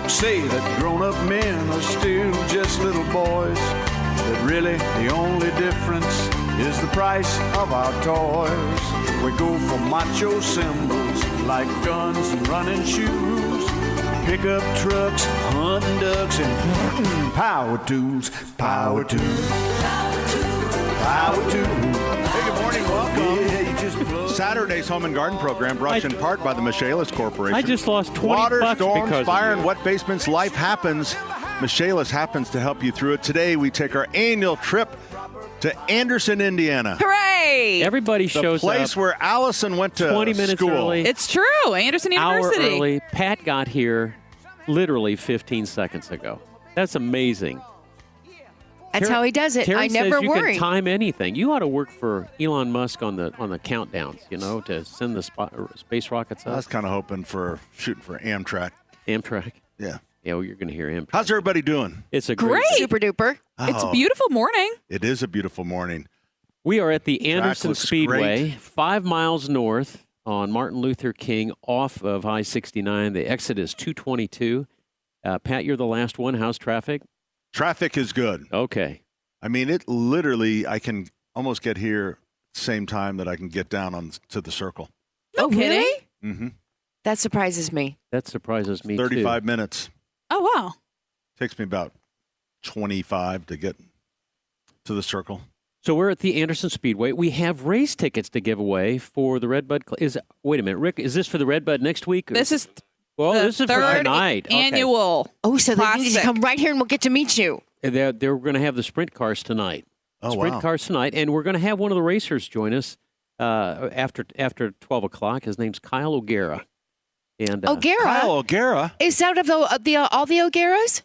Folks say that grown-up men are still just little boys, but really the only difference is the price of our toys. We go for macho symbols like guns and running shoes, pickup trucks, hunting ducks, and power tools. Power tools. Power tools. Hey, good morning. Welcome. Yeah, you just Saturday's Home and Garden program brought to you in part by the Michaelis Corporation. I just lost 20 Water, bucks storms, because fire, of and wet basements. Life happens. Michaelis happens to help you through it. Today, we take our annual trip to Anderson, Indiana. Hooray! Everybody The shows place up where Allison went to 20 minutes school. early. It's true. Anderson hour University. early. Pat got here literally 15 seconds ago. That's amazing. That's how he does it. Terry I never says you worry. can time anything. You ought to work for Elon Musk on the countdowns, to send the space rockets I up. was kind of hoping for shooting for Amtrak. Amtrak. Yeah. Yeah, well, you're going to hear Amtrak. How's everybody doing? It's a Great. Super duper. It's a Oh, beautiful morning. It is a beautiful morning. We are at the Anderson looks Speedway, great. 5 miles north on Martin Luther King off of I-69. The exit is 222. Pat, you're the last one. How's traffic? Traffic is good. Okay. I mean, it literally, I can almost get here same time that I can get down to the circle. Oh, kidding? really? Mm-hmm. That surprises me. That surprises me, 35 minutes. Oh, wow. Takes me about 25 to get to the circle. So we're at the Anderson Speedway. We have race tickets to give away for the Redbud. Wait a minute, Rick. Is this for the Redbud next week? This is well, the this is for third tonight. Okay. annual. Oh, so they need to Classic. come right here and we'll get to meet you. They're going to have the sprint cars tonight. Oh, Sprint wow. cars tonight, and we're going to have one of the racers join us after 12 o'clock. His name's Kyle O'Gara. And O'Gara? Kyle O'Gara. Is that of all the O'Garas?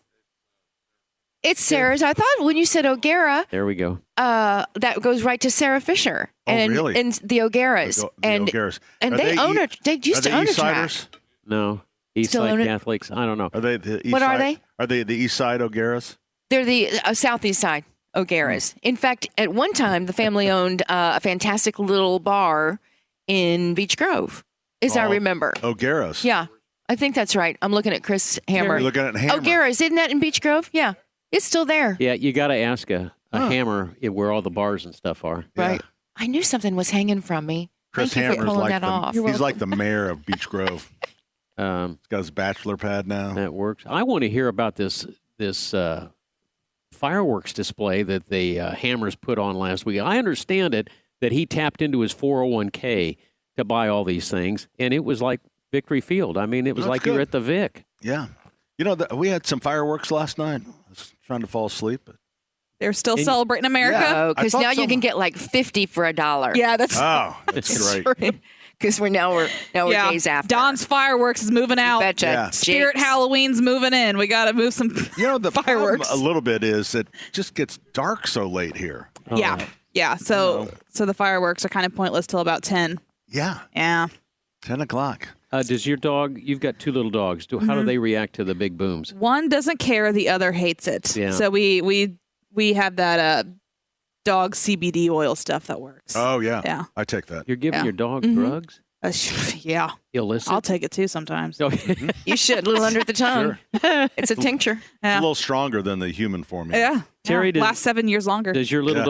It's Sarah's. I thought when you said O'Gara, there we go. that goes right to Sarah Fisher Oh, and, really? and the O'Garas. The and O'Garas. and Are they own E- it. They used are to they own a East track. Siders? No, East Still Side own it? Catholics. I don't know. Are they the East What Side? are they? Are they the East Side O'Garas? They're the southeast side O'Garas. In fact, at one time, the family owned a fantastic little bar in Beach Grove, as I Oh, remember. O'Garas. Yeah, I think that's right. I'm looking at Chris Hammer. You're looking at Hammer. O'Gara's, isn't that in Beach Grove? Yeah, it's still there. Yeah, you got to ask a hammer where all the bars and stuff are. Yeah. Right. I knew something was hanging from me. Chris Thank you for Hammer's pulling like that off. he's like the mayor of Beach Grove. Um, He's got his bachelor pad now. that works. I want to hear about this fireworks display that the Hammers put on last week. I understand it that he tapped into his 401k to buy all these things, and it was like Victory Field. I mean, it was That's like you were good. at the Vic. Yeah. You know, we had some fireworks last night. I was trying to fall asleep. But They're still celebrating America. Yeah. Oh, I because thought now you some- can get like 50 for $1. Yeah, that's Oh, that's great. Because we're days after. Don's fireworks is moving out. Betcha. Yeah. Spirit Jake's. Halloween's moving in. We got to move some You know, the fireworks. problem a little bit is it just gets dark so late here. Yeah. Yeah. So the fireworks are kind of pointless till about 10. Yeah. Yeah. 10 o'clock. Does your dog? You've got two little dogs. How do they react to the big booms? One doesn't care, the other hates it. Yeah. So we have that dog CBD oil stuff that works. Oh, yeah. Yeah. I take that. You're giving Yeah. your dog Mhm. drugs? Yeah. Illicit? I'll take it too sometimes. Okay. You should. A little under the tongue. It's a tincture. It's Yeah. a little stronger than the human formula. Yeah. Terry, Yeah. does- Last 7 years longer. Does your little Yeah.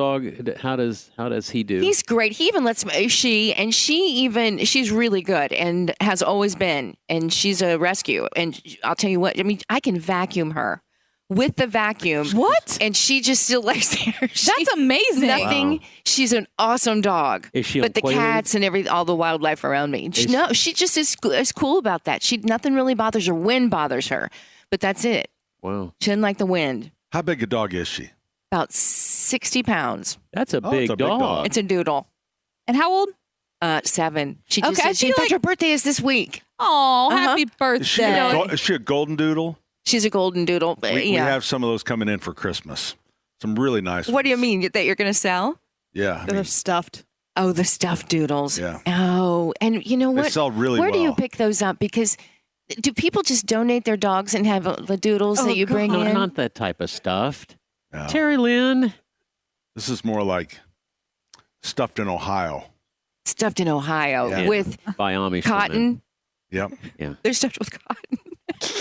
dog? How does he do? He's great. He even lets me, she's really good and has always been. And she's a rescue. And I'll tell you what, I mean, I can vacuum her with the vacuum. What? And she just still lays there. That's amazing. Nothing. Wow. She's an awesome dog. Is she But the play with cats and all the wildlife around me. Is- No, she just is cool about that. Nothing really bothers her. Wind bothers her, but that's it. Wow, She doesn't like the wind. How big a dog is she? About 60 pounds. that's a Oh, big it's a big dog. dog. It's a doodle. And how old? 7. She just Okay, I in feel fact, like- her birthday is this week. Oh, Uh-huh. happy birthday. Is she a golden doodle? She's a golden doodle. We have some of those coming in for Christmas. Some really nice What do you ones. mean that you're going to sell? Yeah. I They're mean, stuffed. Oh, the stuffed doodles. Yeah. Oh, and you know they what? sell really Where well. do you pick those up? Because do people just donate their dogs and have the doodles Oh, that you bring No, in? not that type of stuffed. No. Terry Lynn. This is more like stuffed in Ohio. Stuffed in Ohio Yeah. with by Amish women. cotton. Yep. They're stuffed with cotton.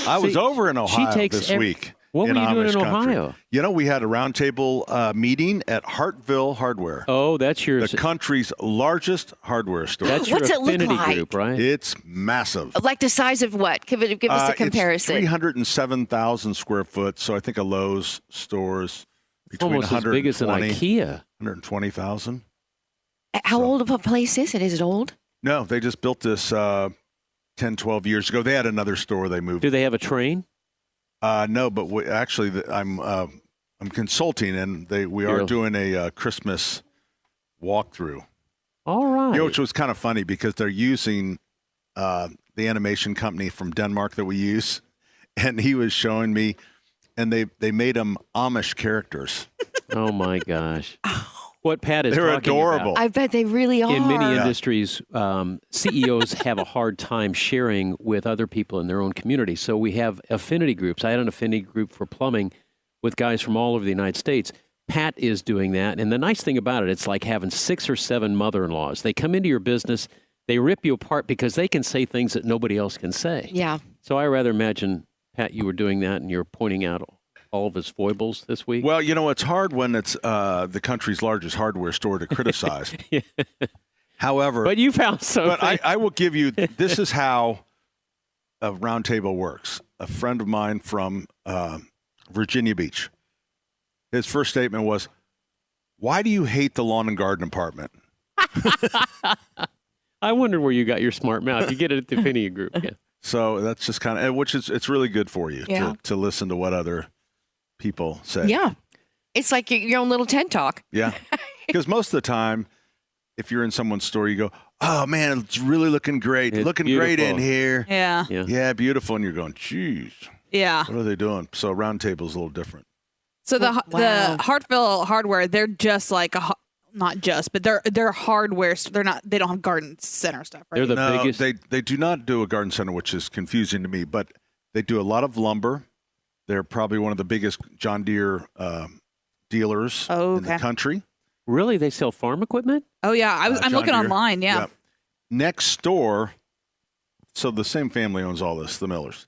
I was See, over in she Ohio takes this every- week. What were you doing in Amish country. Ohio? You know, we had a roundtable meeting at Hartville Hardware, Oh, that's your the country's largest hardware store. that's your What's it look affinity like? group, right? It's massive. Like the size of what? Give us a comparison. It's 307,000 square foot. So I think a Lowe's store's between Almost as big as an IKEA. 120,000. How old of a place is it? Is it old? No, they just built this 10, 12 years ago. They had another store they moved. Do they have a train? No, but I'm consulting, and we are Really? doing a Christmas walkthrough. All right. You know, which was kind of funny because they're using the animation company from Denmark that we use, and he was showing me, and they made them Amish characters. Oh my gosh. What Pat is They're talking adorable. I bet they really are. In many industries, CEOs have a hard time sharing with other people in their own community. So we have affinity groups. I had an affinity group for plumbing with guys from all over the United States. Pat is doing that. And the nice thing about it, it's like having 6 or 7 mother-in-laws. They come into your business, they rip you apart because they can say things that nobody else can say. Yeah. So I rather imagine, Pat, you were doing that and you're pointing out all of his foibles this week. Well, you know, it's hard when it's the country's largest hardware store to criticize. However, but you found something. But I will give you, this is how a roundtable works. A friend of mine from Virginia Beach, his first statement was, "Why do you hate the lawn and garden department?" I wondered where you got your smart mouth. You get it at the affinity group. Yeah. So that's just kind of, it's really good for you Yeah. to listen to what other people say. Yeah. It's like your own little TED Talk. Yeah. Because most of the time, if you're in someone's store, you go, "Oh man, it's really looking great. It's Looking great in beautiful." here. Yeah. Yeah. Yeah, beautiful." And you're going, "Geez, Yeah. what are they doing?" So roundtable's a little different. So the Wow. Hartville hardware, they're just like not just, but they're hardware. They're not. They don't have garden center stuff, right? They're the No, biggest. they do not do a garden center, which is confusing to me, but they do a lot of lumber. They're probably one of the biggest John Deere dealers Oh, in the okay. country. Really? They sell farm equipment? Oh yeah, I'm John looking Deere. online. Yeah. Yep. Next door, so the same family owns all this, the Millers,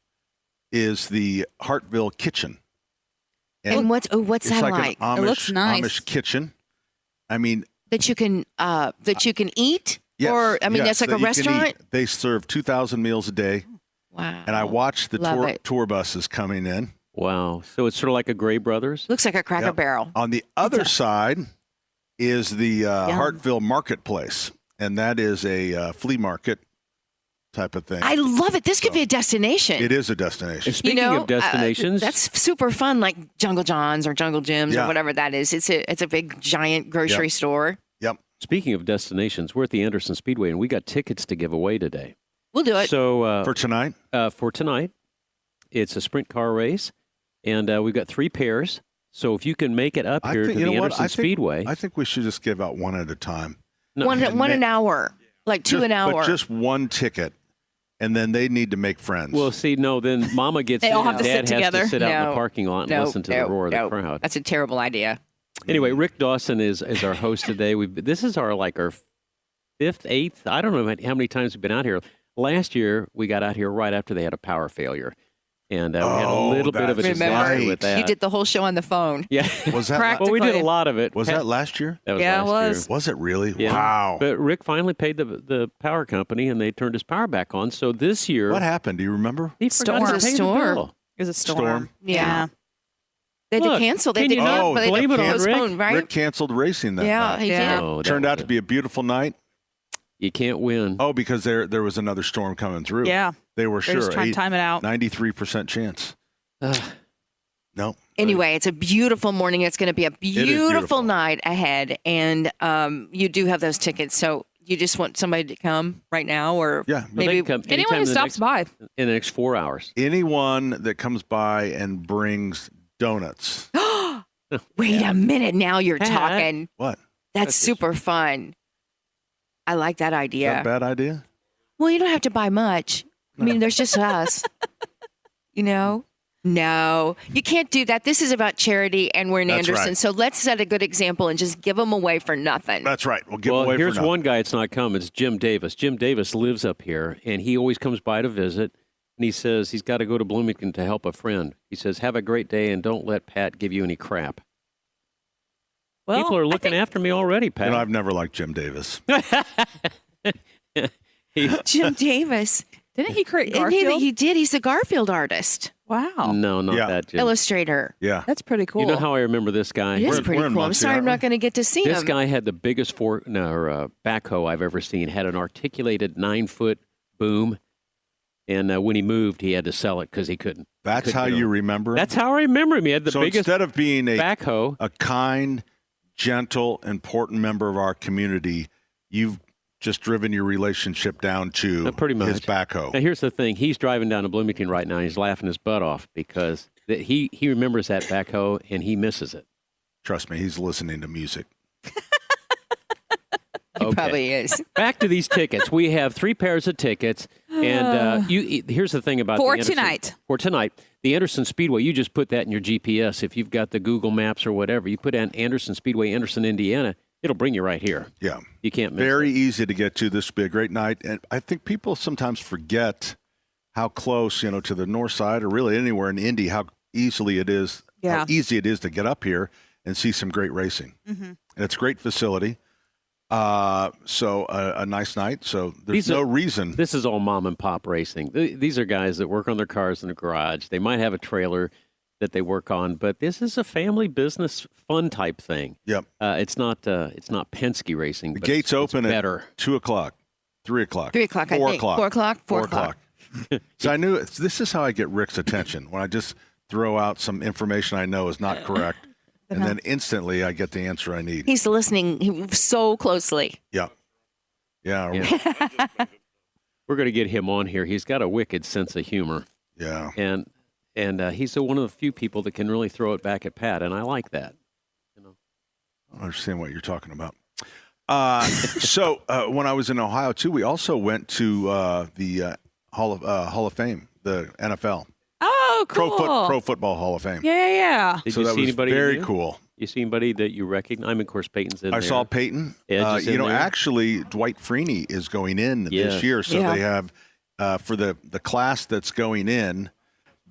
is the Hartville Kitchen. And what's It's that like like? an Amish, It looks nice. Amish kitchen. I mean, That you can eat? yes, Or I mean yes, that's like that a you can restaurant? eat. They serve 2,000 meals a day, Wow. and I watched the Love it. tour buses coming in. Wow. So it's sort of like a Gray Brothers? Looks like a Cracker Yep. Barrel. On the other side is the Hartville Marketplace, and that is a flea market type of thing. I love it. This could be a destination. It is a destination. And speaking of destinations, that's super fun, like Jungle John's or Jungle Jim's Yeah. or whatever that is. It's a big giant grocery store. Yep. speaking of destinations, we're at the Anderson Speedway and we got tickets to give away today. We'll do it. So For tonight? for tonight, it's a sprint car race, and we've got 3 pairs. So if you can make it up here to the Anderson Speedway, I think we should just give out one at a time. No, one an hour, like two Just- an hour. But just one ticket, and then they need to make friends. well, see, no, then Mama gets They in, all and have to Dad sit has together. to sit out in the No. parking lot and No, listen to no, the roar of no. the crowd. That's a terrible idea. Anyway, Rick Dawson is our host today. This is our 5th, 8th. I don't know how many times we've been out here. Last year we got out here right after they had a power failure, and we had a little bit of a that's disaster right. with that. You did the whole show on the phone. yeah. was that Crack- Well, we did a Practically. lot of it. was that last year? That was Yeah, it last was. year. Was it really? Yeah. Wow. But Rick finally paid the power company, and they turned his power back on. So this year, What happened? Do you remember? he forgot Storm. to pay the Storm. bill. It was a storm. Storm. Yeah. They had Look, to cancel. They can had you to not Oh, but they blame had it to on Rick? postpone, right? Rick canceled racing that yeah, night. he Yeah. did. Oh, that Turned out was to be a beautiful night. You can't win. Oh, because there was another storm coming through. Yeah. They were They're sure. just trying to time it out. 93% chance. Ugh. No. Anyway, it's a beautiful morning. It's going to be a beautiful beautiful. night ahead, and you do have those tickets. So you just want somebody to come right now, or Yeah. But they maybe can come Anyone anytime who in the stops next- by. in the next 4 hours. Anyone that comes by and brings donuts. wait a minute. Now you're Pat. talking. What? That's That's super fun. I like that Is idea. that a bad idea? Well, you don't have to buy much. I mean, there's just us. You know? No, you can't do that. This is about charity, and we're in That's Anderson. right. So let's set a good example and just give them away for nothing. That's right. We'll give Well, away here's for nothing. one guy it's not come. It's Jim Davis. Jim Davis lives up here, and he always comes by to visit. and he says he's got to go to Bloomington to help a friend. He says, "Have a great day, and don't let Pat give you any crap." Well, People are looking after me already, Pat. I've never liked Jim Davis. Jim Davis. Didn't he create And he Garfield? did. He's a Garfield artist, Wow. No, not Yeah. that, Jim. illustrator. Yeah. That's pretty cool. You know how I remember this guy? It is We're- pretty we're in cool. I'm Muncie, sorry I'm aren't not we? going to get to see This him. guy had the biggest backhoe I've ever seen. Had an articulated 9-foot boom, and when he moved, he had to sell it because he couldn't. That's couldn't how get you over. remember him? That's how I remember him. He had the so biggest instead of being backhoe. a kind, gentle, important member of our community, you've just driven your relationship down to Pretty much. his backhoe. Now, here's the thing. He's driving down to Bloomington right now. He's laughing his butt off because he remembers that backhoe and he misses it. Trust me, he's listening to music. He probably is. Back to these tickets. We have 3 pairs of tickets. And here's the thing about For the Anderson- tonight. For tonight. The Anderson Speedway, you just put that in your GPS. If you've got the Google Maps or whatever, you put in Anderson Speedway, Anderson, Indiana, it'll bring you right here. Yeah. You can't miss Very it. easy to get to. This will be a great night. And I think people sometimes forget how close, to the north side or really anywhere in Indy, how easily it is, Yeah. how easy it is to get up here and see some great racing. Mm-hmm. And it's a great facility. So a nice night. So there's These are- no reason. This is all mom and pop racing. These are guys that work on their cars in the garage. They might have a trailer that they work on, but this is a family business fun type thing. Yep. It's not Penske racing. The but gates it's open better. at 2 o'clock, 3 o'clock, 3 o'clock, I 4 think. o'clock. 4 o'clock? 4 o'clock. So I knew this is how I get Rick's attention when I just throw out some information I know is not correct. And then instantly I get the answer I need. He's listening so closely. Yeah. Yeah. Yeah. We're going to get him on here. He's got a wicked sense of humor, Yeah. and he's one of the few people that can really throw it back at Pat, and I like that. I don't understand what you're talking about. So when I was in Ohio too, we also went to the Hall of Fame, the NFL Oh, cool. Pro Football Hall of Fame. Yeah. Did So you that see was anybody? very you knew? cool. You see anybody that you recognize? I mean, of course, Peyton's in I there. saw Peyton. Edge is in there. Actually, Dwight Freeney is going in Yes. this year. So Yeah. they have, for the class that's going in,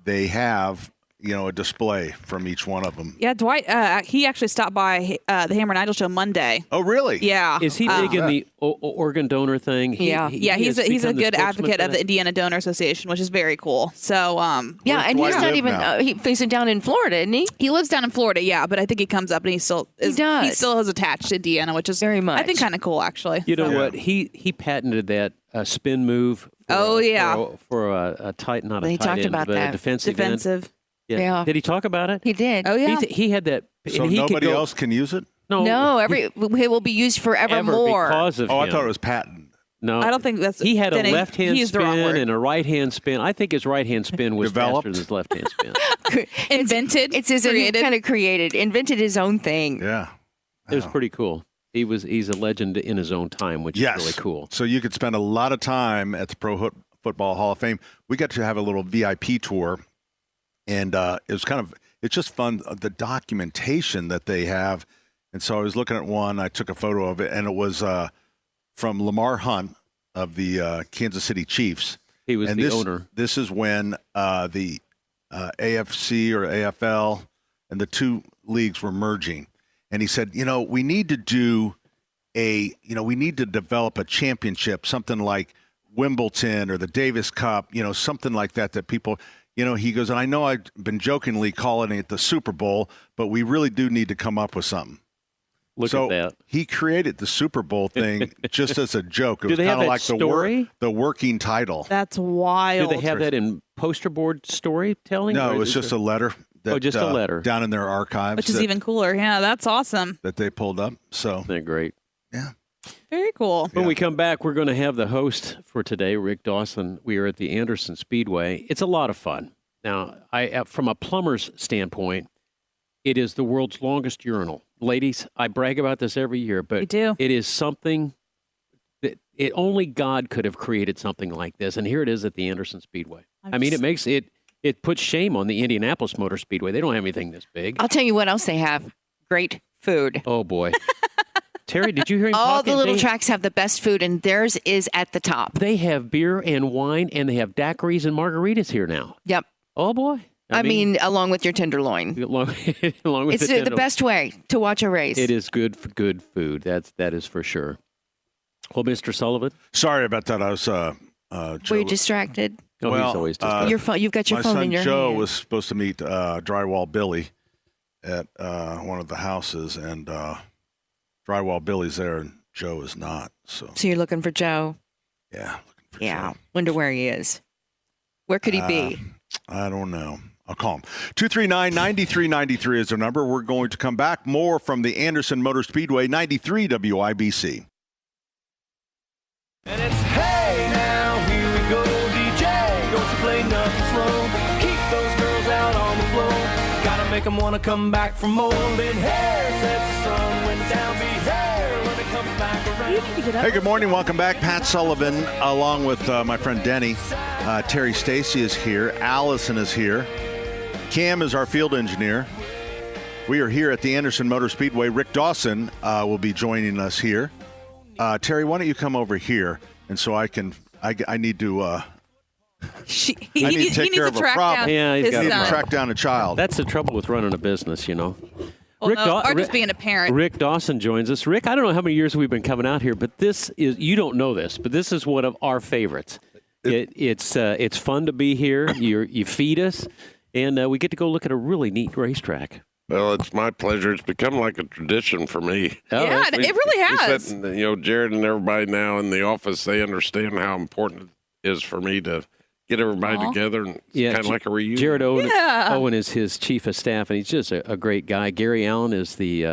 they have, a display from each one of them. Yeah, Dwight, he actually stopped by the Hammer and Nigel show Monday. Oh, really? Yeah. Is he big in the organ donor thing? Yeah. Yeah, he's has a become the good spokesman advocate for of the that? Indiana Donor Association, which is very cool. So, Yeah, Where's and he's Dwight not live even, now? he's down in Florida, isn't he? he lives down in Florida, yeah, but I think he comes up and he still is. does. He still is attached to Indiana, which is Very much. I think kind of cool, actually. You know Yeah. what? He patented that spin move. Oh, yeah. For a tight, not a He tight talked end, about but a that. defensive. end. Defensive. Yeah. Did he talk about it? He did. Oh yeah. He had that. So and he could nobody go- else can use it? No, it will be used ever forevermore. because of Oh, I him. thought it was patent. No, I don't think that's. He had a then left hand he used the wrong spin word. and a right hand spin. I think his right hand spin was Developed? faster than his left hand spin. Invented. It's his created. invented his own thing. Yeah. It was pretty cool. He's a legend in his own time, which Yes. is really cool. So you could spend a lot of time at the Football Hall of Fame. We got to have a little VIP tour, and it's just fun, the documentation that they have. And so I was looking at one, I took a photo of it, and it was from Lamar Hunt of the Kansas City Chiefs. He was And the this, owner. This is when the AFC or AFL and the two leagues were merging. And he said, we need to do we need to develop a championship, something like Wimbledon or the Davis Cup, something like that people, he goes, and I know I've been jokingly calling it the Super Bowl, but we really do need to come up with something. Look So at that. he created the Super Bowl thing just as a joke. It Do was they have kind of that like story? the working title. That's Do wild. they have that in poster board storytelling? No, or it was is just it- a letter. That, just a letter. down in their archives, Which is that, even cooler. Yeah, that's awesome. that they pulled up. So They're great. yeah, Very cool. When we come back, we're going to have the host for today, Rick Dawson. We are at the Anderson Speedway. It's a lot of fun. Now, from a plumber's standpoint, it is the world's longest urinal. Ladies, I brag about this every year, but You do. it is something that only God could have created something like this. And here it is at the Anderson Speedway. I mean, it puts shame on the Indianapolis Motor Speedway. They don't have anything this big. I'll tell you what else they have. Great food. Oh, boy. Terry, did you hear him All talking? the little tracks have the best food, and theirs is at the top. They have beer and wine, and they have daiquiris and margaritas here now. Yep. Oh, boy. I mean, along with your tenderloin. along with It's the best way to watch a race. It is good food. That is for sure. Well, Mr. Sullivan? Sorry about that. I was Were you distracted? Oh, Well, he's always distracted. Your phone. You've got your my phone son in your Joe hand. was supposed to meet Drywall Billy at one of the houses, and Drywall Billy's there, and Joe is not. So So you're looking for Joe? yeah, looking for Yeah. Joe. Wonder where he is. Where could he be? I don't know. I'll call him. 239-9393 is their number. We're going to come back. More from the Anderson Motor Speedway, 93 WIBC. And it's hey now, here we go, DJ. Don't you play nothing slow. Keep those girls out on the floor. Gotta make them wanna come back for more. Been here since the sun went down. Be here when it comes back around. Hey, good morning. Welcome back. Pat Sullivan, along with my friend Denny. Terry Stacy is here. Allison is here. Cam is our field engineer. We are here at the Anderson Motor Speedway. Rick Dawson will be joining us here. Terry, why don't you come over here? And so I need to He need to take needs care to of a track problem. down Yeah, he's his got a need to son. track down a child. That's the trouble with running a business, you know. Or just being a parent. Rick Dawson joins us. Rick, I don't know how many years we've been coming out here, but this is, you don't know this, but this is one of our favorites. It's fun to be here. You feed us, and we get to go look at a really neat racetrack. Well, it's my pleasure. It's become like a tradition for me. Oh, Yeah, that's- it really We has. sit in, Jared and everybody now in the office, they understand how important it is for me to get everybody Aw. together, and it's Yeah, kind of like a reunion. Jared Owen, Yeah. Owen is his chief of staff, and he's just a great guy. Gary Allen is the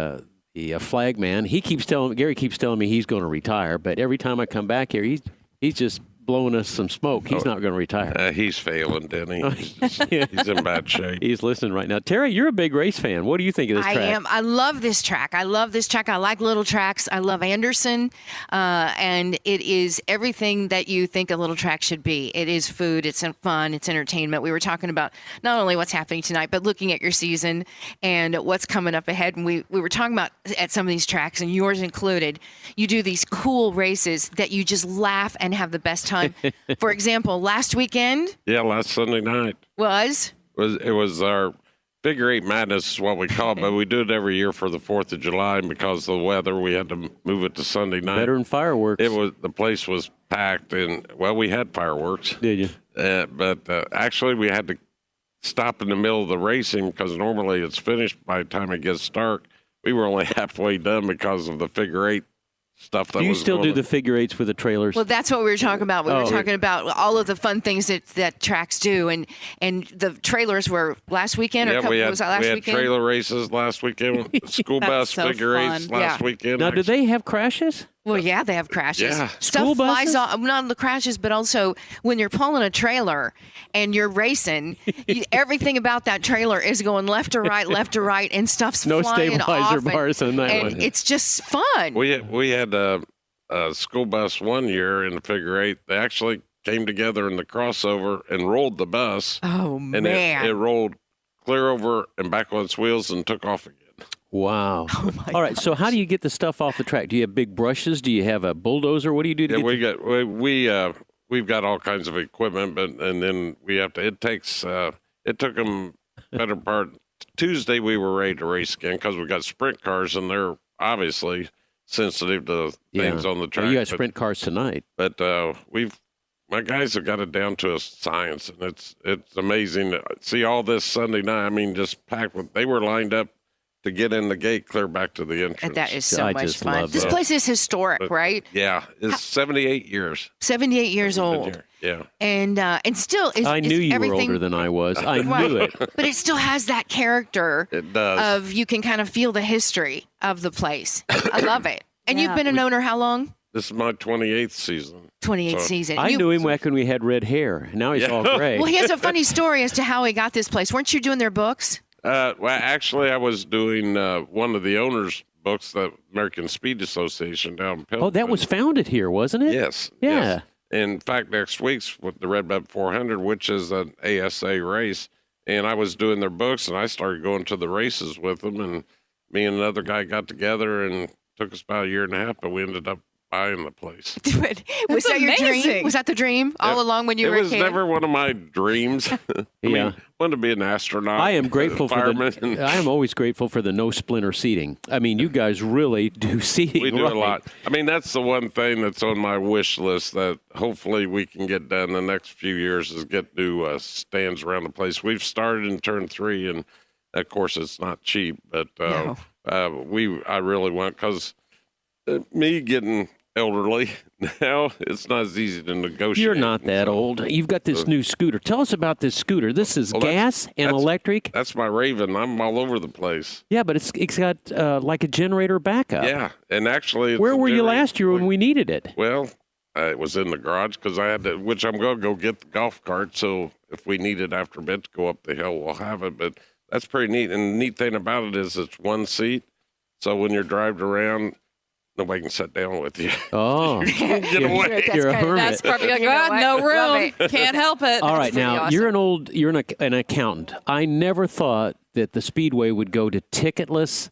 flag man. Gary keeps telling me he's going to retire, but every time I come back here, he's just blowing us some smoke. He's not going to retire. He's failing, Denny. He's in bad shape. He's listening right now. Terry, you're a big race fan. What do you think of this I track? am. I love this track. I like little tracks. I love Anderson, and it is everything that you think a little track should be. It is food. It's fun. It's entertainment. We were talking about not only what's happening tonight, but looking at your season and what's coming up ahead. And we were talking about at some of these tracks, and yours included. You do these cool races that you just laugh and have the best time. For example, last weekend Yeah, last Sunday night was. was our figure eight madness is what we call it, but we do it every year for the 4th of July, and because of the weather, we had to move it to Sunday night. Better than fireworks. The place was packed, and we had fireworks. Did you? But actually, we had to stop in the middle of the racing because normally it's finished by the time it gets dark. We were only halfway done because of the figure eight stuff that Do you was still going do on. the figure eights with the trailers? Well, that's what we were talking about. We were talking about all of the fun things that tracks do, and the trailers were last weekend or Yeah, we was that last had weekend? trailer races last weekend, school That's bus so figure eights fun. last Yeah. weekend. now, do they have crashes? Well, yeah, they have crashes. Yeah. Stuff School buses? flies off, not the crashes, but also when you're pulling a trailer and you're racing, everything about that trailer is going left to right, and stuff's No flying stabilizer off. bars on that and one. it's just fun. We had a school bus one year in the figure eight. They actually came together in the crossover and rolled the bus, oh, and man. it rolled clear over and back on its wheels and took off again. Wow. Oh, All right. So, how do you get the stuff off the track? Do you have big brushes? Do you have a bulldozer? What do you do to get We've got all kinds of equipment, and then we have to. It takes. It took them better part. Tuesday we were ready to race again because we got sprint cars, and they're obviously sensitive to things on the track. Well, you got sprint cars tonight. But my guys have got it down to a science, and it's amazing to see all this Sunday night. I mean, just packed with. They were lined up to get in the gate, clear back to the entrance. That is so I much just fun. love This that. place is historic, right? Yeah, it's 78 years. 78 years old. Yeah. And still, I knew you were everything, older than I was. I Right. knew it. But it still has that character It does. of you can kind of feel the history of the place. I love it. And Yeah. you've been an owner how long? This is my 28th season. 28th So- season. I knew him back when we had red hair. Now he's all gray. Well, he has a funny story as to how he got this place. Weren't you doing their books? Well, actually, I was doing one of the owners' books, the American Speed Association down in Pilgrim. Oh, that was founded here, wasn't it? Yes. Yeah. Yes. In fact, next week's with the Redbud 400, which is an ASA race, and I was doing their books, and I started going to the races with them, and me and another guy got together and took us about a year and a half, but we ended up buying the place. Was that your dream? amazing. Was that the dream all along when you were a kid? It was never one of my dreams. I Yeah. wanted to be an astronaut. I am grateful for fireman. I am always grateful for the no splinter seating. I mean, you guys really do seating. We do right. a lot. I mean, that's the one thing that's on my wish list that hopefully we can get done the next few years is get new stands around the place. We've started in turn 3, and of course it's not cheap, but No. I really want, because me getting elderly now, it's not as easy to negotiate. You're not that So, old. You've got this new scooter. Tell us about this scooter. This is Well, gas and that's- electric. That's my Raven. I'm all over the place. Yeah, but it's got like a generator backup. Yeah, and actually, it's Where a were you generator- last year when we needed it? Well, it was in the garage because I had to, which I'm going to go get the golf cart. So if we need it after bed to go up the hill, we'll have it. But that's pretty neat. And the neat thing about it is it's one seat. So when you're driving around, nobody can sit down with you. Oh, Get away. You're a hermit. That's perfect. Like, You know "Ah, what? no Love room. it. Can't help it. all right. pretty Now awesome. you're an accountant. I never thought that the Speedway would go to ticketless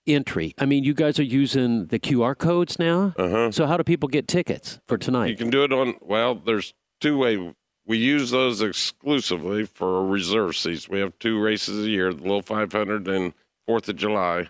entry. I mean, you guys are using the QR codes now. Uh-huh. So how do people get tickets for You tonight? can do it on, well, there's two ways. We use those exclusively for reserve seats. We have 2 races a year, the Little 500 and 4th of July.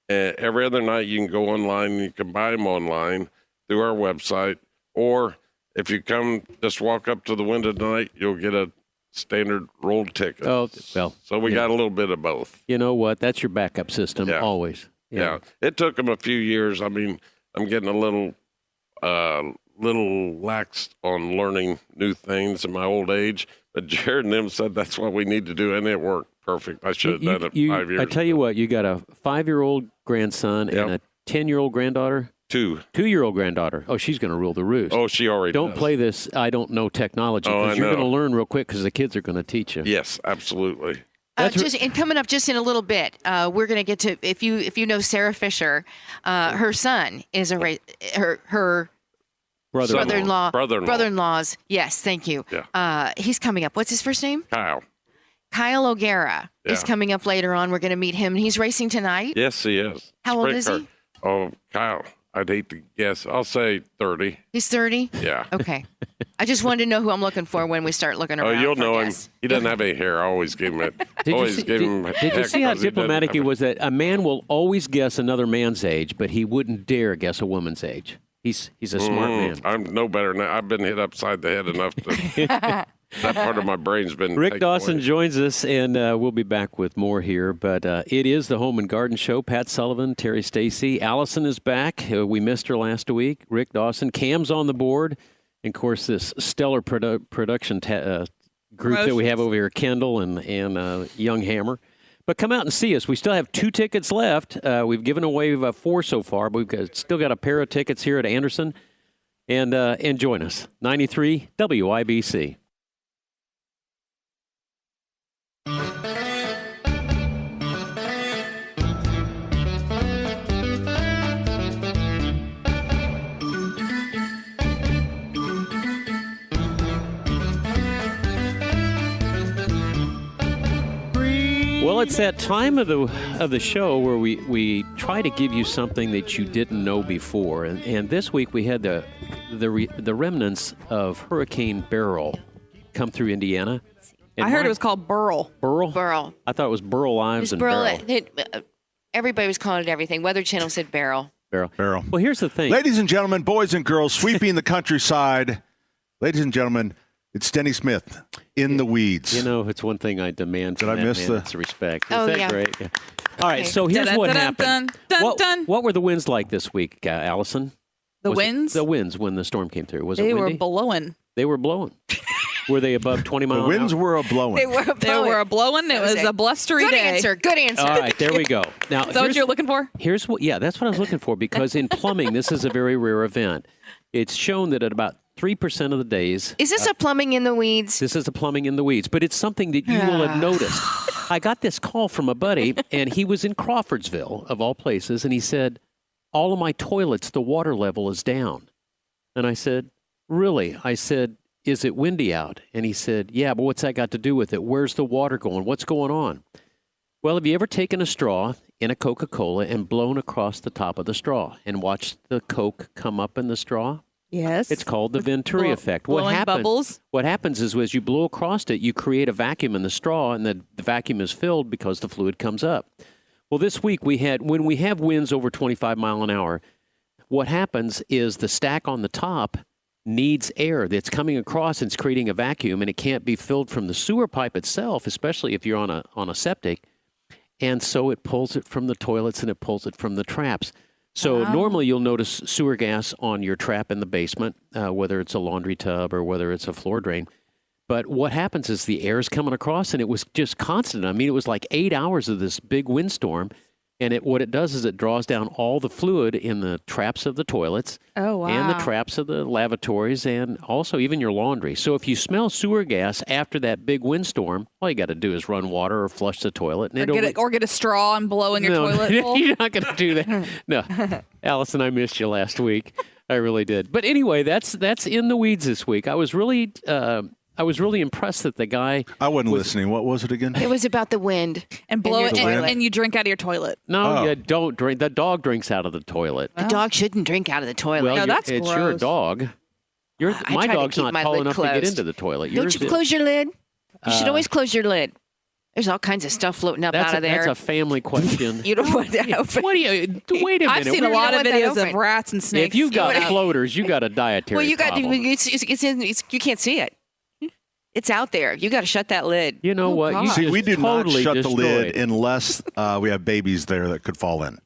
Every other night you can go online and you can buy them online through our website. Or if you come, just walk up to the window tonight, you'll get a standard rolled ticket. Oh, well, So we yeah. got a little bit of both. You know what? That's your backup system Yeah. always. Yeah. It took them a few years. I mean, I'm getting a little lax on learning new things in my old age. But Jared and them said that's what we need to do, and it worked perfect. I should have done it 5 years I tell you what, you got a 5-year-old grandson and Yep. a 10-year-old granddaughter, 2. 2-year-old granddaughter. Oh, she's going to rule the roost. Oh, she already Don't does. play this. I don't know technology Oh, I because you're going to know. learn real quick because the kids are going to teach you. Yes, absolutely. And coming up just in a little bit, we're going to get to if you know Sarah Fisher, her son is her Brother-in-law. brother-in-law's. Yes, thank you. Yeah. He's coming up. What's his first name? Kyle. O'Gara is Yeah. coming up later on. We're going to meet him. He's racing tonight. Yes, he is. How old Sprint is he? car. Oh, Kyle. I'd hate to guess. I'll say 30. He's 30. Yeah. Okay. I just wanted to know who I'm looking for when we start looking Oh, around. you'll for know him. guests. He doesn't have any hair. I always give him it. Did you always see, give him did heck you see how 'cause he doesn't diplomatic he have was? That a man will always guess another man's age, but he wouldn't dare guess a woman's age. He's a smart man. I'm no better than that. I've been hit upside the head enough to that part of my brain's been Rick taken Dawson away. joins us, and we'll be back with more here. But it is the Home and Garden Show. Pat Sullivan, Terry Stacy, Allison is back. We missed her last week. Rick Dawson, Cam's on the board, and of course this stellar production group that we have over here, Kendall and Young Hammer. But come out and see us. We still have 2 tickets left. We've given away 4 so far, but still got a pair of tickets here at Anderson. And join us. 93 WIBC. Well, it's that time of the show where we try to give you something that you didn't know before, and this week we had the remnants of Hurricane Beryl come through Indiana. And I heard it was called Burl. Burl. Burl. I thought it was Burl Ives and Burl. Beryl. Everybody was calling it everything. Weather Channel said barrel. Beryl. Beryl. Well, here's the thing. Ladies and gentlemen, boys and girls, sweeping the countryside. Ladies and gentlemen, it's Denny Smith in the weeds. You know, it's one thing I demand from Did I that miss man, the- it's respect. Oh, Is that yeah. great? Yeah. All right, Okay. so here's what happened. Dun, dun. What were the winds like this week, Allison? The Was it- winds? The winds when the storm came through. Was They it were windy? blowing. They were blowing. Were they above 20 miles The winds an hour? were a-blowing. They were They were blowing. It That was was it. a blustery Good day. answer. Good answer. All right, there we go. Now, Is that what you're looking for? Here's what, yeah, that's what I was looking for because in plumbing, this is a very rare event. It's shown that at about 3% of the days, Is this a plumbing in the weeds? this is the plumbing in the weeds, but it's something that you will have noticed. I got this call from a buddy, and he was in Crawfordsville, of all places, and he said, all of my toilets, the water level is down. And I said, really? I said, is it windy out? And he said, yeah, but what's that got to do with it? Where's the water going? What's going on? Well, have you ever taken a straw in a Coca-Cola and blown across the top of the straw and watch the Coke come up in the straw. Yes. It's called the Venturi effect. Blowing bubbles. What happens is as you blow across it, you create a vacuum in the straw, and the vacuum is filled because the fluid comes up. Well, this week when we have winds over 25 mile an hour, what happens is the stack on the top needs air that's coming across and it's creating a vacuum, and it can't be filled from the sewer pipe itself, especially if you're on a septic. And so it pulls it from the toilets and it pulls it from the traps. So normally you'll notice sewer gas on your trap in the basement, whether it's a laundry tub or whether it's a floor drain. But what happens is the air is coming across, and it was just constant. I mean, it was like 8 hours of this big windstorm. And what it does is it draws down all the fluid in the traps of the toilets and the traps of the lavatories and also even your laundry. So if you smell sewer gas after that big windstorm, all you got to do is run water or flush the toilet. And Or get a straw and blow in your toilet bowl. You're not going to do that. No. Allison, I missed you last week. I really did. But anyway, that's in the weeds this week. I was really impressed that the guy... I wasn't listening. What was it again? It was about the wind. And blow it, and you drink out of your toilet. No, you don't drink. The dog drinks out of the toilet. The dog shouldn't drink out of the toilet. Well, that's it's gross. your dog. My try to dog's keep not my tall lid enough to closed. get into the toilet. Don't you close your lid? You should always close your lid. There's all kinds of stuff floating up out of there. That's a family question. You don't want that open. What do you... Wait a minute. I've seen a lot of don't want that videos of open. rats and snakes. If you've got floaters, you got a dietary Well, you got problem. you can't see it. It's out there. You got to shut that lid. You know what? You See, just we do totally not shut the lid destroyed. unless we have babies there that could fall in.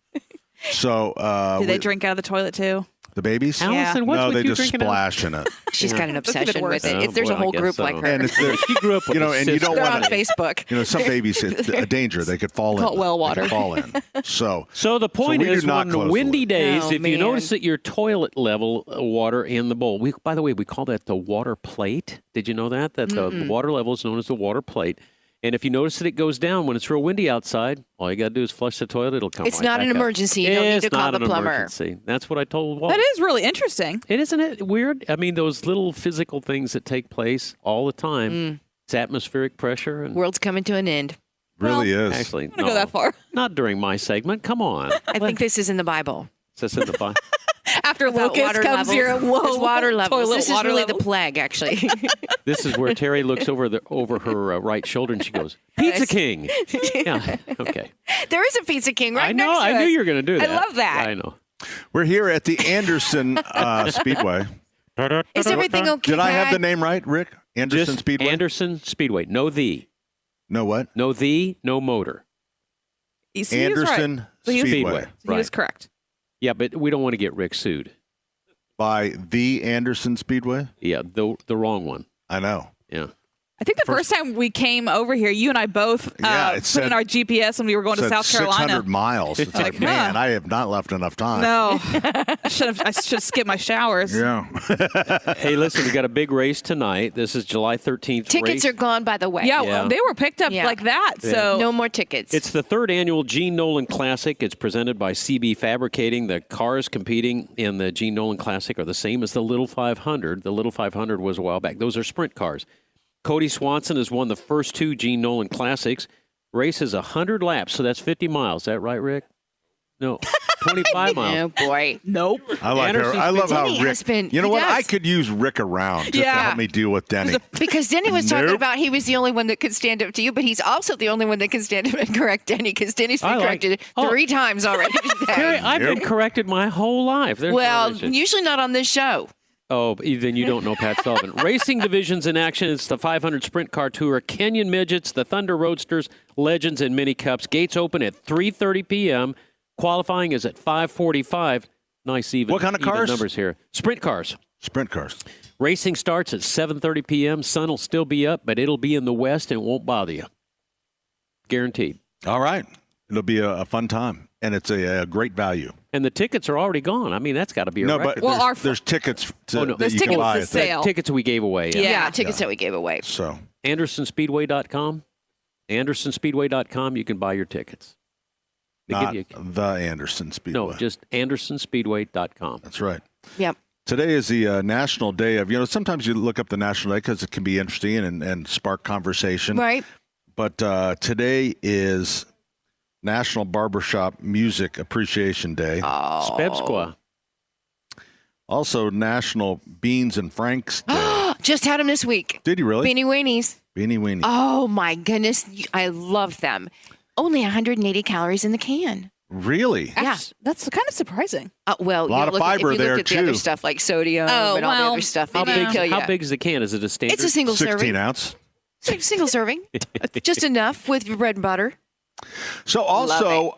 So Do they drink out of the toilet too? the babies? Allison, what's No, with they you just drinking out? splash in it. She's got an That's a bit obsession worse. with it. Oh, There's boy, a whole I guess group so. like her. And it's She grew up with You know, a and you sister. don't They're want on to. Facebook. Some babies, it's a danger. They could fall in. Call it well water. They could fall in. So So the point we do is, not on close the windy lid. days, Oh, if you man. notice that your toilet level water in the bowl, by the way, we call that the water plate. Did you know that? That the water level is known as the water plate. And if you notice that it goes down when it's real windy outside, all you got to do is flush the toilet. It'll come It's right not back an up. emergency. You don't need It's to call not the an plumber. emergency. That's what I told Walt. That is really interesting. Isn't it weird? I mean, those little physical things that take place all the time. It's atmospheric pressure. And World's coming to an end. really is. actually, I'm going to go that far. Not during my segment. Come on. I think this is in the Bible. Is this in the Bible? After About locust water comes levels. your low There's water levels. toilet This is water really level. the plague, actually. This is where Terry looks over her right shoulder and she goes, "Pizza King." Yeah. Okay. There is a Pizza King right I know. next to I knew us. you were going to do that. I love that. I know. We're here at the Anderson Speedway. Is everything okay, Did I have Pat? the name right, Rick? Anderson Just Speedway? Anderson Speedway. No the. No what? No the. No motor. You see, he was right. Anderson So he was- Speedway. He was correct. Yeah, but we don't want to get Rick sued. By the Anderson Speedway? Yeah, the wrong one. I know. Yeah. I think the first time we came over here, you and I both Yeah, it put said- in our GPS when we were going to Said South 600 Carolina. miles. It's like, Like, man, huh. I have not left enough time. No, I should have skipped my showers. Yeah. Hey, listen, we got a big race tonight. This is July 13th. Tickets are gone, by the way. Yeah, Yeah. they were picked up Yeah. like that. So No more tickets. It's the third annual Gene Nolan Classic. It's presented by CB Fabricating. The cars competing in the Gene Nolan Classic are the same as the Little 500. The Little 500 was a while back. Those are sprint cars. Cody Swanson has won the first two Gene Nolan Classics. Race is 100 laps, so that's 50 miles. Is that right, Rick? No, 25 miles. Oh, boy. nope. I like her. Anderson's I love how Denny Rick. has been- You know he what? does. I could use Rick around just to Yeah. help me deal with Denny. Because Denny was talking Nope. about he was the only one that could stand up to you, but he's also the only one that can stand up and correct Denny because Denny's been I like- corrected Oh. 3 times already Terry, today. I've been corrected my whole life. There's no Well, reason. usually not on this show. Oh, then you don't know Pat Sullivan. Racing divisions in action. It's the 500 Sprint Car Tour, Kenyon Midgets, the Thunder Roadsters, Legends, and Mini Cups. Gates open at 3:30 p.m. Qualifying is at 5:45. Nice even. What kind of even cars? numbers here. Sprint cars. Sprint cars. Racing starts at 7:30 p.m. Sun will still be up, but it'll be in the west and won't bother you. Guaranteed. All right. It'll be a fun time, and it's a great value. And the tickets are already gone. I mean, that's got to be a No, record. but Well, there's tickets to, Oh, no. that There's you can tickets buy. to at the- sale. Tickets we gave away. Yeah. Tickets that we gave away. So AndersonSpeedway.com. AndersonSpeedway.com. You can buy your tickets. They not give you, the Anderson Speedway. no, just AndersonSpeedway.com. That's right. Yep. Today is the National Day of, sometimes you look up the National Day because it can be interesting and spark conversation. Right. But today is National Barbershop Music Appreciation Day. Spebsqua. Also, National Beans and Franks Day. Just had them this week. Did you really? Beanie Weenies. Beanie Weenie. Oh, my goodness. I love them. Only 180 calories in the can. Really? Yeah. That's kind of surprising. Well, A lot of fiber if you there, look at the other too. stuff like sodium Oh, and all the well, other stuff, How they big, kill you. how big is the can? Is it a standard? It's a single 16 serving. ounce. Single serving. Just enough with your bread and butter. So also,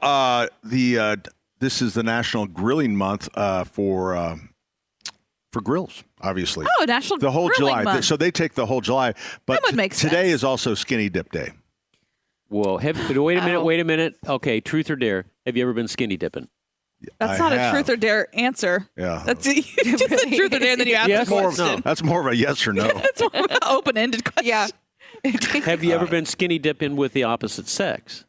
this is the National Grilling Month for grills, obviously. Oh, National The whole Grilling July. Month. So they take the whole July. But That would make today sense. is also Skinny Dip Day. Whoa. Wait a minute. Okay, truth or dare. Have you ever been skinny dipping? That's I not have. a truth or dare answer. Yeah. That's just a truth or dare, and then you ask Yes, the no. question. That's more of a yes or no. It's more of an open-ended question. Yeah. Have you ever been skinny dipping with the opposite sex?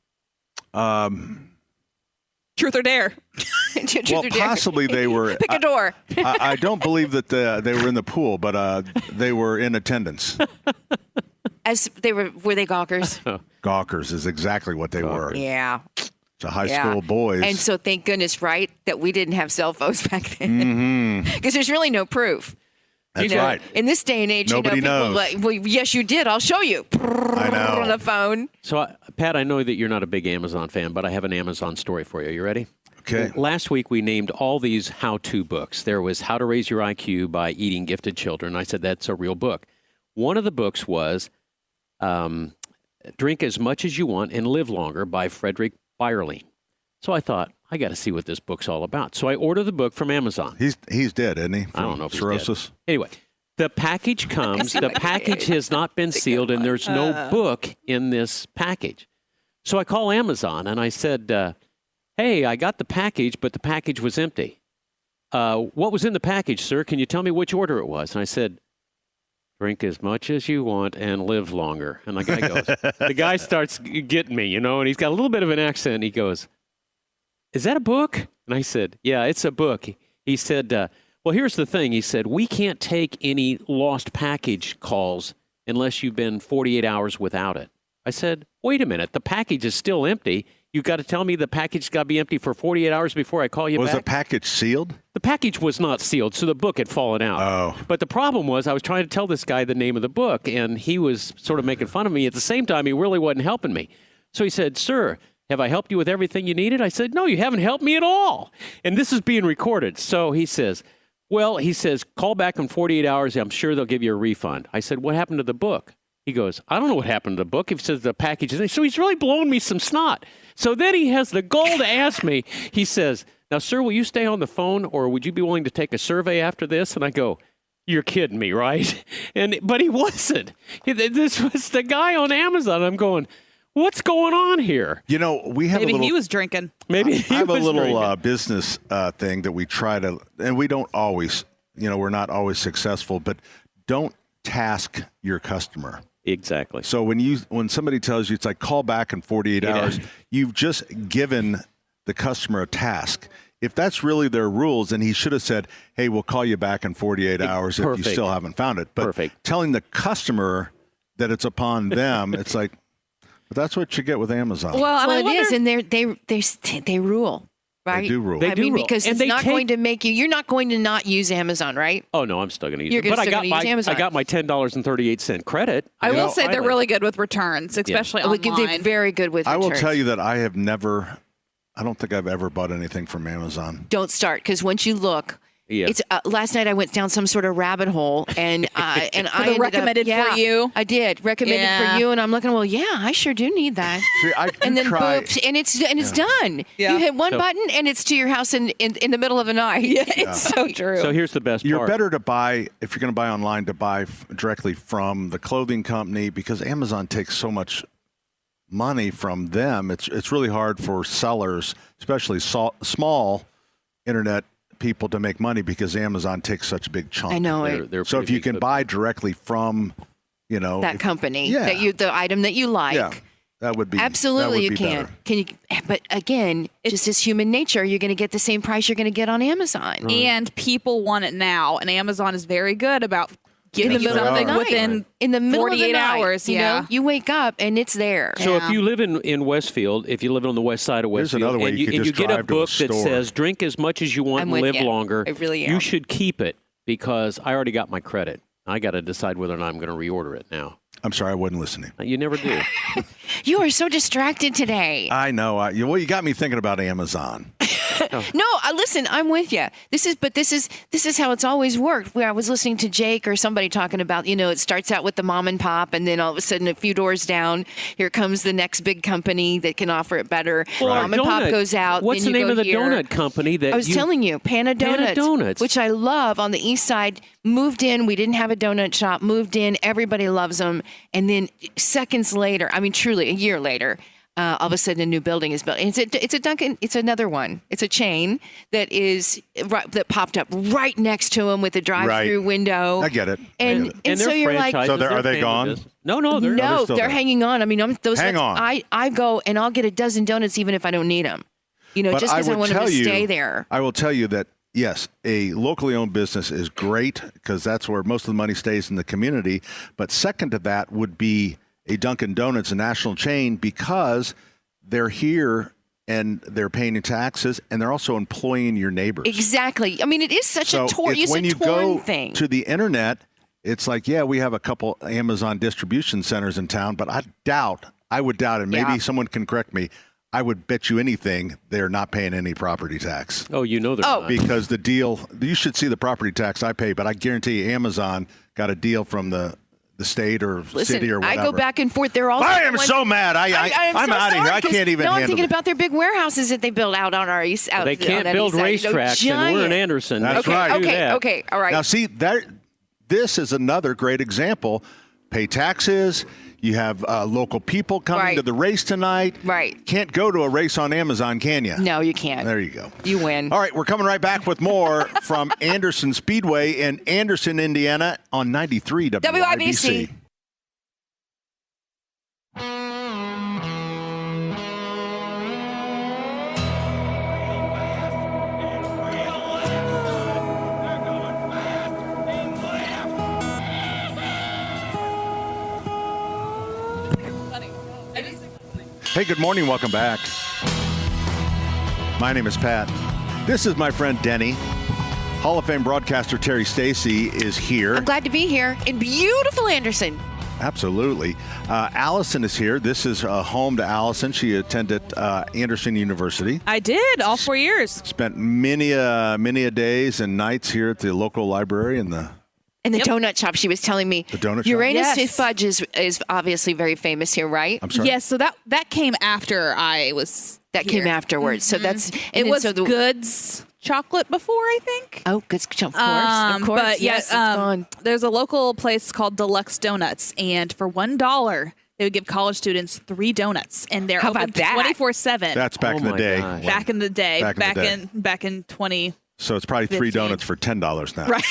Truth or dare. Truth Well, or dare. possibly they were. Pick a door. I don't believe that they were in the pool, but they were in attendance. As they were they gawkers? Gawkers is exactly what they were. Yeah. So high Yeah. school boys. And so thank goodness, right, that we didn't have cell phones back then. Because there's really no proof. That's You know, right. In this day and age, Nobody people knows. like, well, yes, you did. I'll show you. I know. On the phone. So, Pat, I know that you're not a big Amazon fan, but I have an Amazon story for you. You ready? Okay. Last week, we named all these how-to books. There was How to Raise Your IQ by Eating Gifted Children. I said that's a real book. One of the books was Drink as Much as You Want and Live Longer by Frederick Byerly. So I thought, I got to see what this book's all about. So I ordered the book from Amazon. He's dead, isn't he? I don't know if cirrhosis. he's dead. Anyway, the package comes. The package has not been sealed, and there's no book in this package. So I call Amazon, and I said, hey, I got the package, but the package was empty. What was in the package, sir? Can you tell me which order it was? And I said, drink as much as you want and live longer. And the guy goes, the guy starts getting me, and he's got a little bit of an accent. He goes, is that a book? And I said, yeah, it's a book. He said, well, here's the thing. He said, we can't take any lost package calls unless you've been 48 hours without it. I said, wait a minute. The package is still empty. You've got to tell me the package got to be empty for 48 hours before I call you Was back? the package sealed? The package was not sealed, so the book had fallen out. Oh. But the problem was I was trying to tell this guy the name of the book, and he was sort of making fun of me. At the same time, he really wasn't helping me. So he said, sir, have I helped you with everything you needed? I said, no, you haven't helped me at all. And this is being recorded. So he says, call back in 48 hours. I'm sure they'll give you a refund. I said, what happened to the book? He goes, I don't know what happened to the book. He says the package is in. So he's really blowing me some snot. So then he has the gall to ask me. He says, now, sir, will you stay on the phone, or would you be willing to take a survey after this? And I go, you're kidding me, right? But he wasn't. This was the guy on Amazon. I'm going, what's going on here? We have Maybe a little. he was drinking. Maybe I he have a was little drinking. business thing that we try to, and we don't always, we're not always successful, but don't task your customer. Exactly. So when somebody tells you it's like call back in 48 hours, you've just given the customer a task. If that's really their rules, then he should have said, hey, we'll call you back in 48 hours if you Perfect. still haven't found it. But Perfect. telling the customer that it's upon them, it's like, but that's what you get with Amazon. Well, and I Well, it is, wonder- and they rule, right? They do rule. They I do mean, rule. because And it's they not take- going to make you. You're not going to not use Amazon, right? Oh, no, I'm still going to use You're it. But still gonna use Amazon. I got my $10.38 credit. I will know, say they're finally. really good with returns, especially They're online. very good with I will returns. tell you that I don't think I've ever bought anything from Amazon. Don't start, because once you look, Yeah. it's last night I went down some sort of rabbit hole, and I ended recommended up, for you? I did recommended Yeah. for you, and I'm looking. Well, yeah, I sure do need that. See, I do And then try. boop, and it's done. Yeah. You hit one So- button, and it's to your house in the middle of the night. Yeah, it's so true. So here's the best You're part. better to buy, if you're going to buy online, to buy directly from the clothing company, because Amazon takes so much money from them. It's really hard for sellers, especially small internet people, to make money because Amazon takes such a big chunk. I know it. They're So if pretty you can big, buy directly from, That company, Yeah. the item that you like. yeah, that would be Absolutely, you be can. better. Can you? But again, just as human nature, you're going to get the same price you're going to get on Amazon. and people want it now, and Amazon is very good about Get in the you middle of the something night. within In the middle of the 48 night, hours, you yeah. know, you wake up and it's there. So Yeah. if you live in Westfield, if you live on the west side of Here's Westfield, another way and you could and just you get a drive to a book that store. says drink as much as you want I'm and with live you. longer, I really you am. should keep it because I already got my credit. I got to decide whether or not I'm going to reorder it now. I'm sorry, I wasn't listening. You never do. You are so distracted today. I know. Well, you got me thinking about Amazon. No, listen, I'm with you. This is how it's always worked. Where I was listening to Jake or somebody talking about, you know, it starts out with the mom and pop, and then all of a sudden, a few doors down, here comes the next big company that can offer it better. Mom and pop goes out. What's then the you name go of the here. donut company that I was telling you, Pana Donuts, which I love on the east side. Moved in, we didn't have a donut shop. Moved in, everybody loves them. And then seconds later, I mean, truly a year later, all of a sudden a new building is built. And it's a Dunkin'. It's another one. It's a chain that is that popped up right next to them with a drive-through window. I get it. And so they're you're like, franchises, So are they're they family gone? business. No, they're no, still they're there. hanging on. I mean, Hang on. I go and I'll get a dozen donuts even if I don't need them. You know, But just because I would want them tell to you- stay there. I will tell you that, yes, a locally owned business is great because that's where most of the money stays in the community. But second to that would be a Dunkin' Donuts, a national chain, because they're here and they're paying taxes and they're also employing your neighbors. Exactly. I mean, it is such So it's when a you torn go thing. to the internet, it's like, yeah, we have a couple Amazon distribution centers in town, but I would doubt, and maybe Yeah. someone can correct me, I would bet you anything they're not paying any property tax. Oh, you know they're Oh. not. Because the deal, you should see the property tax I pay, but I guarantee you Amazon got a deal from the state or Listen, city or whatever. I go back and forth. They're also I am the ones- so mad. I'm so out of sorry, here. I 'cause can't even now I'm handle thinking it. about their big warehouses that they build out on our east. Out, They on can't that build east side. You know, racetracks, and we're in giant. Anderson. That's They can't right. do Okay, that. okay, all right. Now, see, this is another great example. Pay taxes. You have local people coming Right. to the race tonight. Right. Can't go to a race on Amazon, can you? No, you can't. There you go. You win. All right, we're coming right back with more from Anderson Speedway in Anderson, Indiana on 93 WIBC. WIBC. Hey, good morning. Welcome back. My name is Pat. This is my friend Denny. Hall of Fame broadcaster Terry Stacy is here. I'm glad to be here in beautiful Anderson. Absolutely. Allison is here. This is home to Allison. She attended Anderson University. I did all 4 years. Spent many a days and nights here at the local library and the And the donut shop, she was telling me. The donut shop? Uranus Yes. fudge is obviously very famous here, right? I'm sorry. Yes, so that came after I was That here. came afterwards. So that's It and then was so the, Goods chocolate before, I think. Oh, good, of course, of course. But yeah, yes, it's gone. there's a local place called Deluxe Donuts, and for $1, they would give college students 3 donuts, and they're How open about that? 24/7. That's back Oh in the my day. gosh. back in the day, Back in the day. back in 20. So it's probably 3 15. donuts for $10 now. Right.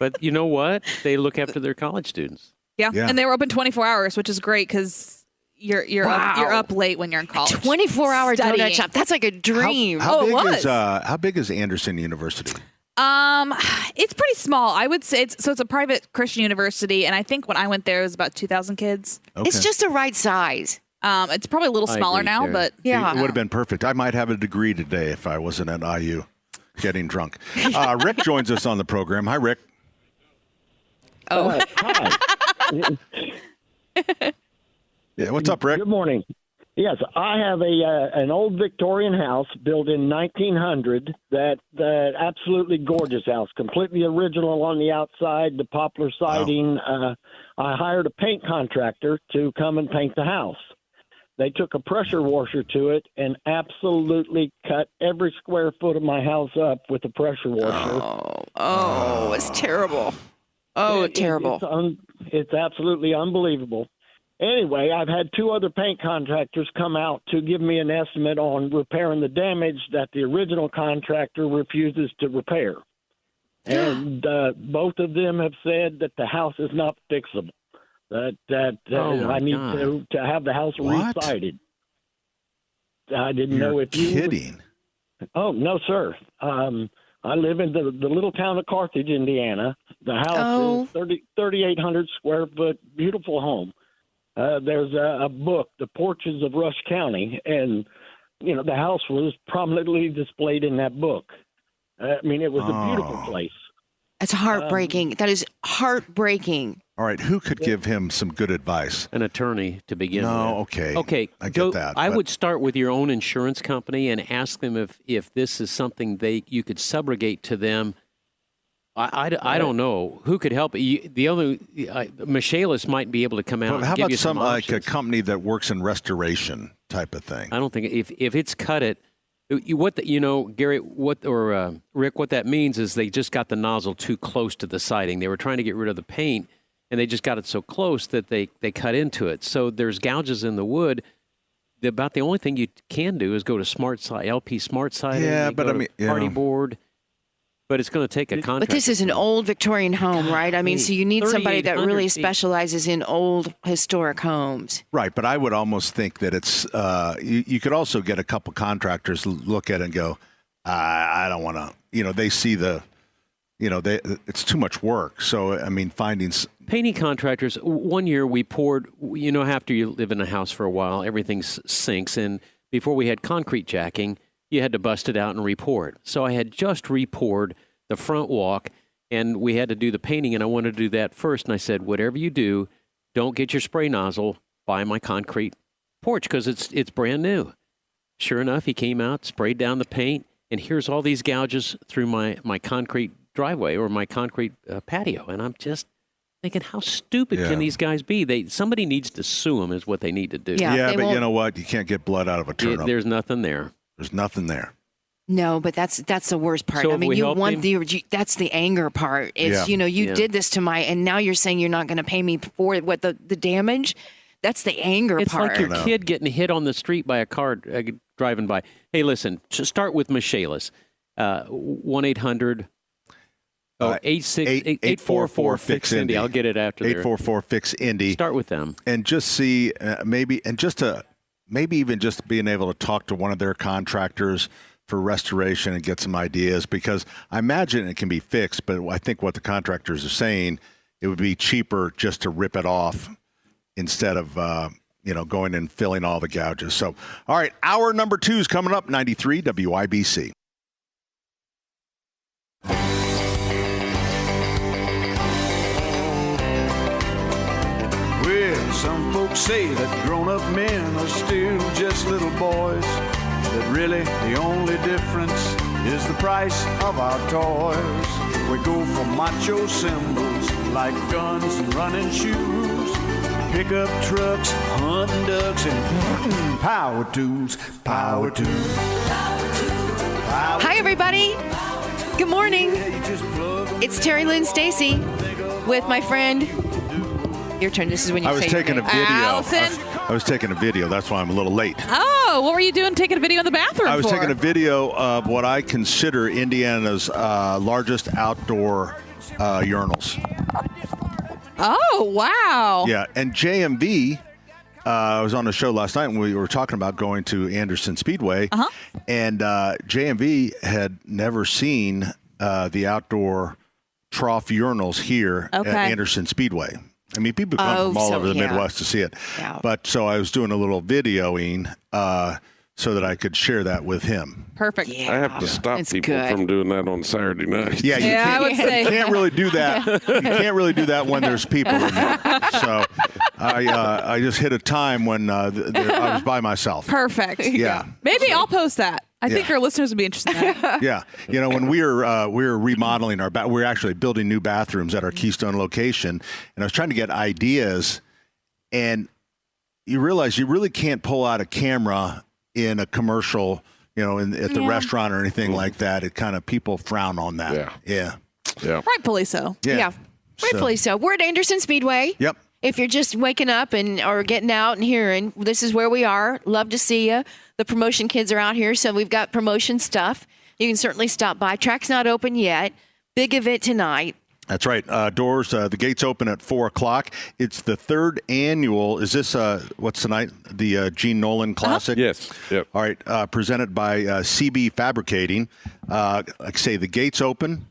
But you know what? They look after their college students. Yeah. Yeah. And they were open 24 hours, which is great because you're Wow. up late when you're in college. 24-hour donut Studying. shop. That's like a dream. How Oh, it big was. how big is Anderson University? It's pretty small. I would say it's a private Christian university, and I think when I went there, it was about 2,000 kids. Okay. It's just the right size. It's probably a little I smaller agree, now, Terry. but Yeah. It would have been perfect. I might have a degree today if I wasn't at IU getting drunk. Rick joins us on the program. Hi, Rick. Oh, Hi. Yeah, what's up, Rick? Good morning. Yes, I have an old Victorian house built in 1900. That absolutely gorgeous house, completely original on the outside, the poplar siding. I hired a paint contractor to come and paint the house. They took a pressure washer to it and absolutely cut every square foot of my house up with a pressure washer. it's terrible. Oh, terrible. It's absolutely unbelievable. Anyway, I've had 2 other paint contractors come out to give me an estimate on repairing the damage that the original contractor refuses to repair. And both of them have said that the house is not fixable, that Oh, my I need God. to have the house What? re-sided. I didn't know You're if you kidding. Oh, no, sir. I live in the little town of Carthage, Indiana. The house is 3,800 square foot, beautiful home. There's a book, The Porches of Rush County, and, you know, the house was prominently displayed in that book. I mean, it was a beautiful place. It's heartbreaking. That is heartbreaking. All right, who could give him some good advice? An attorney to begin No, with. okay. Okay, I get that. I but- would start with your own insurance company and ask them if this is something you could subrogate to them. I don't know who could help. The other Michaelis might be able to come out. But and how give about you some like a options. company that works in restoration type of thing? I don't think if it's cut it. Gary, Rick, what that means is they just got the nozzle too close to the siding. They were trying to get rid of the paint, and they just got it so close that they cut into it. So there's gouges in the wood. About the only thing you can do is go to LP Smart Siding. Yeah, you but go I to mean, Party Board. But it's going to take a contract. But this is an old Victorian home, right? I mean, so you need somebody that 3,800 really feet. specializes in old historic homes. Right, but I would almost think that it's you could also get a couple contractors look at it and go, I don't want to. They see it's too much work. So I mean, finding painting contractors. One year we poured. After you live in a house for a while, everything sinks, and before we had concrete jacking, you had to bust it out and re-pour it. So I had just re-poured the front walk, and we had to do the painting, and I wanted to do that first. And I said, whatever you do, don't get your spray nozzle by my concrete porch because it's brand new. Sure enough, he came out, sprayed down the paint, and here's all these gouges through my concrete driveway or my concrete patio. And I'm just thinking, how stupid can these guys be? Somebody needs to sue them is what they need to do. Yeah, but you know what? You can't get blood out of a turnip. There's nothing there. There's nothing there. No, but that's the worst part. So I if mean, we you help want him- that's the anger part. It's Yeah. did this to and now you're saying you're not going to pay me for what the damage. That's the anger It's part. like your kid getting hit on the street by a car driving by. Hey, listen, to start with Michaelis, 1-800 844-FIX-INDY. I'll get it after there. 844-FIX-INDY. Start with them. And just see maybe even just being able to talk to one of their contractors for restoration and get some ideas, because I imagine it can be fixed, but I think what the contractors are saying, it would be cheaper just to rip it off instead of going and filling all the gouges. So, all right, hour number 2 is coming up, 93 WIBC. Well, some folks say that grown-up men are still just little boys, that really the only difference is the price of our toys. We go for macho symbols like guns and running shoes, pickup trucks, hunting ducks, and power tools, power tools. Hi, everybody. Good morning. It's Terry Lynn Stacy with my friend. Your turn. This is when you I was say taking a your name. video. Allison. I was taking a video. That's why I'm a little late. Oh, what were you doing taking a video in the bathroom I was for? taking a video of what I consider Indiana's largest outdoor urinals. Oh, wow. Yeah, and JMV, I was on a show last night and we were talking about going to Anderson Speedway, and JMV had never seen the outdoor trough urinals here at Anderson Speedway. I mean, people come from all over the Midwest to see it. Yeah. But so I was doing a little videoing so that I could share that with him. Perfect. I have to stop It's people good. from doing that on Saturday night. Yeah, you I can't, would say. you can't really do that. You can't really do that when there's people in there. So I just hit a time when I was by myself. Perfect. Yeah. Maybe I'll post that. I think Yeah. our listeners would be interested in that. Yeah, when we were remodeling we were actually building new bathrooms at our Keystone location, and I was trying to get ideas, and you realize you really can't pull out a camera in a commercial, at the restaurant or anything like that. It kind of people frown on that. Yeah. Rightfully so. Yeah, rightfully so. We're at Anderson Speedway. Yep. If you're just waking up or getting out and hearing, this is where we are. Love to see you. The promotion kids are out here, so we've got promotion stuff. You can certainly stop by. Track's not open yet. Big event tonight. That's right. Doors, the gates open at 4:00. It's the third annual. Is this, what's tonight? The Gene Nolan Classic? Yes. Yep. All right. Presented by CB Fabricating. Like I say, the gates open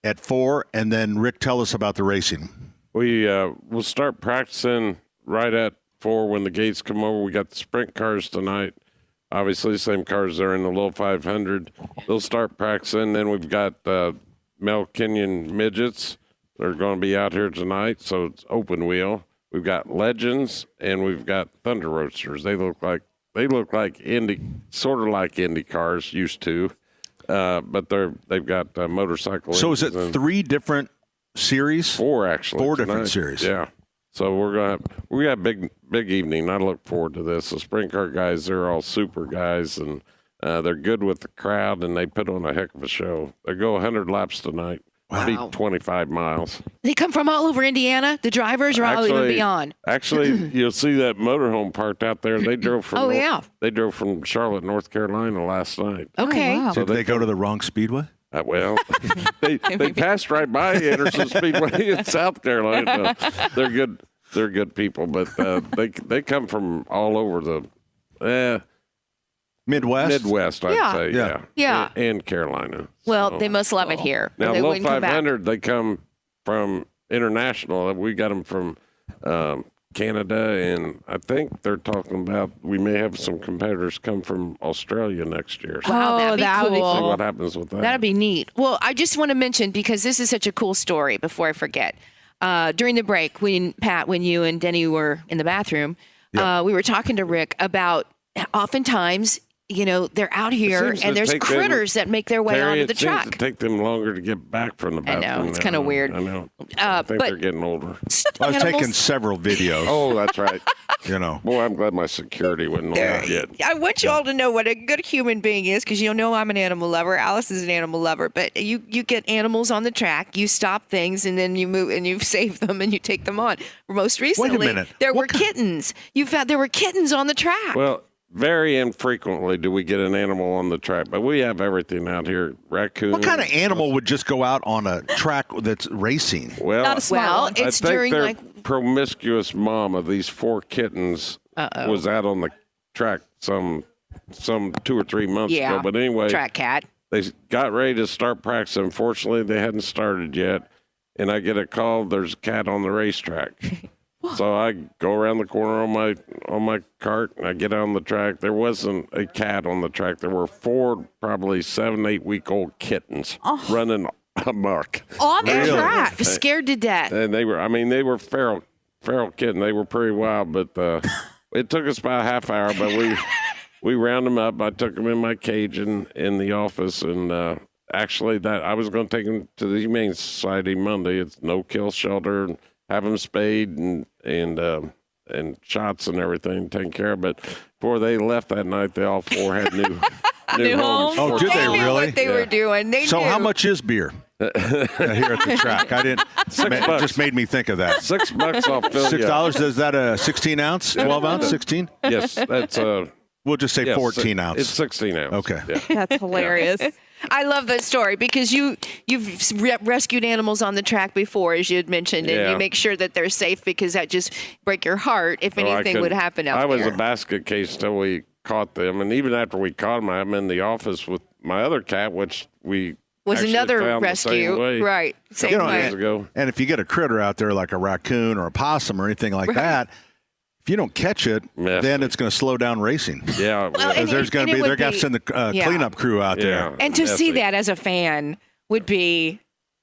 at 4, and then Rick, tell us about the racing. We'll start practicing right at 4 when the gates come over. We got the sprint cars tonight. Obviously, same cars there in the low 500. They'll start practicing. Then we've got Mel Kenyon midgets. They're going to be out here tonight, so it's open wheel. We've got legends and we've got Thunder Roadsters. They look like sort of like Indy cars used to, but they've got motorcycle. So is it 3 different series? 4 actually. 4 tonight. different series. Yeah. So we got a big evening. I look forward to this. The sprint car guys, they're all super guys, and they're good with the crowd, and they put on a heck of a show. They go 100 laps tonight. Wow. 25 miles. They come from all over Indiana, the drivers, or all even beyond. Actually, you'll see that motorhome parked out there. They drove from They drove from Charlotte, North Carolina last night. Okay. Oh, wow. So Did they go to the wrong speedway? Well, they passed right by Anderson Speedway in South Carolina. They're good. They're good people, but they come from all over the Midwest, I'd say. Yeah. And Carolina. Well, So- they must love it here. Now, they low wouldn't come back. 500, they come from international. We got them from Canada, and I think they're talking about we may have some competitors come from Australia next year. So Wow, that'd be that would be cool. see what happens with that. That'd be neat. Well, I just want to mention, because this is such a cool story before I forget. During the break, when you and Denny were in the bathroom, we were talking to Rick about oftentimes, they're out here seems and to there's take critters that make their way Terry, onto the it seems track. to take them longer to get back from the I know, bathroom. it's now. kinda weird. I know. I think but- they're getting older. I was Animals- taking several videos. Oh, that's right. Boy, I'm glad my security wasn't on that yet. I want you all to know what a good human being is, because I'm an animal lover. Alice is an animal lover. But you get animals on the track, you stop things, and then you move and you save them and you take them on. Most recently, minute. there were kittens. There were kittens on the track. Well, very infrequently do we get an animal on the track, but we have everything out here. Raccoons. What kind of animal would just go out on a track that's racing? Well, Not a smart Well, one. it's I think during their promiscuous mom of these 4 kittens was out on the track some 2 or 3 months ago. But anyway, track cat. they got ready to start practice. Unfortunately, they hadn't started yet, and I get a call. There's a cat on the racetrack. So I go around the corner on my cart, and I get on the track. There wasn't a cat on the track. There were 4 probably 7-8 week old kittens running amok. On the Really? track. Scared to death. And they were feral kitten. They were pretty wild, but it took us about a half hour, but we round them up. I took them in my cage in the office, and actually that I was going to take them to the Humane Society Monday. It's no kill shelter, and have them spayed and shots and everything taken care of. But before they left that night, they all 4 had new homes. Oh, did they knew really? what they were doing. They So knew. how much is beer here at the track? I didn't. It just made me think of that. $6 I'll fill you up. $6. Is that a 16 ounce, 12 ounce, 16? Yes, that's We'll just say yes, 14 ounce. It's 16 ounce. Okay. Yeah. That's hilarious. I love that story, because you've rescued animals on the track before, as you had mentioned, and Yeah. you make sure that they're safe, because that just break your heart if Oh, I anything would couldn't- happen out I was there. a basket case till we caught them, and even after we caught them, I'm in the office with my other cat, which we was actually another found the rescue, same way right? a Same couple way. years ago. And if you get a critter out there like a raccoon or a possum or anything like that, if you don't catch it, Messy. then it's going to slow down racing. Yeah, Well, Because and there's going it to be, would they're going to be- send the yeah. cleanup crew out there. And to see messy. that as a fan would be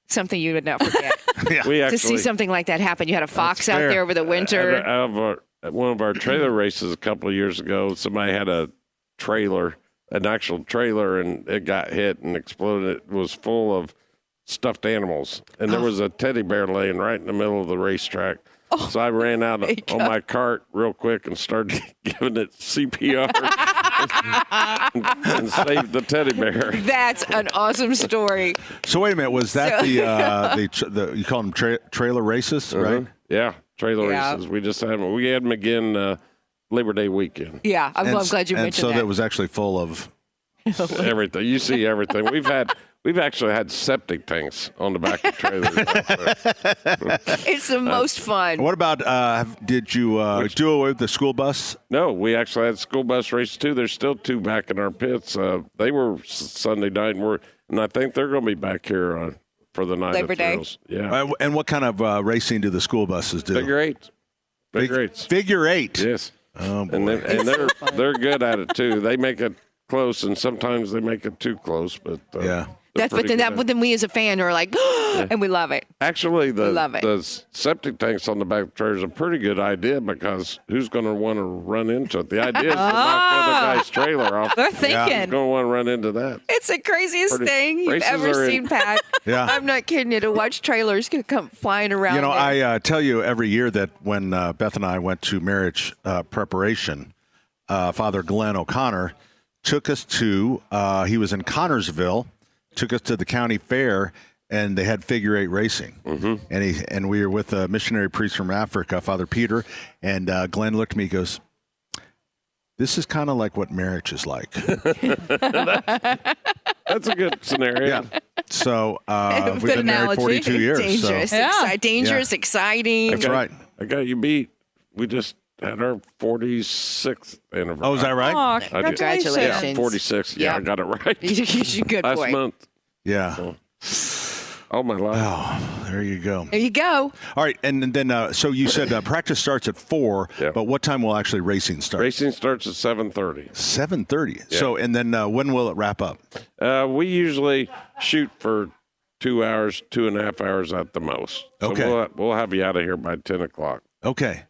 something you would not forget. we To actually see something like that happen. You had a fox out fair. there over the winter. At one of our trailer races a couple of years ago, somebody had an actual trailer, and it got hit and exploded. It was full of stuffed animals, and there was a teddy bear laying right in the middle of the racetrack. So I ran out on my cart real quick and started giving it CPR and saved the teddy bear. That's an awesome story. So wait a minute, was that the you call them trailer races, right? Yeah, trailer Yeah. races. We just had them. We had them again Labor Day weekend. Yeah, I'm glad you and mentioned so that. that was actually full of. Everything. You see everything. We've actually had septic tanks on the back of trailers. It's the most fun. What about, did you do away with the school bus? No, we actually had school bus races too. There's still 2 back in our pits. They were Sunday night, and I think they're going to be back here for the night Labor of Day. thrills. Yeah. And what kind of racing do the school buses do? Figure 8. Figure 8s. Figure 8. Yes. Oh, boy. And they're good at it too. They make it close, and sometimes they make it too close. But Yeah. But then we as a fan are like, and we love it. Actually, love it. the septic tanks on the back of the trailer is a pretty good idea because who's going to want to run into it? The idea is to knock the other guy's trailer off. They're Who's thinking. going to want to run into that? It's the craziest thing you've races ever are in- seen, Pat. Yeah. I'm not kidding you. To watch trailers come flying around. You know, there. I tell you every year that when Beth and I went to marriage preparation, Father Glenn O'Connor took us to, he was in Connorsville, took us to the county fair, and they had figure 8 racing. Mm-hmm. And we were with a missionary priest from Africa, Father Peter, and Glenn looked at me and goes, this is kind of like what marriage is like. That's a good scenario. Yeah. So we've Good been married analogy. 42 years. dangerous, So. Yeah. dangerous, exciting. That's right. I got you beat. We just had our 46th anniversary. Oh, is that right? Aw, did. congratulations. Congratulations. Yeah, 46. Yeah, Yeah. I got it right. You're a good Last boy. month. Yeah. All my life. Oh, there you go. There you go. All right, and then so you said practice starts at 4, Yeah. but what time will actually racing start? Racing starts at 7:30. 7:30. Yeah. So, and then when will it wrap up? We usually shoot for 2 hours, 2.5 hours at the most. So Okay. we'll have you out of here by 10 o'clock. Okay.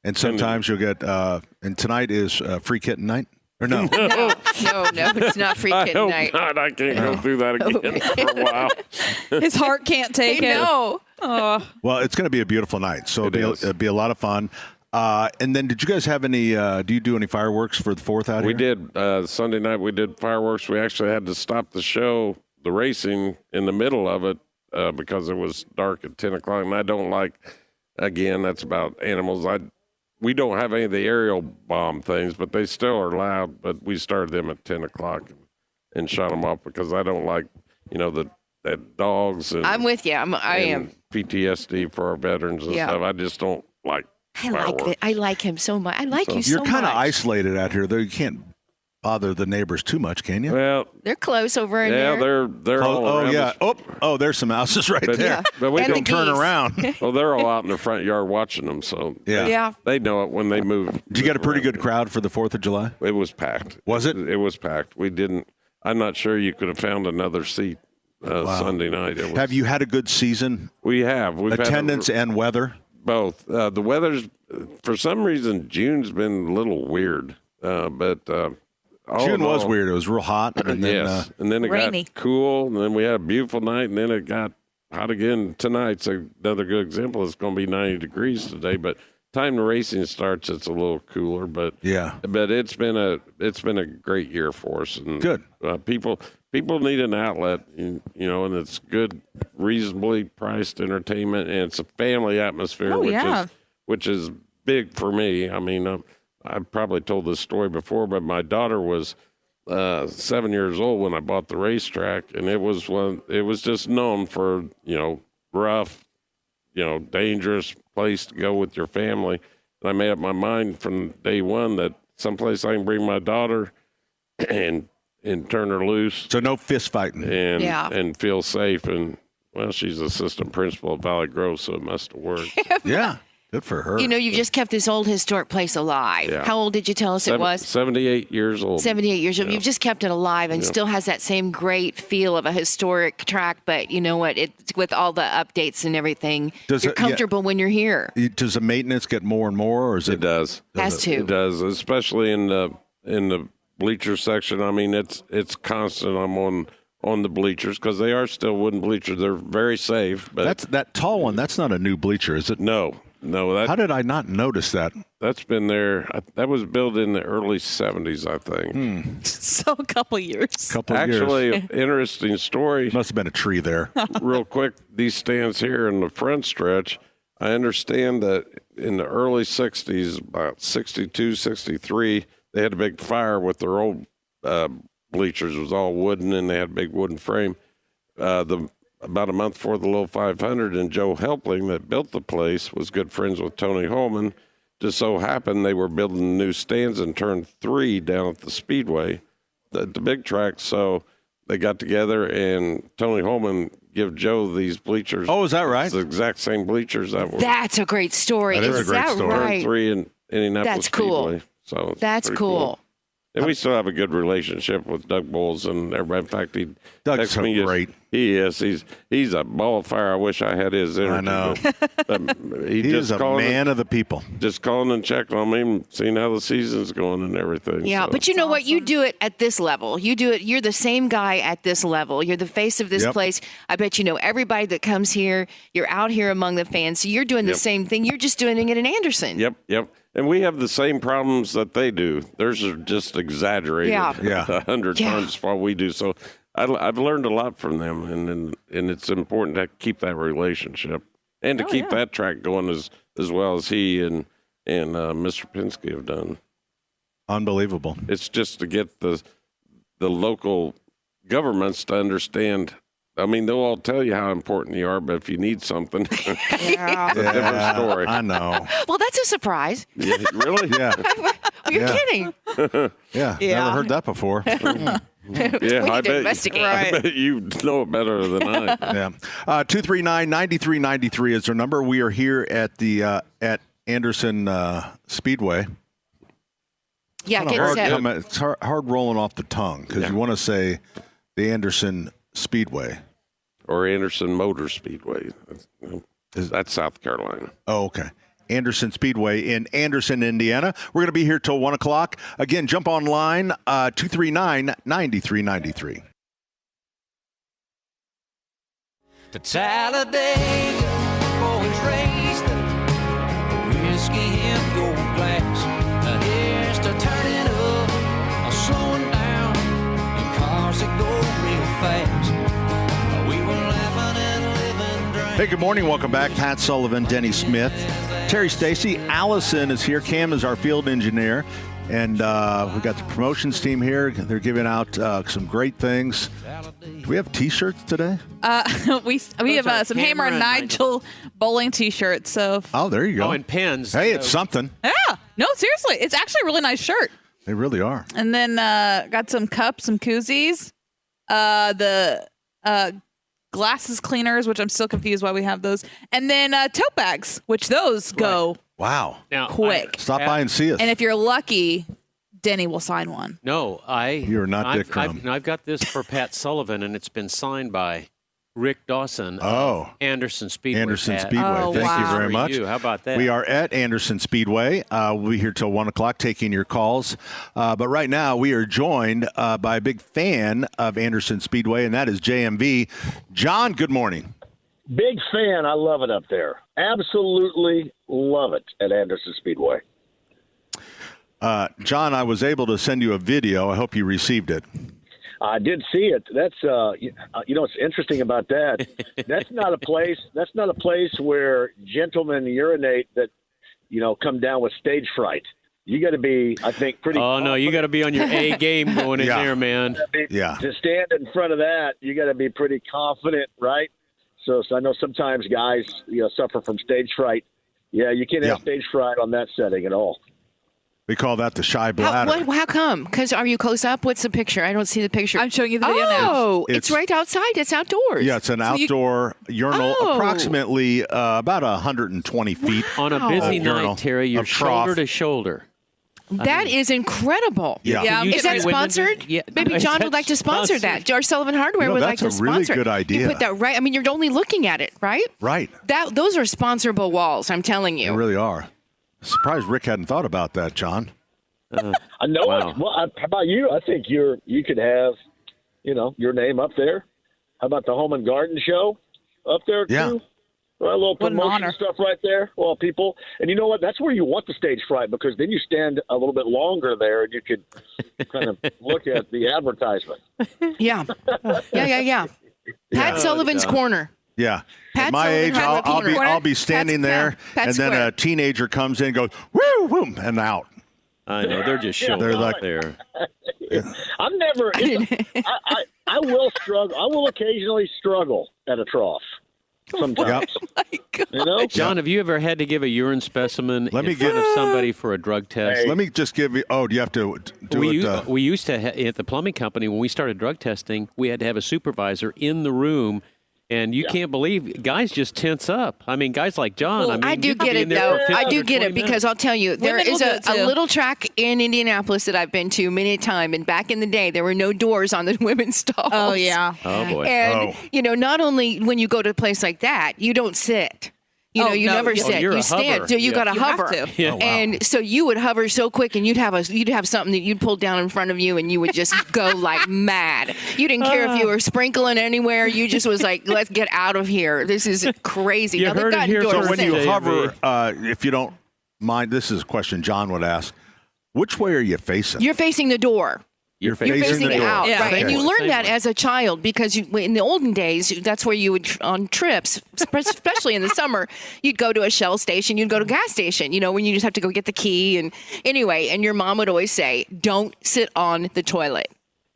And sometimes you'll get, and tonight is free kitten night? Or no? No, it's not free I kitten hope night. not. I can't go through that again for a while. His heart can't take it. No. Oh, Well, it's going to be a beautiful night, so It is. it'll be a lot of fun. And then did you guys have any, do you do any fireworks for the 4th out We here? did. Sunday night, we did fireworks. We actually had to stop the show, the racing, in the middle of it because it was dark at 10 o'clock. And I don't like, again, that's about animals. We don't have any of the aerial bomb things, but they still are loud. But we started them at 10 o'clock and shot them off because I don't like, that dogs and, I'm with you. I am. PTSD for our veterans and Yeah. stuff. I just don't like I like fireworks. that. I like him so much. I like you so You're much. kind of isolated out here, though. You can't bother the neighbors too much, can you? Well, They're close over in yeah, there. they're all Oh, around yeah. us. Oh, there's some houses right But, there. but we And the don't Turn geese. around. Well, they're all out in the front yard watching them, so Yeah. Yeah. they know it when they move. Did you get a pretty around. good crowd for the 4th of July? It was packed. Was it? It was packed. We didn't. I'm not sure you could have found another seat Sunday night. It was, Have you had a good season? We have. We've Attendance had and weather? both. The weather's for some reason June's been a little weird, but all June in was all- weird. It was real hot. And then, Yes, and then it Rainy. got cool, and then we had a beautiful night, and then it got hot again. Tonight's another good example. It's going to be 90 degrees today, but time the racing starts, it's a little cooler. But yeah. but it's been a great year for us. And Good. People need an outlet, and it's good, reasonably priced entertainment, and it's a family atmosphere, Oh, yeah. which is big for me. I mean, I've probably told this story before, but my daughter was 7 years old when I bought the racetrack, and it was just known for rough, dangerous place to go with your family. And I made up my mind from day one that someplace I can bring my daughter and turn her loose So no fist fighting. and feel safe. And well, she's assistant principal at Valley Grove, so it must have worked. Yeah. Good for her. You just kept this old historic place alive. Yeah. How old did you tell us it was? 78 years old. 78 years old. You've just kept it alive and still has that same great feel of a historic track. But you know what? It's with all the updates and everything. Does You're it- yeah. comfortable when you're here. Does the maintenance get more and more, or is It it? does. Has to. It does, especially in the bleacher section. I mean, it's constant. I'm on the bleachers because they are still wooden bleachers. They're very safe. But That's that tall one. That's not a new bleacher, is it? no, How did I not notice that? that's been there. That was built in the early 70s, I think. so a couple years. Couple of years. Actually, an interesting story. Must have been a tree there. Real quick, these stands here in the front stretch, I understand that in the early 60s, about 62, 63, they had a big fire with their old bleachers. It was all wooden, and they had a big wooden frame. about a month before the Little 500, and Joe Helpling, that built the place, was good friends with Tony Holman. Just so happened they were building new stands in turn 3 down at the Speedway, the big track. So they got together, and Tony Holman give Joe these bleachers. Oh, is that right? It's the exact same bleachers that were. That's a great story. That is a great that story. Turn right? 3 in Indianapolis That's cool. Speedway. So it's That's pretty cool. And we still have a good relationship with Doug Bowles and everybody. In fact, he Doug's texted so me. great. He is. He's a ball of fire. I wish I had his energy. I know. But He is a man of the people. Just calling and checking on me, seeing how the season's going and everything. Yeah, so. but you know what? You do it at this level. You do it. You're the same guy at this level. You're the face of this Yep. place. I bet you know everybody that comes here. You're out here among the fans. So you're doing the same thing. You're just doing it in Anderson. Yep. And we have the same problems that they do. Theirs are just exaggerated Yeah. 100 times what we do. So I've learned a lot from them, and it's important to keep that relationship and to keep that track going as well as he and Mr. Penske have done. Unbelievable. It's just to get the local governments to understand. I mean, they'll all tell you how important you are, but if you need something, it's a different story. I know. Well, that's a surprise. Yeah, really? Yeah. You're Yeah. kidding. Yeah. Yeah. Never heard that before. Yeah, We need to investigate. I bet you know it better than I. Yeah. 239-9393 is their number. We are here at the at Anderson Speedway. Yeah, Kinda get hard set. it's hard rolling off the tongue because you want to say the Anderson Speedway. Or Anderson Motor Speedway. That's South Carolina. Oh, okay. Anderson Speedway in Anderson, Indiana. We're going to be here till 1 o'clock. Again, jump online, 239-9393. To Talladega, boys race the whiskey in your glass. Now here's to turning up, slowing down, in cars that go real fast. We were laughing and living dreams. Hey, good morning. Welcome back. Pat Sullivan, Denny Smith, Terry Stacy. Allison is here. Cam is our field engineer. And we got the promotions team here. They're giving out some great things. Do we have T-shirts today? We have some Hammer and Nigel bowling T-shirts. So Oh, there you go. Oh, and pens. Hey, it's something. yeah, no, seriously, it's actually a really nice shirt. They really are. And then got some cups, some koozies, the glasses cleaners, which I'm still confused why we have those, and then tote bags, which those go Wow. Now, quick. Stop by and see us. And if you're lucky, Denny will sign one. You're not Dick Crum. I've got this for Pat Sullivan, and it's been signed by Rick Dawson Oh. of Anderson Speedway. Anderson Pat. Speedway. Oh, Thank you wow. very much. How about that? We are at Anderson Speedway. We'll be here till 1 o'clock taking your calls. But right now, we are joined by a big fan of Anderson Speedway, and that is JMV. John, good morning. Big fan. I love it up there. Absolutely love it at Anderson Speedway. John, I was able to send you a video. I hope you received it. I did see it. That's what's interesting about that. That's not a place. That's not a place where gentlemen urinate that come down with stage fright. You got to be, I think, pretty. Oh no, you got to be on your A game going in there, man. Yeah. To stand in front of that, you got to be pretty confident, right? So I know sometimes guys, suffer from stage fright. Yeah, you can't have stage fright on that setting at all. We call that the shy bladder. How come? Because are you close up? What's the picture? I don't see the picture. I'm showing you the video now. Oh, It's- it's right outside. It's outdoors. Yeah, it's an outdoor urinal, Oh. approximately about 120 feet. On a busy Urinal, night, Terry, you're a trough. shoulder to shoulder. That is incredible. Yeah. Yeah, You Is get that women to- sponsored? Yeah. Maybe Is John that would like to sponsor that. sponsored? George Sullivan Hardware would like that's to a really sponsor. good idea. You put that right. I mean, you're only looking at it, right? Right. Those are sponsorable walls. I'm telling They you. really are. Surprised Rick hadn't thought about that, John. I know Wow. it. Well, how about you? I think you could have, your name up there. How about the Home and Garden Show up there Yeah. too? A little What an promotion honor. stuff right there. Well, people, and you know what? That's where you want the stage fright because then you stand a little bit longer there and you could kind of look at the advertisement. Yeah. Yeah. Pat Sullivan's Corner. Yeah. Pat At my Sullivan age, had I'll, the I'll be corner. I'll be standing Pat's- there, yeah, Pat's and then square. a teenager comes in and goes, woo, boom, and out. I know they're just showing They're up like- there. I'm never. I will struggle. I will occasionally struggle at a trough. Sometimes. You know? John, have you ever had to give a urine specimen in front of somebody for a drug test? Hey. Let me just give you. Oh, do you have to do it? We used to at the plumbing company when we started drug testing, we had to have a supervisor in the room, and you can't believe guys just tense up. I mean, guys like John. Well, I do you could get be it in there though. for I 15 do or get 20 it because minutes. I'll tell you, there Women is will a do it, too. little track in Indianapolis that I've been to many a time, and back in the day, there were no doors on the women's stalls. Oh yeah. Oh boy. And not only when you go to a place like that, you don't sit. You Oh, no, never you- sit. you're You a stand. hover. So you Yeah. got to You have hover. to. Yeah. Oh, wow. And so you would hover so quick, and you'd have something that you'd pull down in front of you, and you would just go like mad. You didn't care if you were sprinkling anywhere. You just was like, let's get out of here. This is crazy. You Now, they've heard it gotten here doors So when you since. hover, if you don't mind, this is a question John would ask. Which way are you facing? You're facing the door. You're You're facing the it door. out, Yeah. right? Okay. And you learn Same that way. as a child because in the olden days, that's where you would on trips, especially in the summer, you'd go to a Shell station, you'd go to a gas station, when you just have to go get the key. And anyway, and your mom would always say, "Don't sit on the toilet,"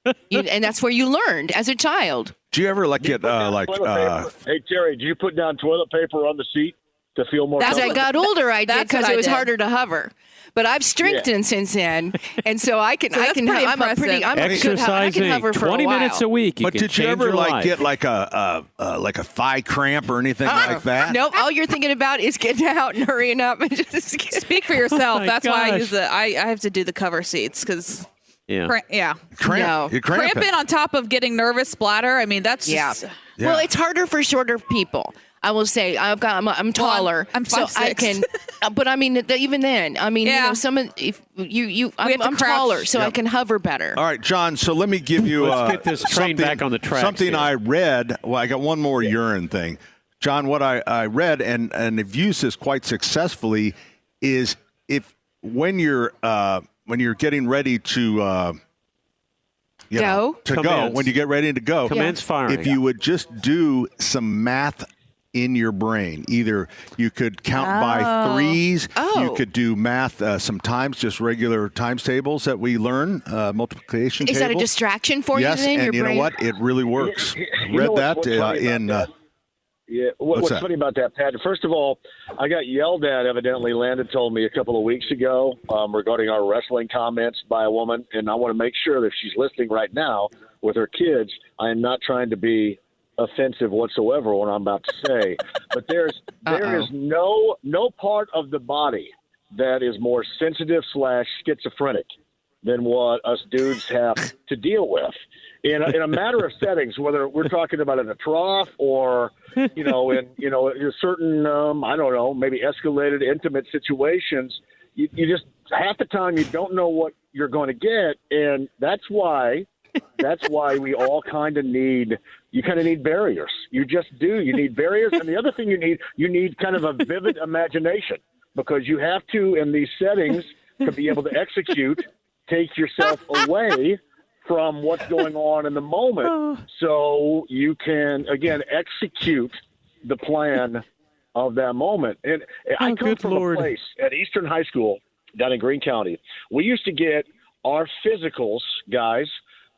and that's where you learned as a child. Do you ever get Toilet paper. Hey Terry, did you put down toilet paper on the seat to feel more? As I comfortable? got older, I did That's because what I it was did. harder to hover. But I've strengthened since then, and so I can. So that's pretty I'm a impressive. I'm a good. I can Exercising hover for 20 a while. minutes a week. But can did you change ever your life. get like a thigh cramp or anything like that? Nope. All you're thinking about is getting out and hurrying up and just Speak for yourself. my That's why I gosh. use I have to do the cover seats because Yeah. Cramp. No. You're cramping. cramping on top of getting nervous splatter. I mean, that's just. Yeah. Well, it's harder for shorter people. I will say I'm taller, I'm so I 5'6". can. But I mean, even then, I mean, Yeah. some of if you, have to I'm crouch. taller, so I Yep. can hover better. All right, John. So let me give you Let's get this train something, back on the tracks Something here. I read. Well, I got one more urine thing, John. What I read and have used this quite successfully is when you're getting ready to Commence. when you get ready to go, Commence firing. If you would just do some math in your brain, either you could count by threes, Oh. you could do math sometimes, just regular times tables that we learn, multiplication Is that a tables. distraction for Yes, you? Then and your you brain? know what? It really works. You Read know that what's funny about in. that? Yeah, What's what's that? funny about that, Pat? First of all, I got yelled at. Evidently, Landon told me a couple of weeks ago regarding our wrestling comments by a woman, and I want to make sure that if she's listening right now with her kids, I am not trying to be offensive whatsoever what I'm about to say. But there is no part of the body that is more sensitive / schizophrenic than what us dudes have to deal with. In a matter of settings, whether we're talking about in a trough or, in certain, I don't know, maybe escalated intimate situations, you just half the time you don't know what you're going to get. And that's why we all kind of need barriers. You just do. You need barriers. And the other thing you need kind of a vivid imagination because you have to, in these settings, to be able to execute, take yourself away from what's going on in the moment so you can, again, execute the plan of that moment. And I come good from Lord. a place at Eastern High School down in Greene County. We used to get our physicals, guys,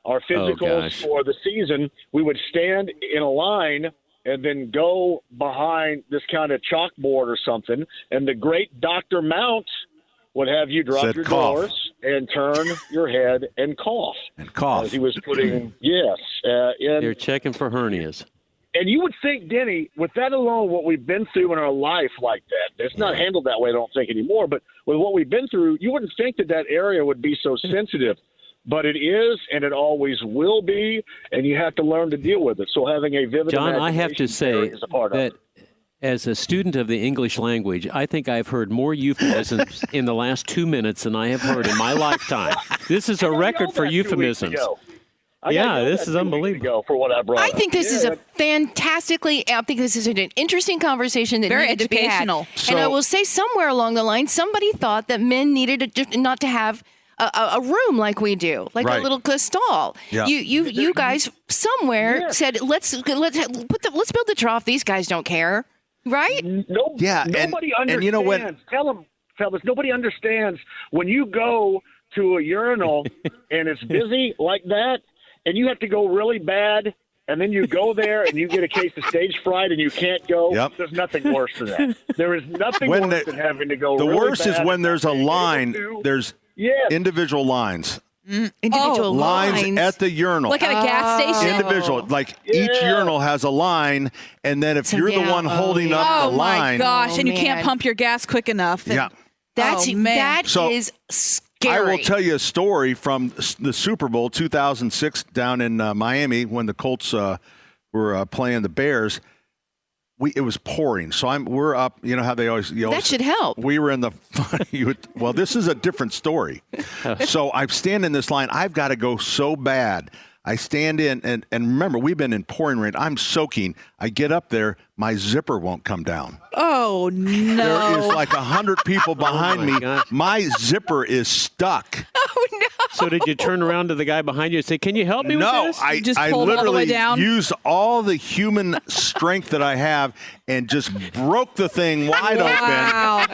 gosh. for the season. We would stand in a line and then go behind this kind of chalkboard or something, and the great Dr. Mount would have you drop Said your cough. doors and turn your head and cough. And cough. As he was putting, yes. They're checking for hernias. And you would think, Denny, with that alone, what we've been through in our life like that, it's not handled that way, I don't think, anymore, but with what we've been through, you wouldn't think that area would be so sensitive. But it is, and it always will be, and you have to learn to deal with it. So having a vivid John, I have to imagination say is a part of that it. as a student of the English language, I think I've heard more euphemisms in the last 2 minutes than I have heard in my lifetime. This is a record for euphemisms. Yeah, this is unbelievable. For what I brought I up. think this is Yeah, a I think this is an interesting conversation that Very needed to be had. educational. And I So- will say somewhere along the line, somebody thought that men needed not to have a room like we do, like Right. a little stall. Yeah. You guys somewhere Yeah. said let's build the trough. These guys don't care, right? Yeah, nobody and understands. you know what? Tell them, fellas, nobody understands when you go to a urinal and it's busy like that, and you have to go really bad, and then you go there and you get a case of stage fright and you can't go. Yep. There's nothing worse than that. There is nothing worse than having to go. The really worst is bad when and there's a not being line. able to. There's Yes. individual lines. Individual Lines at the urinal. Like at a gas station? Individual. Like each Yeah. urinal has a line, and then if So you're the down. one holding up Oh the my line. gosh! Oh, And you can't man. pump your gas quick enough. And- Yeah. That's Oh, man. that So, is scary. I will tell you a story from the Super Bowl 2006 down in Miami when the Colts were playing the Bears. It was pouring, so we're up. You know how they always That should help. We were in the well. This is a different story. So I stand in this line. I've got to go so bad. I stand in, and remember, we've been in pouring rain. I'm soaking. I get up there. My zipper won't come down. Oh There is no! like 100 people behind my me. gosh. My zipper is stuck. Oh no! So did you turn around to the guy behind you and say, "Can you help me with No, this?" I just I pulled all the way literally down? used all the human strength that I have and just broke the thing wide open. Wow!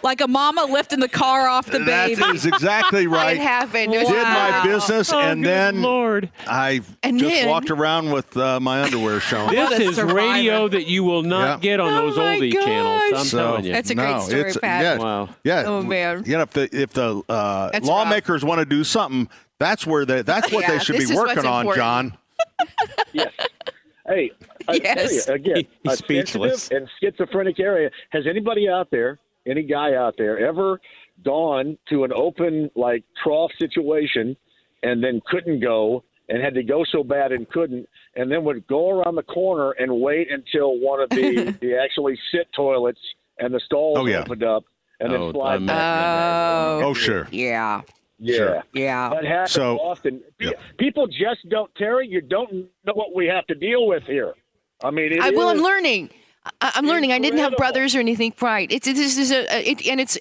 Like a mama lifting the car off the That baby. is exactly right. It happened. It was- Did my Wow. business, Oh, and good then Lord. I And just then- walked around with my underwear showing. This What a is survivor. radio that you will not Yeah. get on Oh those my oldie channels. I'm gosh. telling you. That's a great story, it's, Pat. Yeah, Wow. Yeah. Oh, man. You know, if the That's lawmakers want to do something, that's what Yeah, they should this be is what's working on, important. John. Yes. Hey, I tell Yes. you, again, He's a speechless. sensitive and schizophrenic area. Has anybody out there, any guy out there, ever gone to an open, like, trough situation and then couldn't go and had to go so bad and couldn't, and then would go around the corner and wait until one of the actually sit toilets and the stalls Oh, yeah. opened up and Oh, then slide I'm- back? Oh, sure. Yeah. Yeah. Sure. Yeah. That happens So- often. Yeah. People just don't, Terry, you don't know what we have to deal with here. I mean, I'm is- learning. I'm learning. I didn't have Incredible. brothers or anything. Right.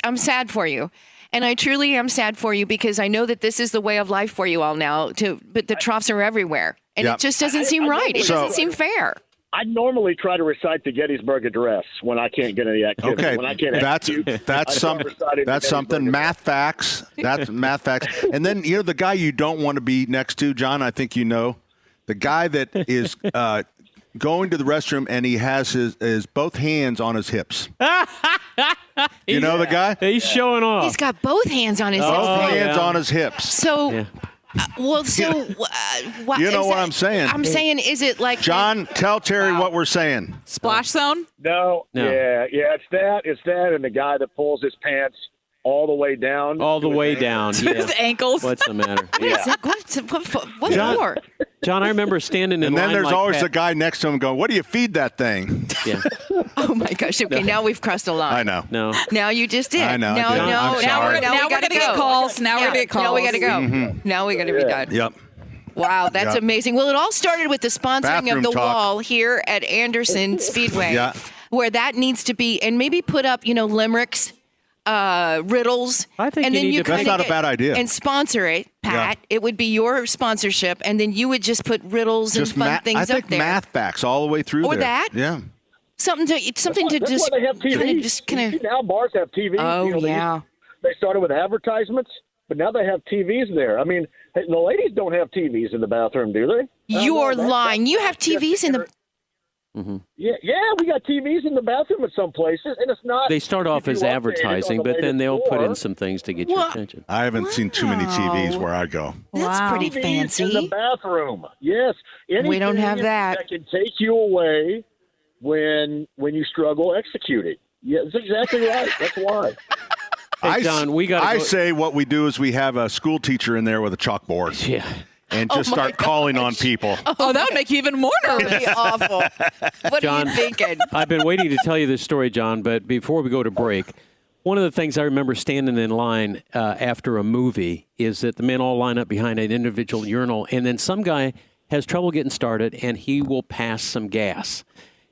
I'm sad for you. And I truly am sad for you because I know that this is the way of life for you all now. But the troughs are everywhere. And Yeah. it just doesn't seem right. It So- doesn't seem fair. I normally try to recite the Gettysburg Address when I can't get any activity. Okay, When I can't that's execute, that's I some start reciting the that's something. Gettysburg Math facts. That's math facts. And then the guy you don't want to be next to, John. I think you know, the guy that is going to the restroom and he has his both hands on his hips. You know the guy? He's showing off. He's got both hands on his hips. Both Oh, hands yeah. on his hips. So, Yeah. what? You know is what it- I'm saying. I'm saying, is it like John, tell Terry what we're saying. Splash zone. No, No. yeah, it's that, and the guy that pulls his pants all the way down. all the to his way ankles. down. Yeah. His ankles. What's the matter? What is that? What John- for? John, I remember standing in And then line there's like always Pat. the guy next to him going, "What do you feed that thing?" Yeah. Oh my gosh! Okay, now we've crossed a line. I know. No. Now you just did. I know, I No, did. no. I'm Now sorry. we're Now we're gotta gonna get go. calls. Now we're Yeah, gonna get calls. Now we gotta go. Mm-hmm. Now we gotta be done. Yep. Wow, that's Yep. amazing. Well, it all started with the sponsoring Bathroom of the talk. wall here at Anderson Speedway, Yeah. where that needs to be, and maybe put up, limericks, riddles. I think and you then need you to- That's kinda not a bad idea. And sponsor it, Pat. Yeah. It would be your sponsorship, and then you would just put riddles Just and fun math. things I up think there. math facts all the way through Or there. that. Yeah. Something to That's just why they have kind TVs. of just kind You of. see now bars have TVs. Oh yeah. They started with advertisements, but now they have TVs there. I mean, hey, the ladies don't have TVs in the bathroom, do they? You're No, lying. You have that's just TVs in the. Yeah, we got TVs in the bathroom at some places, and it's not. They start off if you as walk in advertising, on the but then latest they'll put in floor, some things to get your What? attention. I haven't seen too many TVs Wow. where I go. That's Wow. pretty TVs fancy. in the bathroom. Yes, We don't have anything that. That can take you away when you struggle executing. Yeah, that's exactly right. That's why. Hey, John, we gotta I go- say what we do is we have a school teacher in there with a chalkboard Yeah. and Oh just my start calling on people. Oh, that would make you even more That nervous. would be awful. What John. are you thinking? I've been waiting to tell you this story, John, but before we go to break, one of the things I remember standing in line after a movie is that the men all line up behind an individual urinal, and then some guy has trouble getting started, and he will pass some gas.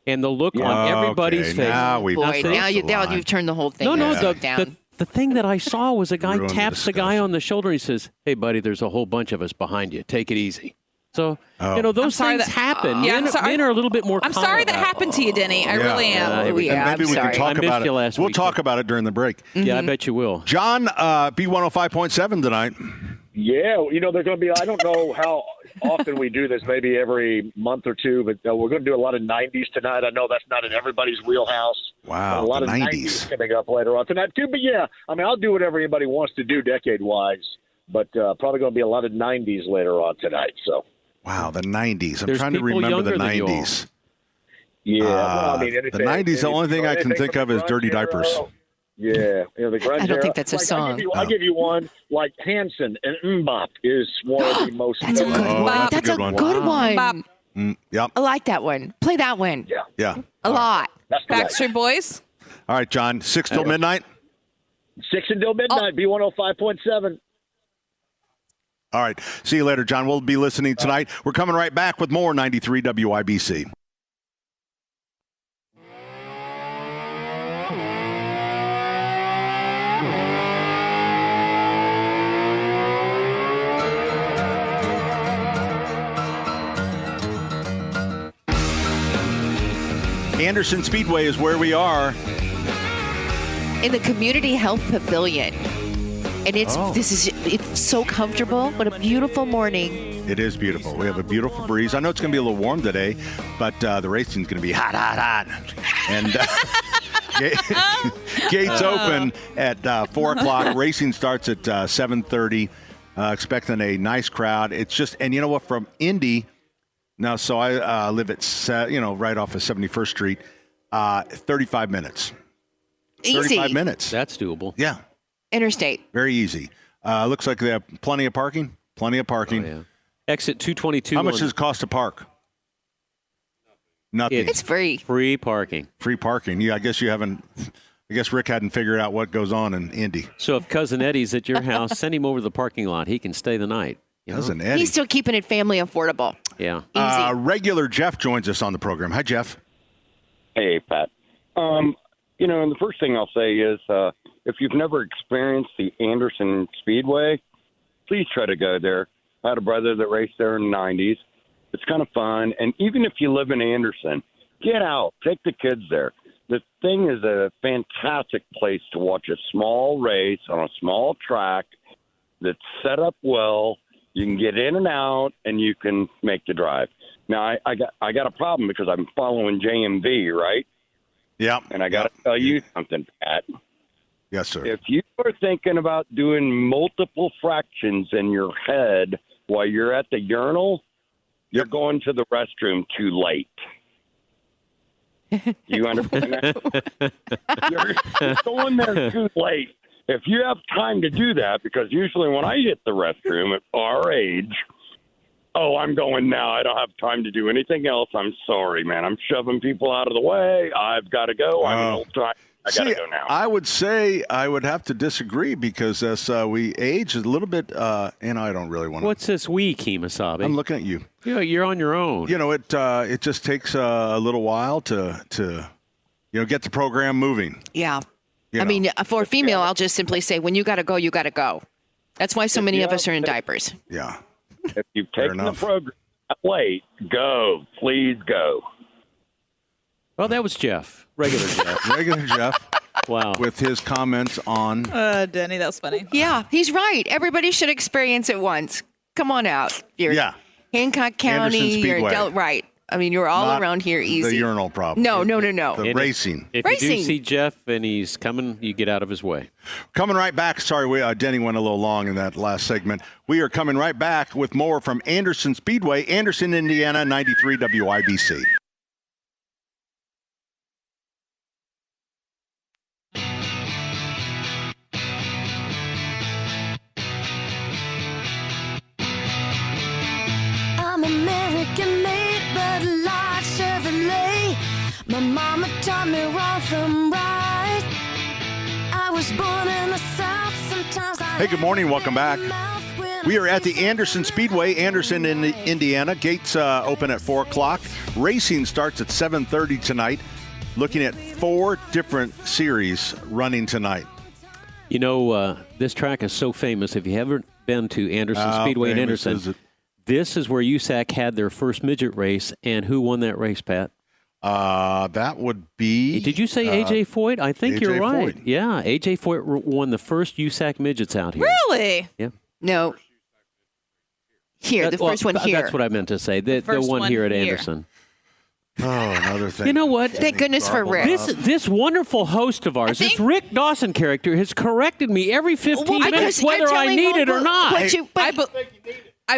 And the look on everybody's Okay, face. now we've Boy, crossed now the line. you've turned the whole thing No, upside the, down. the thing that I saw was a guy Ruined the taps the guy discussion. on the shoulder and he says, "Hey, buddy, there's a whole bunch of us behind you. Take it easy." So, Oh. those sorry things that- happen. Yeah, I'm men, sorry. men are a little bit more I'm sorry that happened to you, Denny. I really am. Yeah, Oh, yeah, And maybe I'm we sorry. can talk I missed about you it. last We'll week, talk too. about it during the break. Yeah, I bet you will. John, B105.7 tonight. Yeah, there's going to be, I don't know how often we do this, maybe every month or two, but we're going to do a lot of 90s tonight. I know that's not in everybody's wheelhouse. Wow, a lot the of 90s. coming up later on tonight, too. But, yeah, I mean, I'll do whatever anybody wants to do decade-wise, but probably going to be a lot of 90s later on tonight. So, Wow, the 90s. I'm There's trying to people remember the younger than you all. 90s. yeah. Well, I mean, The 90s, the only thing I can think of is Dirty Diapers. Yeah, the grunge I don't era. think that's a song. I'll give you one, like Hanson and Mbop is one of the most That's a good Oh, one. that's a That's a good one. good one. Bop. Yep, I like that one. Play that one. yeah. A lot. That's the one. Backstreet Boys. All right, John, 6 till midnight. 6 until midnight, B105.7. All right, see you later, John. We'll be listening tonight. We're coming right back with more 93 WIBC. Anderson Speedway is where we are. In the Community Health Pavilion. And it's Oh. it's so comfortable. What a beautiful morning. It is beautiful. We have a beautiful breeze. I know it's going to be a little warm today, but the racing's going to be hot, hot, hot. And gates open at 4 o'clock. Racing starts at 7:30. Expecting a nice crowd. It's just, and you know what? From Indy, now, so I live at, right off of 71st Street, 35 minutes. Easy. 35 minutes. That's doable. Yeah, Interstate. very easy. Looks like they have plenty of parking. Plenty of parking. Oh, yeah. Exit 222. How much on does it cost to park? Nothing. It's free. free parking. Free parking. Yeah, I guess Rick hadn't figured out what goes on in Indy. So if Cousin Eddie's at your house, send him over to the parking lot. He can stay the night. You know? Cousin Eddie. He's still keeping it family affordable. Yeah. Easy. Regular Jeff joins us on the program. Hi, Jeff. Hey, Pat. And the first thing I'll say is if you've never experienced the Anderson Speedway, please try to go there. I had a brother that raced there in the 90s. It's kind of fun. And even if you live in Anderson, get out. Take the kids there. The thing is a fantastic place to watch a small race on a small track that's set up well. You can get in and out, and you can make the drive. Now, I got a problem because I'm following JMV, right? Yeah. And I got to tell you something, Pat. Yes, sir. If you are thinking about doing multiple fractions in your head while you're at the urinal, you're going to the restroom too late. You understand that? You're going there too late. If you have time to do that, because usually when I hit the restroom at our age, I'm going now. I don't have time to do anything else. I'm sorry, man. I'm shoving people out of the way. I've got to go. I'm an old time. I got to go now. I would say I would have to disagree because as we age a little bit, and I don't really want to. What's this we, Kemosabe? I'm looking at you. You're on your own. It just takes a little while to get the program moving. Yeah. You I know. mean, for a female, I'll just simply say, when you got to go, you got to go. That's why so many of us are in diapers. Yeah. If you've Fair taken the enough. program late, go. Please go. Well, that was Jeff. Regular Jeff. Regular Jeff Wow. with his comments on. Denny, that was funny. Yeah, he's right. Everybody should experience it once. Come on out. You're Yeah. Hancock County. Anderson You're Speedway. right. I mean, you're all Not around here The easy. urinal problem. No. The racing. If you do Racing. see Jeff and he's coming, you get out of his way. Coming right back. Sorry, Denny went a little long in that last segment. We are coming right back with more from Anderson Speedway, Anderson, Indiana, 93 WIBC. I'm American made, but a large Chevrolet. My mama taught me wrong from right. I was born in the South. Sometimes Hey, good morning. Welcome back. We are at the Anderson Speedway, Anderson, in Indiana. Gates open at 4 o'clock. Racing starts at 7:30 tonight. Looking at 4 different series running tonight. This track is so famous. If you haven't been to Anderson Speedway in famous Anderson, is it? This is where USAC had their first midget race, and who won that race, Pat? That would be. Did you say AJ Foyt? I think you're AJ right. Foyt. Yeah, AJ Foyt won the first USAC midgets out here. Really? Yeah. No. Here, the first one here. That's what I meant to say. The first one one here at here. Anderson. Oh, another thing. You know what? Thank goodness for Rick. This wonderful host of ours, this Rick Dawson character, has corrected me every 15 minutes whether I need it or not. I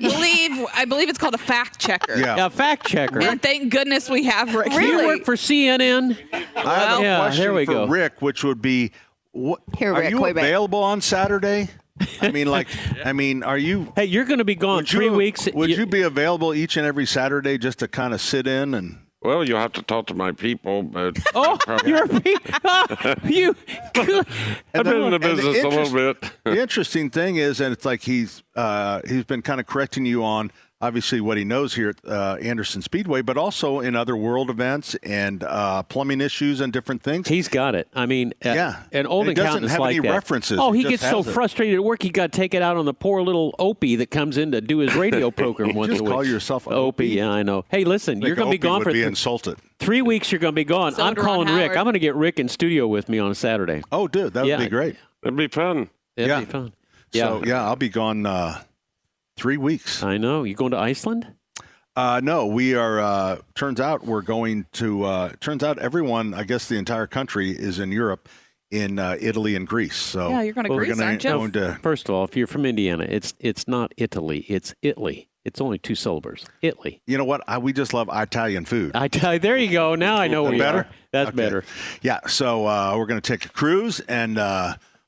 believe it's called a fact checker. Yeah. A fact checker. And thank goodness we have Rick. Do you work for CNN? I have a question there we for go. Rick, which would be, Here, are Rick, you way back. available on Saturday? I mean, are you? Hey, you're going to be gone 3 weeks. Would you be available each and every Saturday just to kind of sit in and? Well, you'll have to talk to my people, but Oh, you're you. I've been in the business a little bit. The interesting thing is, and it's like he's been kind of correcting you on obviously what he knows here at Anderson Speedway, but also in other world events and plumbing issues and different things. He's got it. I mean, yeah. an old And he doesn't accountant's have like any that. references. Oh, he He gets just so has it. frustrated at work, he got to take it out on the poor little Opie that comes in to do his radio program once just a week. call yourself an Opie? Opie? Yeah, I know. Hey, listen, I think you're going to be Opie gone would for be insulted. 3 weeks. You're going to be gone. So I'm would Ron calling Rick. Howard. I'm going to get Rick in studio with me on a Saturday. Oh, dude, that would be great. It'd be fun. It'd Yeah. be fun. So yeah, I'll be gone 3 weeks. I know. You going to Iceland? No, we are. Turns out we're going to. Turns out everyone, I guess the entire country is in Europe, in Italy and Greece. So Yeah, you're going to we're Greece, gonna aren't you? going to. First of all, if you're from Indiana, it's not Italy. It's Italy. It's only 2 syllables. Italy. You know what? We just love Italian food. There you go. Now I know where you Better? are. That's Okay. better. Yeah. So we're going to take a cruise and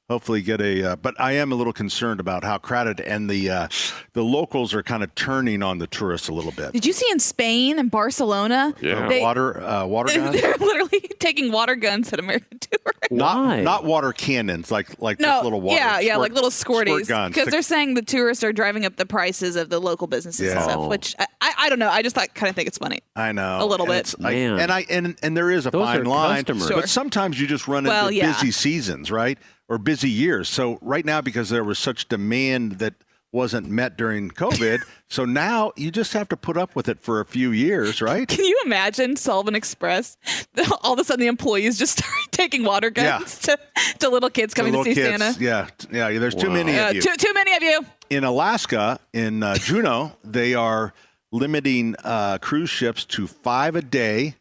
hopefully get a. But I am a little concerned about how crowded and the locals are kind of turning on the tourists a little bit. Did you see in Spain and Barcelona? Yeah. Water guns. They're literally taking water guns at American tourists. Why? Not water cannons, like No, just little water. yeah, squirt- like little squirties. squirt guns. Because they're saying the tourists are driving up the prices of the local businesses and Yeah. stuff. Which I don't know. I just kind of think it's funny. I know A little And bit. it's like- Man. and there is a Those fine are line, customers. Sure. but sometimes you just run into Well, yeah. busy seasons, right, or busy years. So right now, because there was such demand that wasn't met during COVID, so now you just have to put up with it for a few years, right? Can you imagine Sullivan Express? All of a sudden, the employees just start taking water guns to little kids coming to Little see kids, Santa. yeah. There's too many of you. Too many of you. In Alaska, in Juneau, they are limiting cruise ships to 5 a day,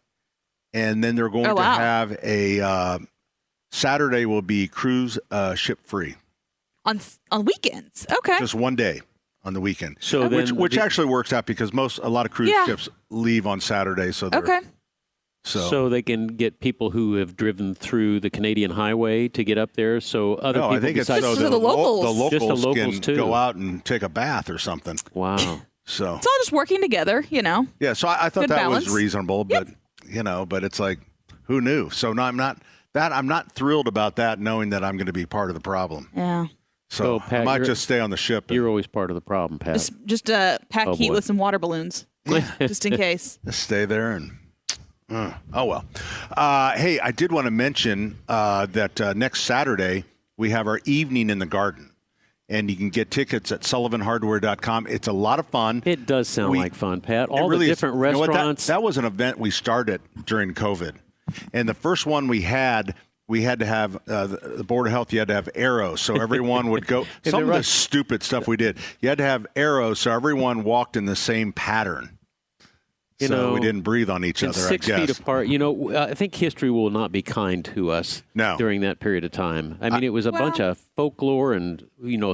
and then they're going Oh, to wow. have a Saturday will be cruise ship free, On weekends. Okay. just one day on the weekend. So which then which the- actually works out because a lot of cruise Yeah. ships leave on Saturday, so they're, Okay. So, they can get people who have driven through the Canadian highway to get up there. So other no, people I think it's besides so Just the, the locals. the locals Just the locals, can too. go out and take a bath or something. Wow. So It's all just working together, you know. yeah, so I thought Good that balance. was reasonable, but but it's like, who knew? So no, I'm not thrilled about that, knowing that I'm going to be part of the problem. Yeah. So Pat, I might you're- just stay on the ship. And You're always part of the problem, Pat. Just pack Oh, heat boy. with some water balloons, just in case. just stay there and. Oh well. Hey, I did want to mention that next Saturday we have our evening in the garden, and you can get tickets at sullivanhardware.com. It's a lot of fun. It does sound like fun, Pat. All really the is. different You know what, restaurants. that was an event we started during COVID. And the first one we had to have the Board of Health, you had to have arrows. So everyone would go. Some of the stupid stuff we did. You had to have arrows so everyone walked in the same pattern. You So know, we didn't breathe on each and other, 6 I feet guess. apart. You know, I think history will not be kind to us during that period of time. I mean, it was a bunch of folklore and,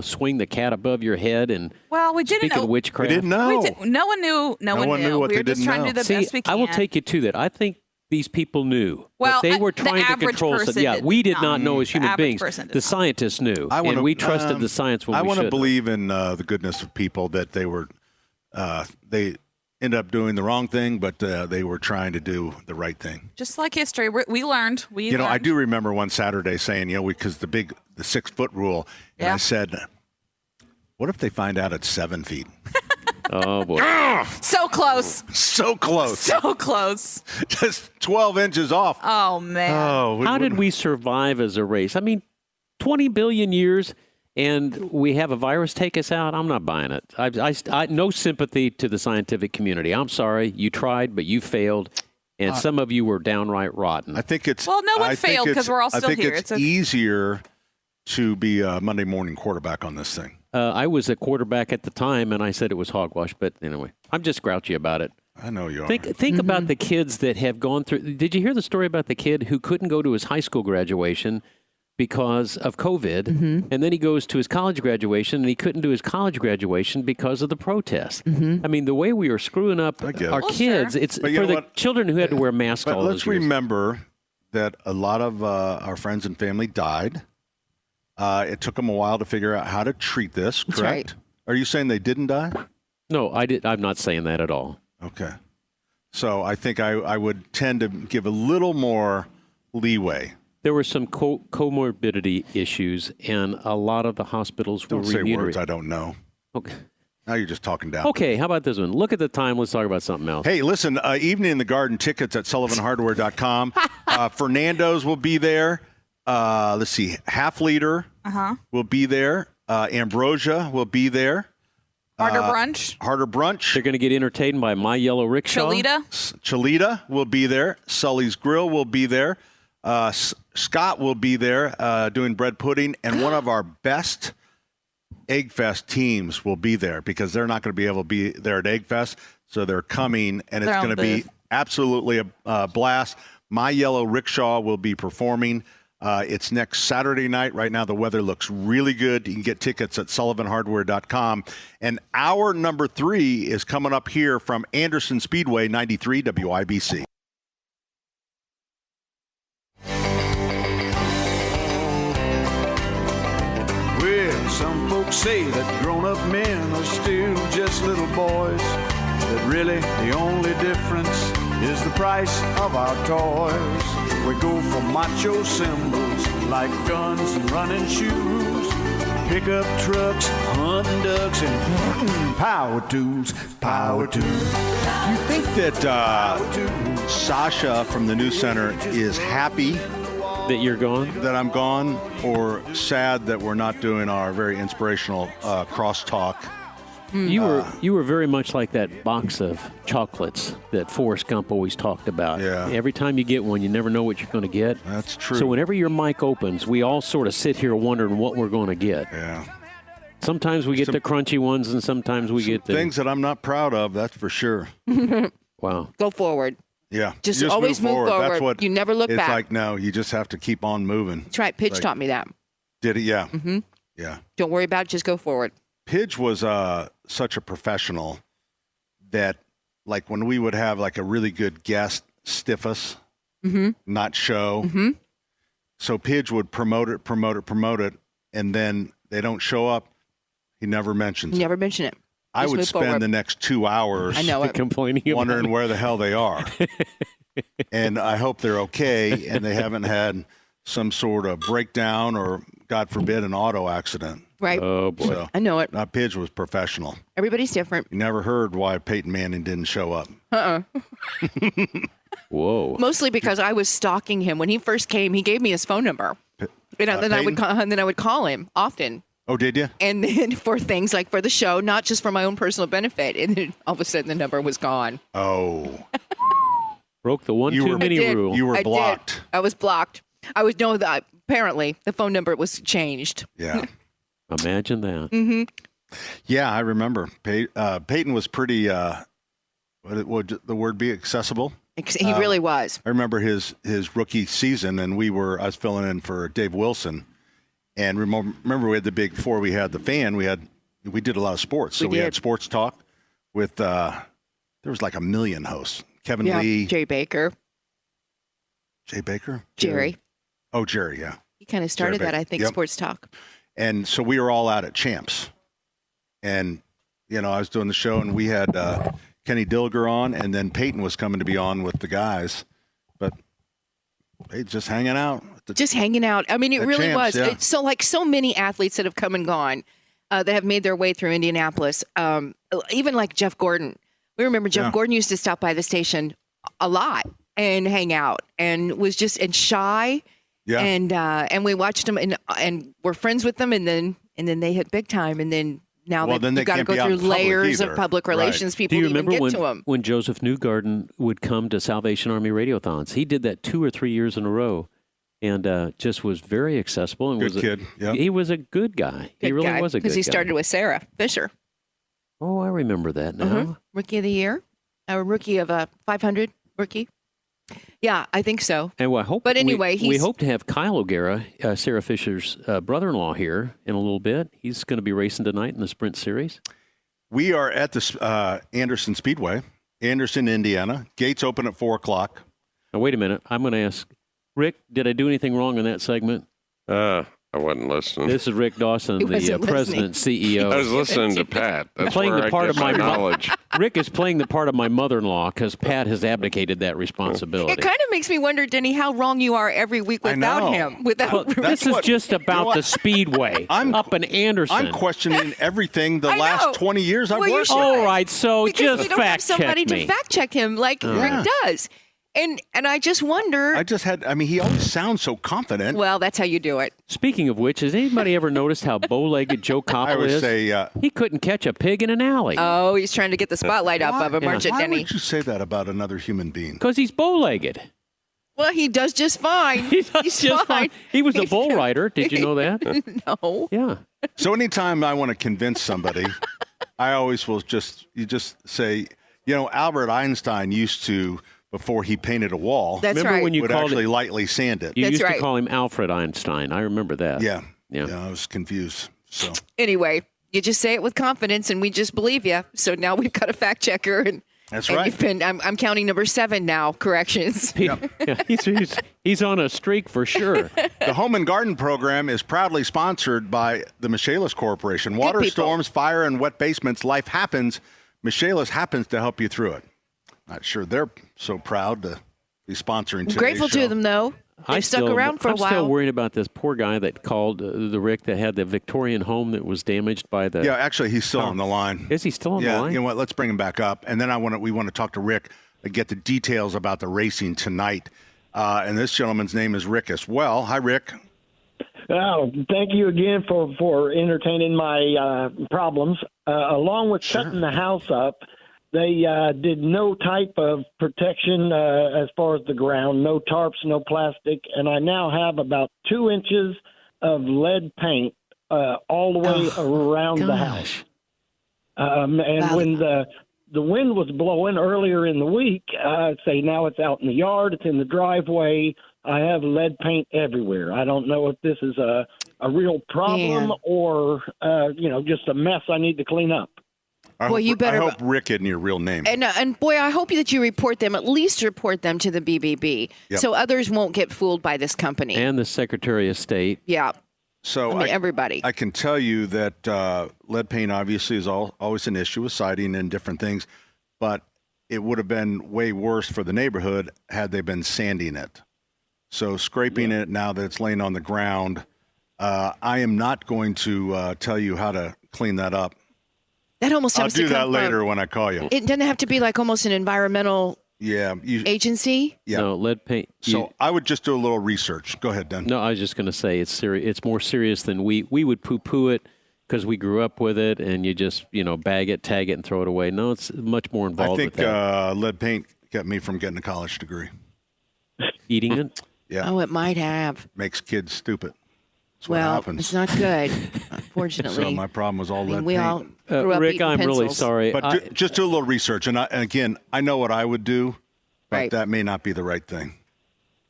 swing the cat above your head and Well, we didn't speaking know. of witchcraft. We didn't know. No one knew. No one knew. what We they were just didn't trying know. to do the See, best we can. I will take you to that. I think these people knew. Well, but they were the trying to average control person it. Yeah, did we did not. not know as The human average beings. person did The not. scientists knew, I wanna- and we trusted the science when I we want to should. believe in the goodness of people, that they were they ended up doing the wrong thing, but they were trying to do the right thing. Just like history, we learned. We I learned. do remember one Saturday saying, because the 6 foot rule, and Yeah. I said, what if they find out it's 7 feet? Oh boy! So close. So close. So close. Just 12 inches off. Oh man. Oh, How did we survive as a race? I mean, 20 billion years, and we have a virus take us out, I'm not buying it. I no sympathy to the scientific community. I'm sorry, you tried, but you failed, and some of you were downright rotten. I think it's Well, no one failed because we're all still I think here. it's okay. easier to be a Monday morning quarterback on this thing. I was a quarterback at the time, and I said it was hogwash. But anyway, I'm just grouchy about it. I know you are. Think about the kids that have gone through. Did you hear the story about the kid who couldn't go to his high school graduation because of COVID, and then he goes to his college graduation, and he couldn't do his college graduation because of the protest? I mean, the way we are screwing up get it. our Well, kids, sure. it's But you for know the what? children who had to wear masks But all let's those years. remember that a lot of our friends and family died. It took them a while to figure out how to treat this, correct? right. Are you saying they didn't die? No, I'm not saying that at all. Okay. So I think I would tend to give a little more leeway. There were some comorbidity issues, and a lot of the hospitals Don't were say remunerated. words I don't know. Okay. Now you're just talking down. Okay, how about this one? Look at the time. Let's talk about something else. Hey, listen, Evening in the Garden tickets at SullivanHardware.com. Fernando's will be there. Let's see, Half Liter will be there. Ambrosia will be there. Harder brunch. Harder Brunch. They're going to get entertained by My Yellow Rickshaw. Cholita. Cholita will be there. Sully's Grill will be there. Scott will be there doing bread pudding. And one of our best Egg Fest teams will be there because they're not going to be able to be there at Egg Fest. So they're coming, and it's Their own going to be booth. absolutely a blast. My Yellow Rickshaw will be performing. It's next Saturday night. Right now, the weather looks really good. You can get tickets at SullivanHardware.com. And hour number 3 is coming up here from Anderson Speedway, 93 WIBC. Well, some folks say that grown-up men are still just little boys. That really the only difference is the price of our toys. We go for macho symbols like guns and running shoes, pickup trucks, hunting ducks, and power tools. Power tools. Do you think that Power tools. Sasha from the News Center is happy That you're gone? that I'm gone, or sad that we're not doing our very inspirational crosstalk? You were very much like that box of chocolates that Forrest Gump always talked about. Yeah. Every time you get one, you never know what you're going to get. That's true. So whenever your mic opens, we all sort of sit here wondering what we're going to get. Yeah. Sometimes we get the crunchy ones, and sometimes we get the Things that I'm not proud of, that's for sure. Wow. Go forward. Yeah. Just always move forward. That's what You never look it's back. like, no, you just have to keep on moving. That's right. Pitch Like- taught me that. Did it? Yeah. Mm-hmm. Yeah. Don't worry about it. Just go forward. Pidge was such a professional that, like, when we would have like a really good guest stiff us, not show. So Pidge would promote it, and then they don't show up. He never mentions it. Never mention it. I Just would move spend forward. the next 2 hours I know it. Complaining about wondering it. where the hell they are. And I hope they're okay and they haven't had some sort of breakdown or, God forbid, an auto accident. Right. Oh, boy. So I know it. Pidge was professional. Everybody's different. You never heard why Peyton Manning didn't show up. Whoa. Mostly because I was stalking him when he first came. He gave me his phone number, and then I would call him often. Oh, did you? And then for things like for the show, not just for my own personal benefit. And then all of a sudden the number was gone. Oh, Broke the one You too were- many I did. rule. you were I blocked. did. I was blocked. I was that apparently the phone number was changed. Yeah. Imagine that. Yeah, I remember. Peyton was pretty, what would the word be, accessible? He really was. I remember his rookie season, and I was filling in for Dave Wilson. And remember we had the big four. We had the fan. We did a lot of sports. So we had did. sports talk with, there was like 1 million hosts. Kevin Yeah. Lee. Jay Baker, Jay Baker? Jerry. Oh, Jerry, yeah. He kind of started Jerry that, I think, Yep. sports talk. And so we were all out at Champs. And, I was doing the show, and we had Kenny Dilger on, and then Peyton was coming to be on with the guys. But they just hanging out. Just hanging out. I mean, it At really Champs, was. yeah. It's so many athletes that have come and gone that have made their way through Indianapolis. Even like Jeff Gordon. We remember Jeff Yeah. Gordon used to stop by the station a lot and hang out and was just shy. Yeah. And we watched him and we're friends with them. And then and then they hit big time, and then now Well, then they you've got to can't go be out through in public layers either. of public Right. relations Do people you to even remember get to them. when Joseph Newgarden would come to Salvation Army Radiothons? He did that 2 or 3 years in a row, and just was very accessible. And Good was kid. Yep. He was a good guy. He Good really guy, was a good guy. because he started with Sarah Fisher. Oh, I remember that now. Rookie of the year, a rookie of a 500 rookie. Yeah, I think so. And I hope, But anyway, we he's- hope to have Kyle O'Gara, Sarah Fisher's brother-in-law, here in a little bit. He's going to be racing tonight in the Sprint Series. We are at the Anderson Speedway, Anderson, Indiana. Gates open at 4 o'clock. Now, wait a minute. I'm going to ask Rick, did I do anything wrong in that segment? I wasn't listening. This is Rick Dawson, He the wasn't president, CEO. I was listening to Pat. That's Playing where the I part get of my knowledge. Rick is playing the part of my mother-in-law because Pat has abdicated that responsibility. It kind of makes me wonder, Denny, how wrong you are every week I without know. him. Without This is what- just you know about what? the speedway I'm- up in Anderson. I'm questioning everything the I know. last 20 years I've Well, you worked. should. All right, so because just we don't have fact somebody check me. to fact check him like Yeah. Rick does. And I just wonder. He always sounds so confident. Well, that's how you do it. Speaking of which, has anybody ever noticed how bow-legged Joe I Koppel always is? say, He couldn't catch a pig in an alley Oh, he's trying to get the spotlight off of him, aren't you, why Denny? would you say that about another human being? because he's bow-legged. Well, he does just fine. He does He's just fine. He was a He's- bull rider. Did you know that? No. Yeah. So anytime I want to convince somebody, I always will just say, Albert Einstein used to, before he painted a wall, That's Remember right. when you would called actually it, lightly sand it. you That's used right. to call him Alfred Einstein. I remember that. Yeah. Yeah. I was confused. So Anyway, you just say it with confidence, and we just believe you. So now we've got a fact checker, and That's and right. You've been. I'm counting number 7 now. Corrections. Yeah, he's on a streak for sure. The Home and Garden Program is proudly sponsored by the Michaelis Corporation. Water people. storms, fire, and wet basements, life happens. Michaelis happens to help you through it. Not sure they're so proud to be sponsoring today's Grateful show. to them, though. They've stuck around for a I'm while. still worried about this poor guy that called the Rick that had the Victorian home that was damaged by the. Yeah, actually, he's still on the line. Is he still on the Yeah, line? you know what? Let's bring him back up, and then we want to talk to Rick and get the details about the racing tonight. And this gentleman's name is Rick as well. Hi, Rick. Oh, thank you again for entertaining my problems. Along with shutting the house up, they did no type of protection as far as the ground, no tarps, no plastic, and I now have about 2 inches of lead paint all the way around the house. And Wow. when the wind was blowing earlier in the week, say now it's out in the yard, it's in the driveway. I have lead paint everywhere. I don't know if this is a real problem Man. or just a mess I need to clean up. Well, you better- I hope Rick isn't your real name. And boy, I hope that you report them. At least report them to the BBB, Yep. so others won't get fooled by this company. And the Secretary of State. Yeah, So I mean everybody. I can tell you that lead paint obviously is always an issue with siding and different things, but it would have been way worse for the neighborhood had they been sanding it. So scraping it now that it's laying on the ground, I am not going to tell you how to clean that up. That almost I'll has do to that come later From, when I call you. it doesn't have to be like almost an environmental Yeah. agency. Yeah. No, lead paint. So I would just do a little research. Go ahead, Dan. No, I was just going to say it's serious. It's more serious than we would poo-poo it because we grew up with it, and you just bag it, tag it, and throw it away. No, it's much more I involved think with that. lead paint kept me from getting a college degree. Eating it. Yeah. Oh, it might have. Makes kids stupid. That's what Well, happens. it's not good, unfortunately. So my problem was all I mean, lead we paint. all grew up Rick, eating I'm really pencils. sorry. But just do a little research. And again, I know what I would do, but Right. that may not be the right thing.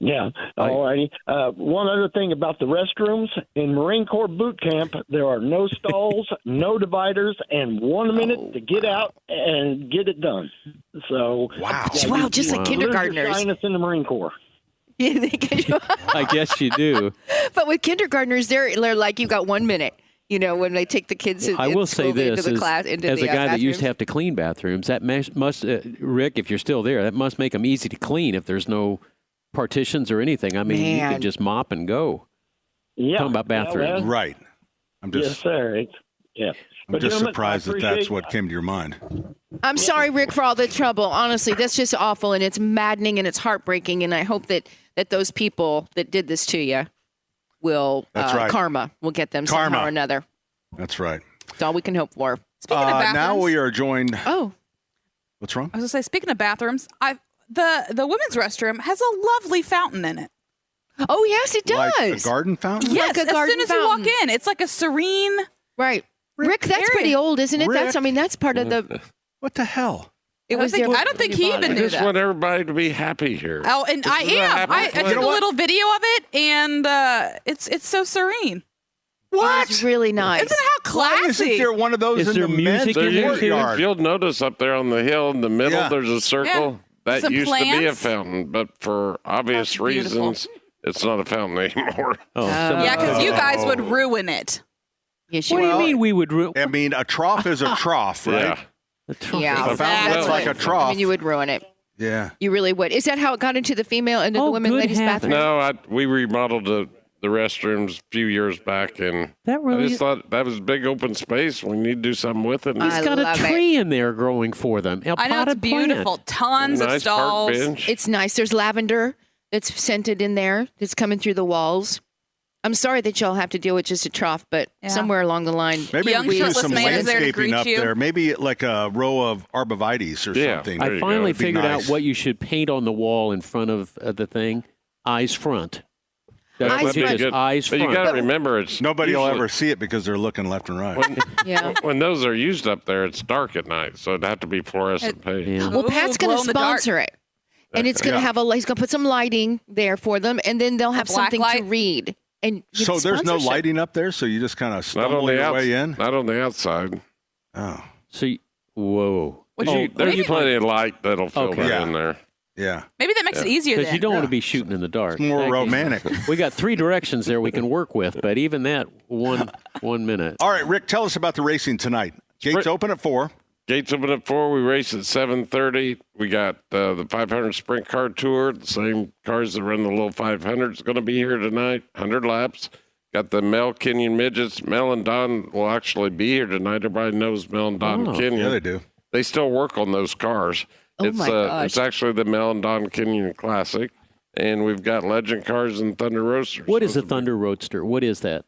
Yeah. All righty. One other thing about the restrooms in Marine Corps boot camp, there are no stalls, no dividers, and 1 minute to get out and get it done. So Wow. Wow, just like lose your kindergartners. shyness in the Marine Corps. Yeah, they can- I guess you do. but with kindergartners, they're like, you've got 1 minute. When they take the kids in, I will say this: into the class, into as the a guy that used to bathrooms. have to clean bathrooms, that must Rick, if you're still there, that must make them easy to clean if there's no partitions or anything. I mean, you Man. can just mop and go. Yeah. Talking about bathrooms. well, Right. I'm yes, just, sir. Yeah. I'm But just gentlemen, surprised I that that's appreciate- what came to your mind. I'm sorry, Rick, for all the trouble. Honestly, that's just awful, and it's maddening, and it's heartbreaking. And I hope that those people that did this to you will That's right. karma will get them Karma. somehow or another. That's right. That's all we can hope for. Speaking of bathrooms, Now we are joined. Oh, What's wrong? I was gonna say, speaking of bathrooms, the women's restroom has a lovely fountain in it. oh yes, it does. Like a garden fountain? Yes, a as garden soon as you walk fountain. in, it's like a serene. Right. Rick, that's area. pretty old, isn't it? Rick? That's part of the. What the hell? It I was don't think, there I don't think when you he bought even it. I knew just that. want everybody to be happy here. Oh, and I This is a am. happy I place. took a little video of it, and it's so serene. It's really nice. Isn't it how Why isn't classy? there one of those Is in there the music men's in there, too? courtyard? You'll notice up there on the hill in the middle, Yeah. there's a circle. That Some used to be a plants. fountain, but for obvious That's beautiful. reasons, it's not a fountain anymore. Yeah, because you guys would ruin it. Yes, What you do you Well, mean we would? I mean, a trough is a trough, right? Yeah. Yeah, A fountain Exactly. that's like a I trough. mean, you would ruin it. Yeah. You really would. Is that how it got into the the Oh, women good ladies heavens. bathroom? No, we remodeled the restrooms a few years back, and That really- I just thought that was big open space. We need to do something with it. I It's got a love it. tree in there growing for them. A I know, it's potted plant. beautiful. Tons of nice park stalls. bench. It's nice. There's lavender that's scented in there. That's coming through the walls. I'm sorry that y'all have to deal with just a trough, but Yeah. somewhere along the line, Maybe Young we do shirtless some man is there to landscaping greet up you. there. Maybe like a row of arborvitaes or Yeah. something. There I you finally It'd be figured nice. out what you should paint on the wall in front of the thing. Eyes front. That's Eyes what it front. is, Good. eyes But you front. got to remember, it's Nobody will usually- ever see it because they're looking left and right. yeah. When those are used up there, it's dark at night, so it'd have to be fluorescent paint. Yeah. Well, Ooh, Pat's going glow to in the dark. sponsor it, and it's going to have he's going to put some lighting there for them, and then they'll have black something light? to read. And get So there's no sponsorship. lighting up there, so you just kind of Not stumble on the your way in. Not on the outside. Oh, So, whoa. Which Oh, you- There's maybe- plenty of light that'll fill Okay. that Yeah. in there. yeah. Maybe that makes it easier Because then. you don't want to be shooting in the dark. It's more Thank you. romantic. We got 3 directions there we can work with, but even that, one minute. All right, Rick, tell us about the racing tonight. Gates open at 4. Gates open at 4. We race at 7:30. We got the 500 Sprint Car Tour. The same cars that run the little 500 is going to be here tonight. 100 laps. Got the Mel Kenyon Midgets. Mel and Don will actually be here tonight. Everybody knows Mel and Don Oh, Kenyon. Yeah, they do. They still work on those cars. Oh, my gosh. It's actually the Mel and Don Kenyon Classic. And we've got Legend cars and Thunder Roasters. What is So a Thunder Roadster? What is that?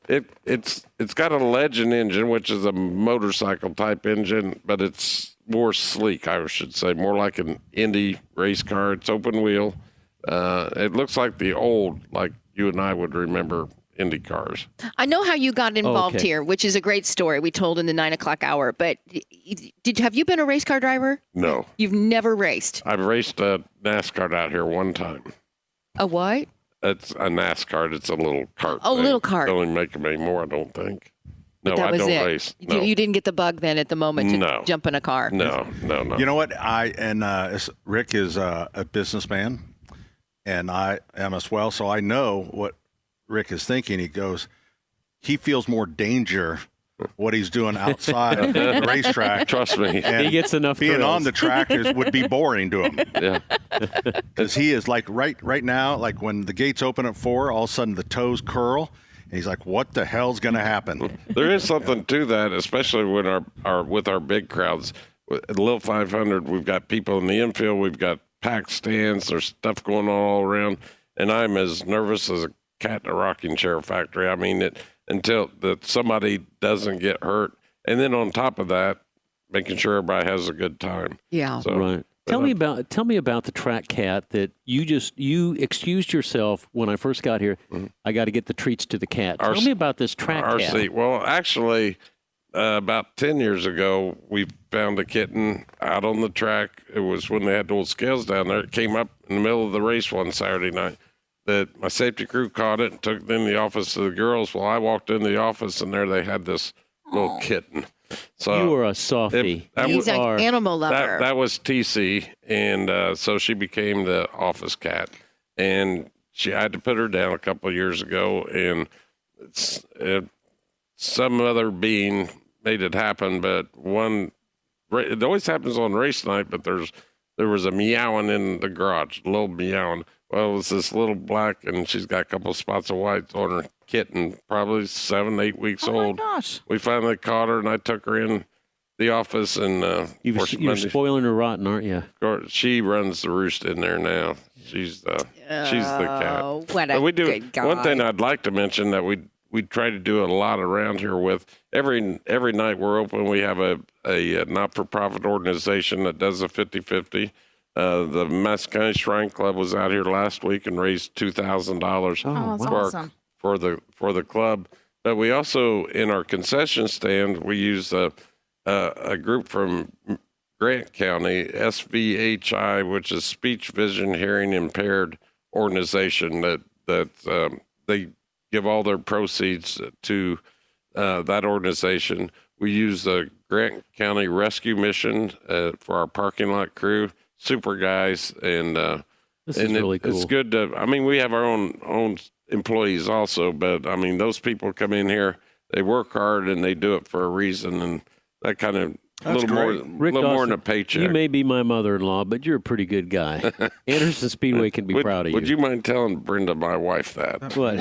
It's got a Legend engine, which is a motorcycle type engine, but it's more sleek, I should say, more like an Indy race car. It's open wheel. It looks like the old, like you and I would remember Indy cars. I know how you got involved Okay. here, which is a great story we told in the 9 o'clock hour. But have you been a race car driver? No, You've never raced I've raced a NASCAR out here one time. a what? It's a NASCAR. It's a little cart. Oh, thing. little cart. Don't even make them anymore, I don't think. No, That I was don't it. race. No, You didn't get the bug then at the moment to No. jump in a car. no. You know what? Rick is a businessman, and I am as well. So I know what Rick is thinking. He feels more danger what he's doing outside the racetrack. Trust me. And He gets enough being thrills. on the track would be boring to him Yeah. because he is like right now, like when the gates open at 4, all of a sudden the toes curl, and he's like, "What the hell's going to happen?" There is something to that, especially when our with our big crowds. With the little 500, we've got people in the infield, we've got packed stands, there's stuff going on all around, and I'm as nervous as a cat in a rocking chair factory. I mean, until somebody doesn't get hurt, and then on top of that, making sure everybody has a good time. Yeah. So, Right. Tell me about the track cat that you excused yourself when I first got here. I got to get the treats to the cat. Our Tell me about this track cat. RC. Well, actually, about 10 years ago, we found a kitten out on the track. It was when they had the old scales down there. It came up in the middle of the race one Saturday night. That my safety crew caught it and took it in the office of the girls. Well, I walked in the office, and there they had this little kitten. So You are a softie. that You He's an are. animal lover. that was TC, and so she became the office cat. And I had to put her down a couple of years ago, and some other being made it happen. But it always happens on race night. But there was a meowing in the garage, a little meowing. Well, it was this little black, and she's got a couple of spots of white on her kitten, probably 7-8 weeks Oh old. my gosh. We finally caught her, and I took her in the office, and You're spoiling her rotten, aren't you? she runs the roost in there now. She's the cat. Oh, what a But we do good guy. one thing I'd like to mention that we we try to do a lot around here with every night we're open. We have a not-for-profit organization that does a 50-50. The Madison County Shrine Club was out here last week and raised $2,000 Oh, that's awesome. for the club. But we also, in our concession stand, we use a group from Grant County, SVHI, which is Speech, Vision, Hearing Impaired organization that they give all their proceeds to that organization. We use the Grant County Rescue Mission for our parking lot crew, super guys, and This is really cool. It's good to. I mean, we have our own employees also, but I mean, those people come in here, they work hard, and they do it for a reason, and that kind of. A little Rick more Dawson, than a paycheck. You may be my mother-in-law, but you're a pretty good guy. Anderson Speedway can be proud of you. Would you mind telling Brenda, my wife, that? What?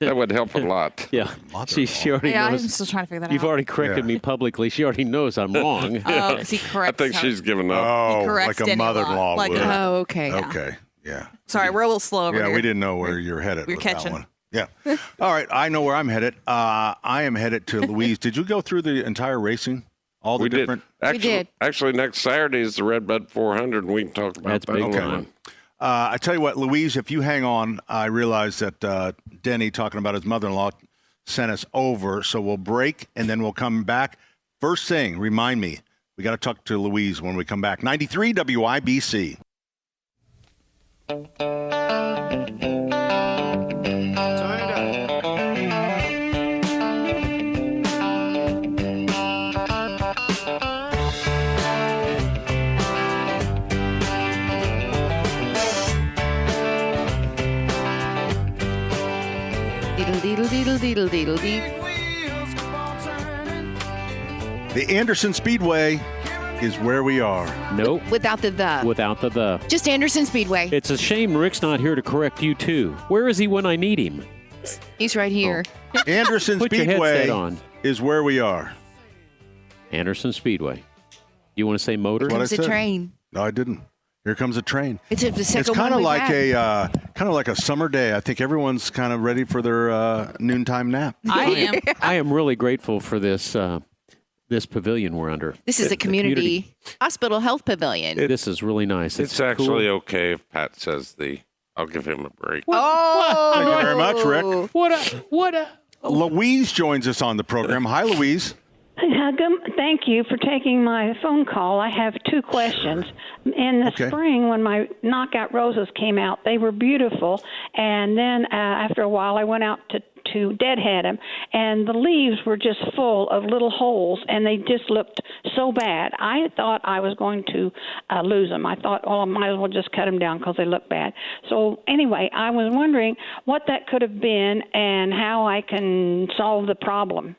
That would help a lot. Yeah, she already Yeah, knows. I'm still trying to figure that You've out. already corrected me publicly. She already knows I'm wrong. Oh, is he correct? I think she's given up. Oh, corrects like a Denny a lot. mother-in-law Like would. a- okay. Yeah. Okay, yeah. Sorry, we're a little slow over Yeah, here. we didn't know where you're headed We're with catching. that one. Yeah. All right, I know where I'm headed. I am headed to Louise. Did you go through the entire racing? All the We different. did. did. Actually, next Saturday is the Redbud 400, and we can talk about That's that. big a little time. bit. I tell you what, Louise, if you hang on, I realize that Denny, talking about his mother-in-law, sent us over. So we'll break, and then we'll come back. First thing, remind me, we got to talk to Louise when we come back. 93 WIBC. Deedle deedle deedle deedle deedle dee. The Anderson Speedway is where we are. Nope, Without the. without the. Just Anderson Speedway. It's a shame Rick's not here to correct you, too. Where is he when I need him? He's right here. Anderson Put your Speedway headset on. is where we are. Anderson Speedway. You want to say motor? What I It's a said. train. No, I didn't. Here comes a train. It's the It's second kind one of we've like had. a summer day. I think everyone's kind of ready for their noontime nap. I am. I am really grateful for this this pavilion we're under. This is a The community hospital health pavilion. This is really nice. It's cool. actually okay if Pat says I'll give him a break. Oh, Thank you very much, Rick. What a Louise joins us on the program. Hi, Louise. Thank you for taking my phone call. I have two questions. In the Okay. spring, when my knockout roses came out, they were beautiful. And then after a while, I went out to deadhead them, and the leaves were just full of little holes, and they just looked so bad. I thought I was going to lose them. I thought, oh, I might as well just cut them down because they look bad. So anyway, I was wondering what that could have been and how I can solve the problem.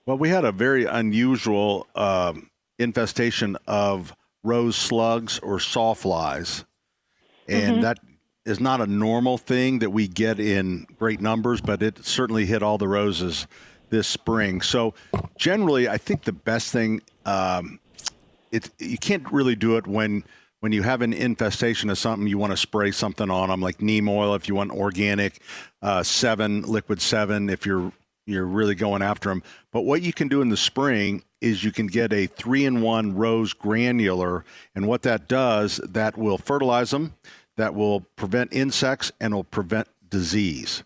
Well, we had a very unusual infestation of rose slugs or sawflies, and that is not a normal thing that we get in great numbers, but it certainly hit all the roses this spring. So generally, I think the best thing, you can't really do it when you have an infestation of something, you want to spray something on them, like neem oil if you want organic, liquid 7 if you're really going after them. But what you can do in the spring is you can get a 3-in-1 rose granular, and what that does, that will fertilize them, that will prevent insects, and will prevent disease.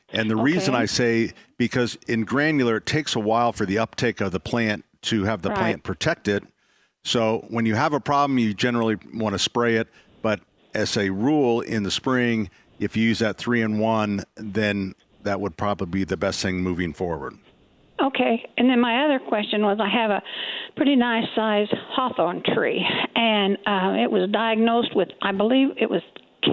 And the reason I say, because in granular, it takes a while for the uptake of the plant to have the plant protected. So when you have a problem, you generally want to spray it. But as a rule, in the spring, if you use that 3-in-1, then that would probably be the best thing moving forward. Okay. And then my other question was, I have a pretty nice sized hawthorn tree, and it was diagnosed with, I believe it was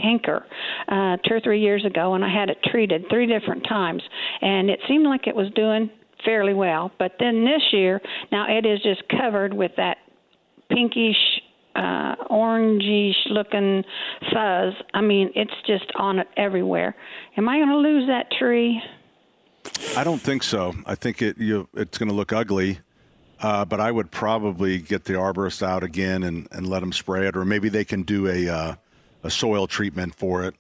canker 2 or 3 years ago, and I had it treated 3 different times, and it seemed like it was doing fairly well. But then this year, now it is just covered with that pinkish, orangish looking fuzz. I mean, it's just on it everywhere. Am I going to lose that tree? I don't think so. I think it's going to look ugly, but I would probably get the arborist out again and let them spray it, or maybe they can do a soil treatment for it.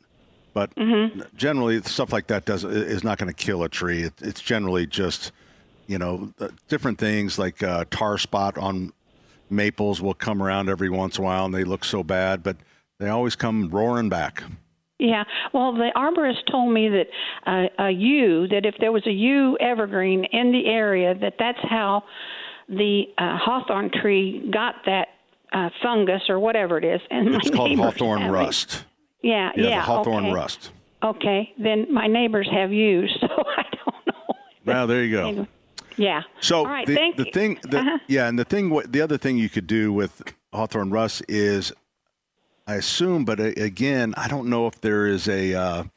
But generally, stuff like that is not going to kill a tree. It's generally just, different things like tar spot on maples will come around every once in a while, and they look so bad, but they always come roaring back. Yeah. Well, the arborist told me that that if there was a yew evergreen in the area, that's how the hawthorn tree got that fungus or whatever it is. And it's called hawthorn rust. Yeah. The hawthorn rust. Okay. Then my neighbors have yews, so I don't know. Well, there you go. Anyway, yeah. So all right, thank you. The other thing you could do with hawthorn rust is, I assume, but again, I don't know if there is a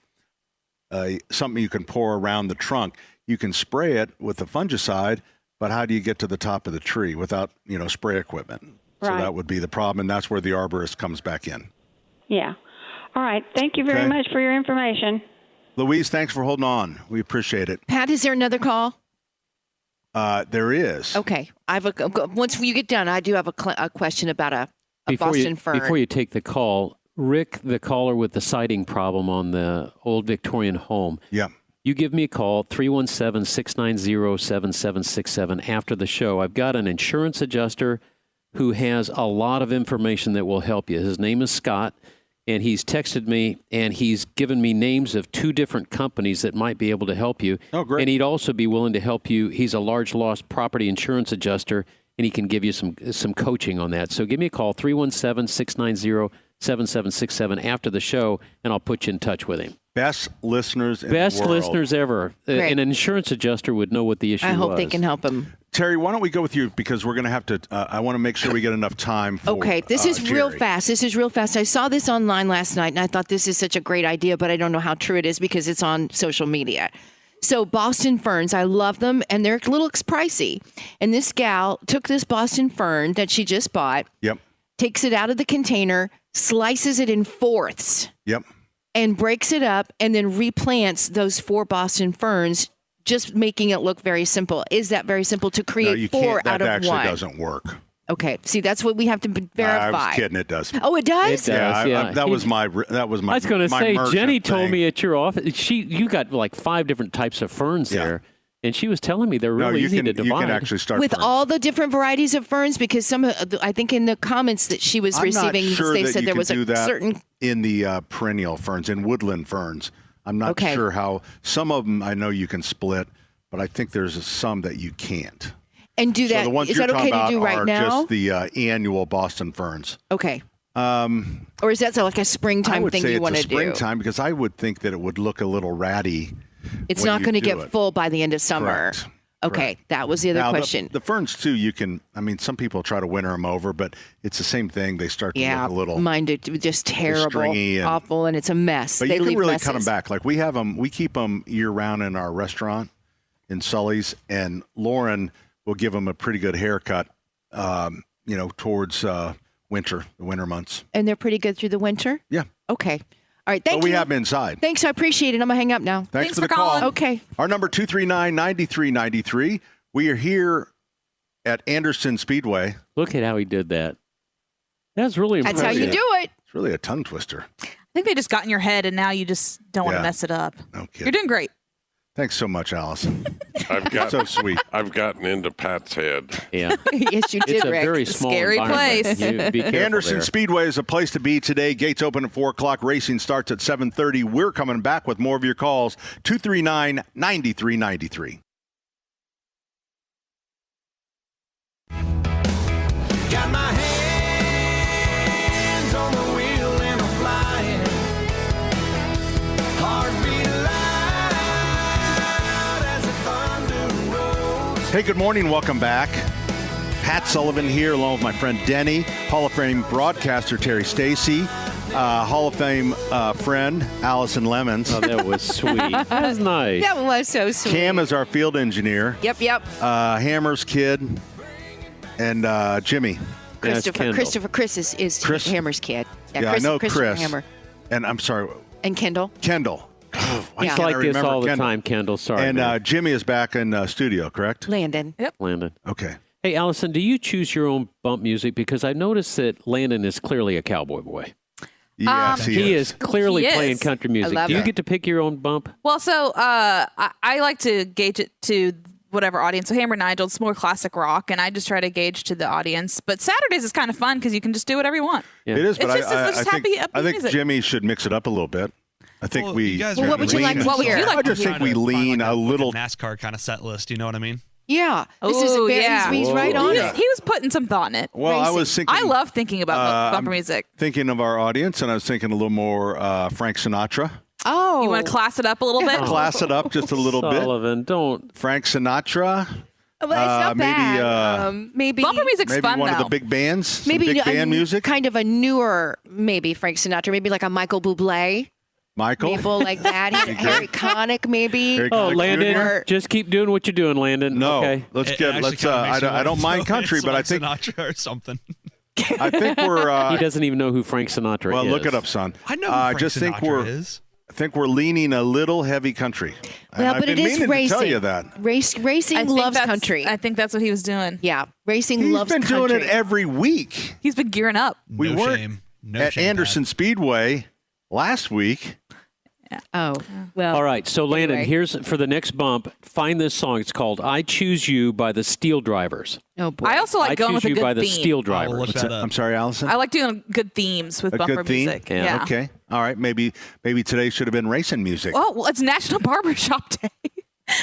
something you can pour around the trunk. You can spray it with a fungicide, but how do you get to the top of the tree without, spray equipment? Right. So that would be the problem, and that's where the arborist comes back in. Yeah. All right. Thank you very much for your information. Louise, thanks for holding on. We appreciate it. Pat, is there another call? There is. Okay. Once you get done, I do have a question about a Boston fern. Before you take the call, Rick, the caller with the siding problem on the old Victorian home. Yeah. You give me a call, 317-690-7767 after the show. I've got an insurance adjuster who has a lot of information that will help you. His name is Scott, and he's texted me, and he's given me names of 2 different companies that might be able to help you. Oh, great. And he'd also be willing to help you. He's a large loss property insurance adjuster, and he can give you some coaching on that. So give me a call, 317-690-7767 after the show, and I'll put you in touch with him. Best listeners in Best the world. listeners ever. An insurance adjuster would know what the issue was. I hope they can help him. Terry, why don't we go with you, because we're going to have to, I want to make sure we get enough time for Okay, this is real Jerry. fast. I saw this online last night, and I thought this is such a great idea, but I don't know how true it is because it's on social media. So Boston ferns, I love them, and they're a little pricey. And this gal took this Boston fern that she just bought, Yep. takes it out of the container, slices it in fourths, Yep. and breaks it up, and then replants those 4 Boston ferns, just making it look very simple. Is that very simple to create No, you 4 can't. out That of actually 1? doesn't work. Okay, see, that's what we have to verify. I was kidding. It does. Oh, it does? It does. Yeah, that was my. I was going to say, merchant Jenny told thing. me at your office, you got like 5 different types of ferns there, and she was telling me they're really easy to divide. You can actually start with ferns. all the different varieties of ferns, because I think in the comments that she was receiving, I'm not sure they that said you there could was do a that certain. in the perennial ferns, in woodland ferns. I'm not sure how. Some of them I know you can split, but I think there's some that you can't. And do that. So the ones Is you're that okay talking to do about right are now? just the annual Boston ferns. Okay. Or is that like a springtime thing you want to do? I would say it's a springtime, because I would think that it would look a little ratty. It's when not you going to do get it. full by the end of summer. Correct. Okay, that was the other Now, question. The ferns too, you can. I mean, some people try to winter them over, but it's the same thing. They start to look a little. Mine did just terrible, stringy and- awful, and it's a mess. But they you can leave really messes. cut them back. Like we have them, we keep them year round in our restaurant in Sully's, and Lauren will give them a pretty good haircut. Towards the winter months. And they're pretty good through the winter? Yeah. Okay. All right. Thank But you. we have them inside. Thanks. I appreciate it. I'm going to hang up now. Thanks for the calling. call. Okay. Our number 239-9393. We are here at Anderson Speedway. Look at how he did that. That's really impressive. That's how you do it. It's really a tongue twister. I think they just got in your head, and now you just don't want to Yeah. mess it up. No kidding. You're doing great. Thanks so much, Allison. I've So sweet. I've gotten into Pat's head. Yeah. Yes, you did, It's a Rick. very small scary environment. place. You be careful Anderson there. Speedway is a place to be today. Gates open at 4 o'clock. Racing starts at 7:30. We're coming back with more of your calls. 239-9393. Got my hands on the wheel and I'm flying. Heartbeat loud as the thunder rolls. Hey, good morning. Welcome back. Pat Sullivan here, along with my friend Denny, Hall of Fame broadcaster Terry Stacy, Hall of Fame friend Allison Lemons. Oh, that was sweet. That was nice. That was so sweet. Cam is our field engineer. Yep. Hammer's kid, and Jimmy. That's Kendall. Chris is Chris? Hammer's kid. Yeah, I know Christopher Chris. Hammer. And I'm sorry, And Kendall. Kendall. Why Yeah. It's can't I like this remember all the Kendall? time, Kendall. Sorry, And man. Jimmy is back in studio, correct? Landon. Landon. Okay. Hey, Allison, do you choose your own bump music? Because I noticed that Landon is clearly a cowboy boy. Yes, He is clearly He is. playing country music. love Do you it. get to pick your own bump? Well, so I like to gauge it to whatever audience. So Hammer Nigel, it's more classic rock, and I just try to gauge to the audience. But Saturdays is kind of fun because you can just do whatever you want. Yeah. It is, but It's just happy, upbeat I think music. Jimmy should mix it up a little bit. I think Well, we. you guys Well, are what would you like lean- to What would you hear? like I to just think we Trying to find lean like a little. NASCAR kind of set list. You know what I mean? Yeah. This is Ooh, very, yeah. he's right on He it. was, he was putting some thought in it. Well, I was thinking. I love thinking about bumper I'm music. Thinking of our audience, and I was thinking a little more Frank Sinatra. Oh. You want to class it up a little bit? Class it up just a little bit. Sullivan, don't. Frank Sinatra. Well, it's not maybe, bad. Maybe Bumper music's Maybe fun one though. of the big bands. Some maybe big a- band music. kind of a newer, maybe Frank Sinatra, maybe like a Michael Bublé, Michael. people like that. Harry Connick, maybe. Harry Oh, Connick Landon, Jr.? just keep doing what you're doing, Landon. No, Okay. let's It get. actually Let's. kinda makes me I don't want mind to country, it's but I like think Sinatra or something. I think we're. He doesn't even know who Frank Sinatra is. Well, look it up, son. I know. Who I Frank just think Sinatra is. I think we're leaning a little heavy country. And Well, I've but been it is meaning racing. to tell you that. Racing I think loves that's- country. I think that's what he was doing. Yeah, racing He's loves been country. doing it every week. He's been gearing up. We No weren't shame. No at shame, Anderson Speedway last week. Oh, well. All right, so Landon, Anyway. here's for the next bump. Find this song. It's called "I Choose You" by the Steel Drivers. Oh boy. I also like I going Choose with a You good by the theme. Steel I'll Drivers. look that up. I'm sorry, Allison. I like doing good themes with A bumper good theme. music. Yeah. Okay. All right. Maybe today should have been racing music. Oh, well, it's National Barbershop Day.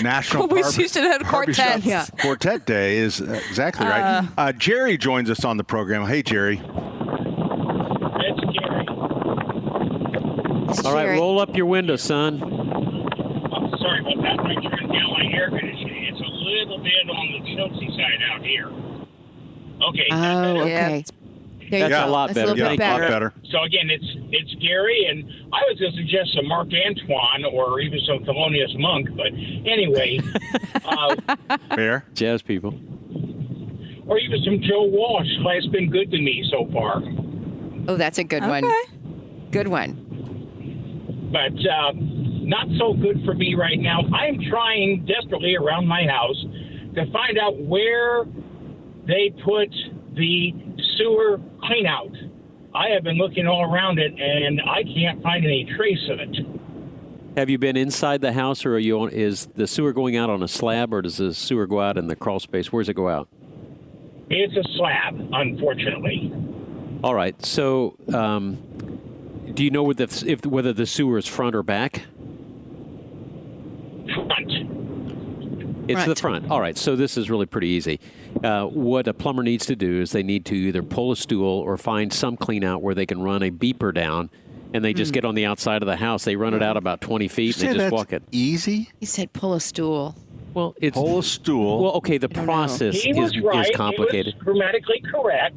National we Barber- should have had Barbershop quartets. Yeah. Quartet Day is exactly right. Jerry joins us on the program. Hey, Jerry. It's Gary. It's All right, Jerry. roll up your window, son. I'm sorry about that. I turned down my air conditioning. It's a little bit on the Chelsea side out here. Okay. Oh, Yeah. okay. There you That's go. a lot That's better. A little Thank bit you. A lot better. better. So again, it's Gary, and I was going to suggest some Mark Antoine or even some Thelonious Monk, but anyway, Fair. Jazz people. or even some Joe Walsh. Life's been good to me so far. Oh, that's a good one. Okay. Good one. But not so good for me right now. I'm trying desperately around my house to find out where they put the sewer cleanout. I have been looking all around it, and I can't find any trace of it. Have you been inside the house, or are you on? Is the sewer going out on a slab, or does the sewer go out in the crawl space? Where does it go out? It's a slab, unfortunately. All right. So, do you know whether the sewer is front or back? Front. It's the front. All right. So this is really pretty easy. What a plumber needs to do is they need to either pull a stool or find some clean out where they can run a beeper down, and they just get on the outside of the house. They run it out about 20 feet and they just that's walk it. easy. He said pull a stool. Well, it's Pull a stool. well, okay. The don't know. process He was right. is complicated. He was grammatically correct.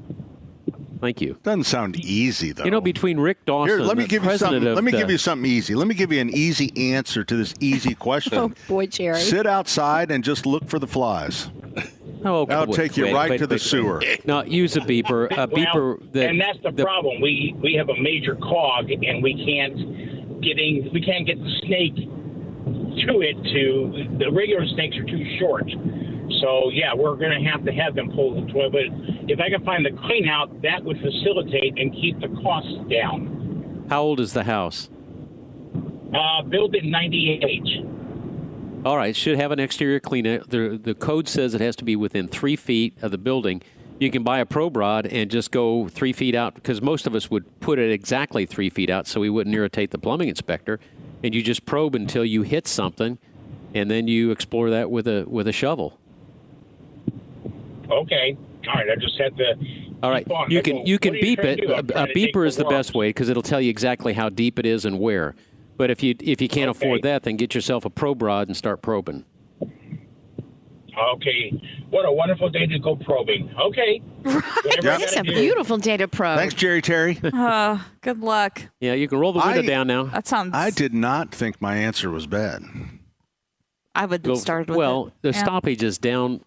Thank you. Doesn't sound easy though. You know, between Rick Dawson, Here, let me the give you president something. of Let me the- give you something easy. Let me give you an easy answer to this easy question. Oh boy, Jerry. Sit outside and just look for the flies. Oh, That'll quick, take you quick, right quick, to the quick. sewer. No, use a beeper. A beeper that. and that's the problem. We have a major clog, and we can't get the snake to it. To the regular snakes are too short. So yeah, we're going to have them pull the toilet. But if I can find the clean out, that would facilitate and keep the costs down. How old is the house? Built in '98. All right, should have an exterior cleanout. The code says it has to be within 3 feet of the building. You can buy a probe rod and just go 3 feet out, because most of us would put it exactly 3 feet out so we wouldn't irritate the plumbing inspector. And you just probe until you hit something, and then you explore that with a shovel. Okay. All right. I just had to. All right, keep on. you What can are you beep trying it. to do? I'm A trying to take beeper is the worms. best way because it'll tell you exactly how deep it is and where. But if you can't afford that, then get yourself a probe rod and start probing. Okay. What a wonderful day to go probing. Okay. Whatever I It's gotta a do. beautiful day to probe. Thanks, Jerry Terry. Good luck. Yeah, you can roll the window I- down now. That sounds. I did not think my answer was bad. I would have started with well, it. the Yeah. stoppage is down.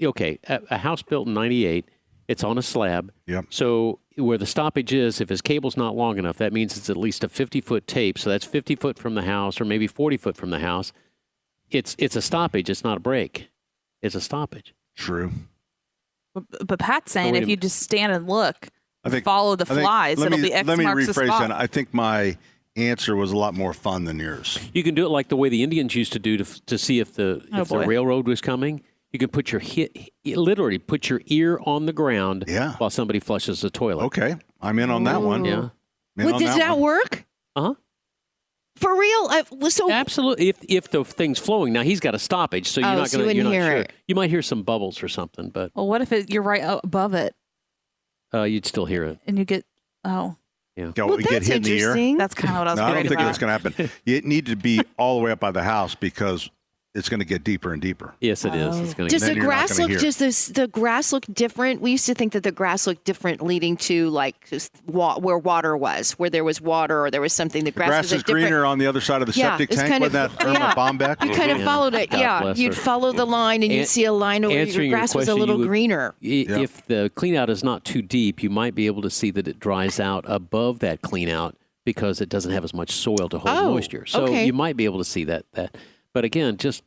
Okay, a house built in '98. It's on a slab. Yep. So where the stoppage is, if his cable's not long enough, that means it's at least a 50-foot tape. So that's 50 foot from the house, or maybe 40 foot from the house. It's a stoppage. It's not a break. It's a stoppage. True. But Pat's saying wait a if you minute. just stand and look, follow the flies. Let It'll me, be X let me marks the rephrase spot. that. I think my answer was a lot more fun than yours. You can do it like the way the Indians used to do to see if the boy. railroad was coming. You can put literally put your ear on the ground while somebody flushes the toilet. Okay, I'm in on that one. Yeah. Does that work? Uh-huh. For real? So Absolutely. If the thing's flowing, now he's got a stoppage, so you're Oh, not so going to. you You're wouldn't not hear sure. it. You might hear some bubbles or something, but Well, what if you're right above it you'd still hear it. and you get Yeah. Go, you get hit in the ear. That's kind of what I was No, I don't worried think about. that's going to happen. You need to be all the way up by the house because it's going to get deeper and deeper. Yes, it is. It's going does then the you're not grass gonna look? hear. Does the grass look different? We used to think that the grass looked different, leading to like just where water was, where there was water or there was something. The grass, Grass was a is different. greener on the other side of the septic it's tank. kind Wasn't of- that Irma yeah. Bombeck? You kind of followed it. God Yeah, bless you'd her. follow the line and you'd see a line where your Answering your grass was a question, little you would- greener. If the clean out is not too deep, you might be able to see that it dries out above that clean out because it doesn't have as much soil to hold moisture. So okay. you might be able to see that. But again, just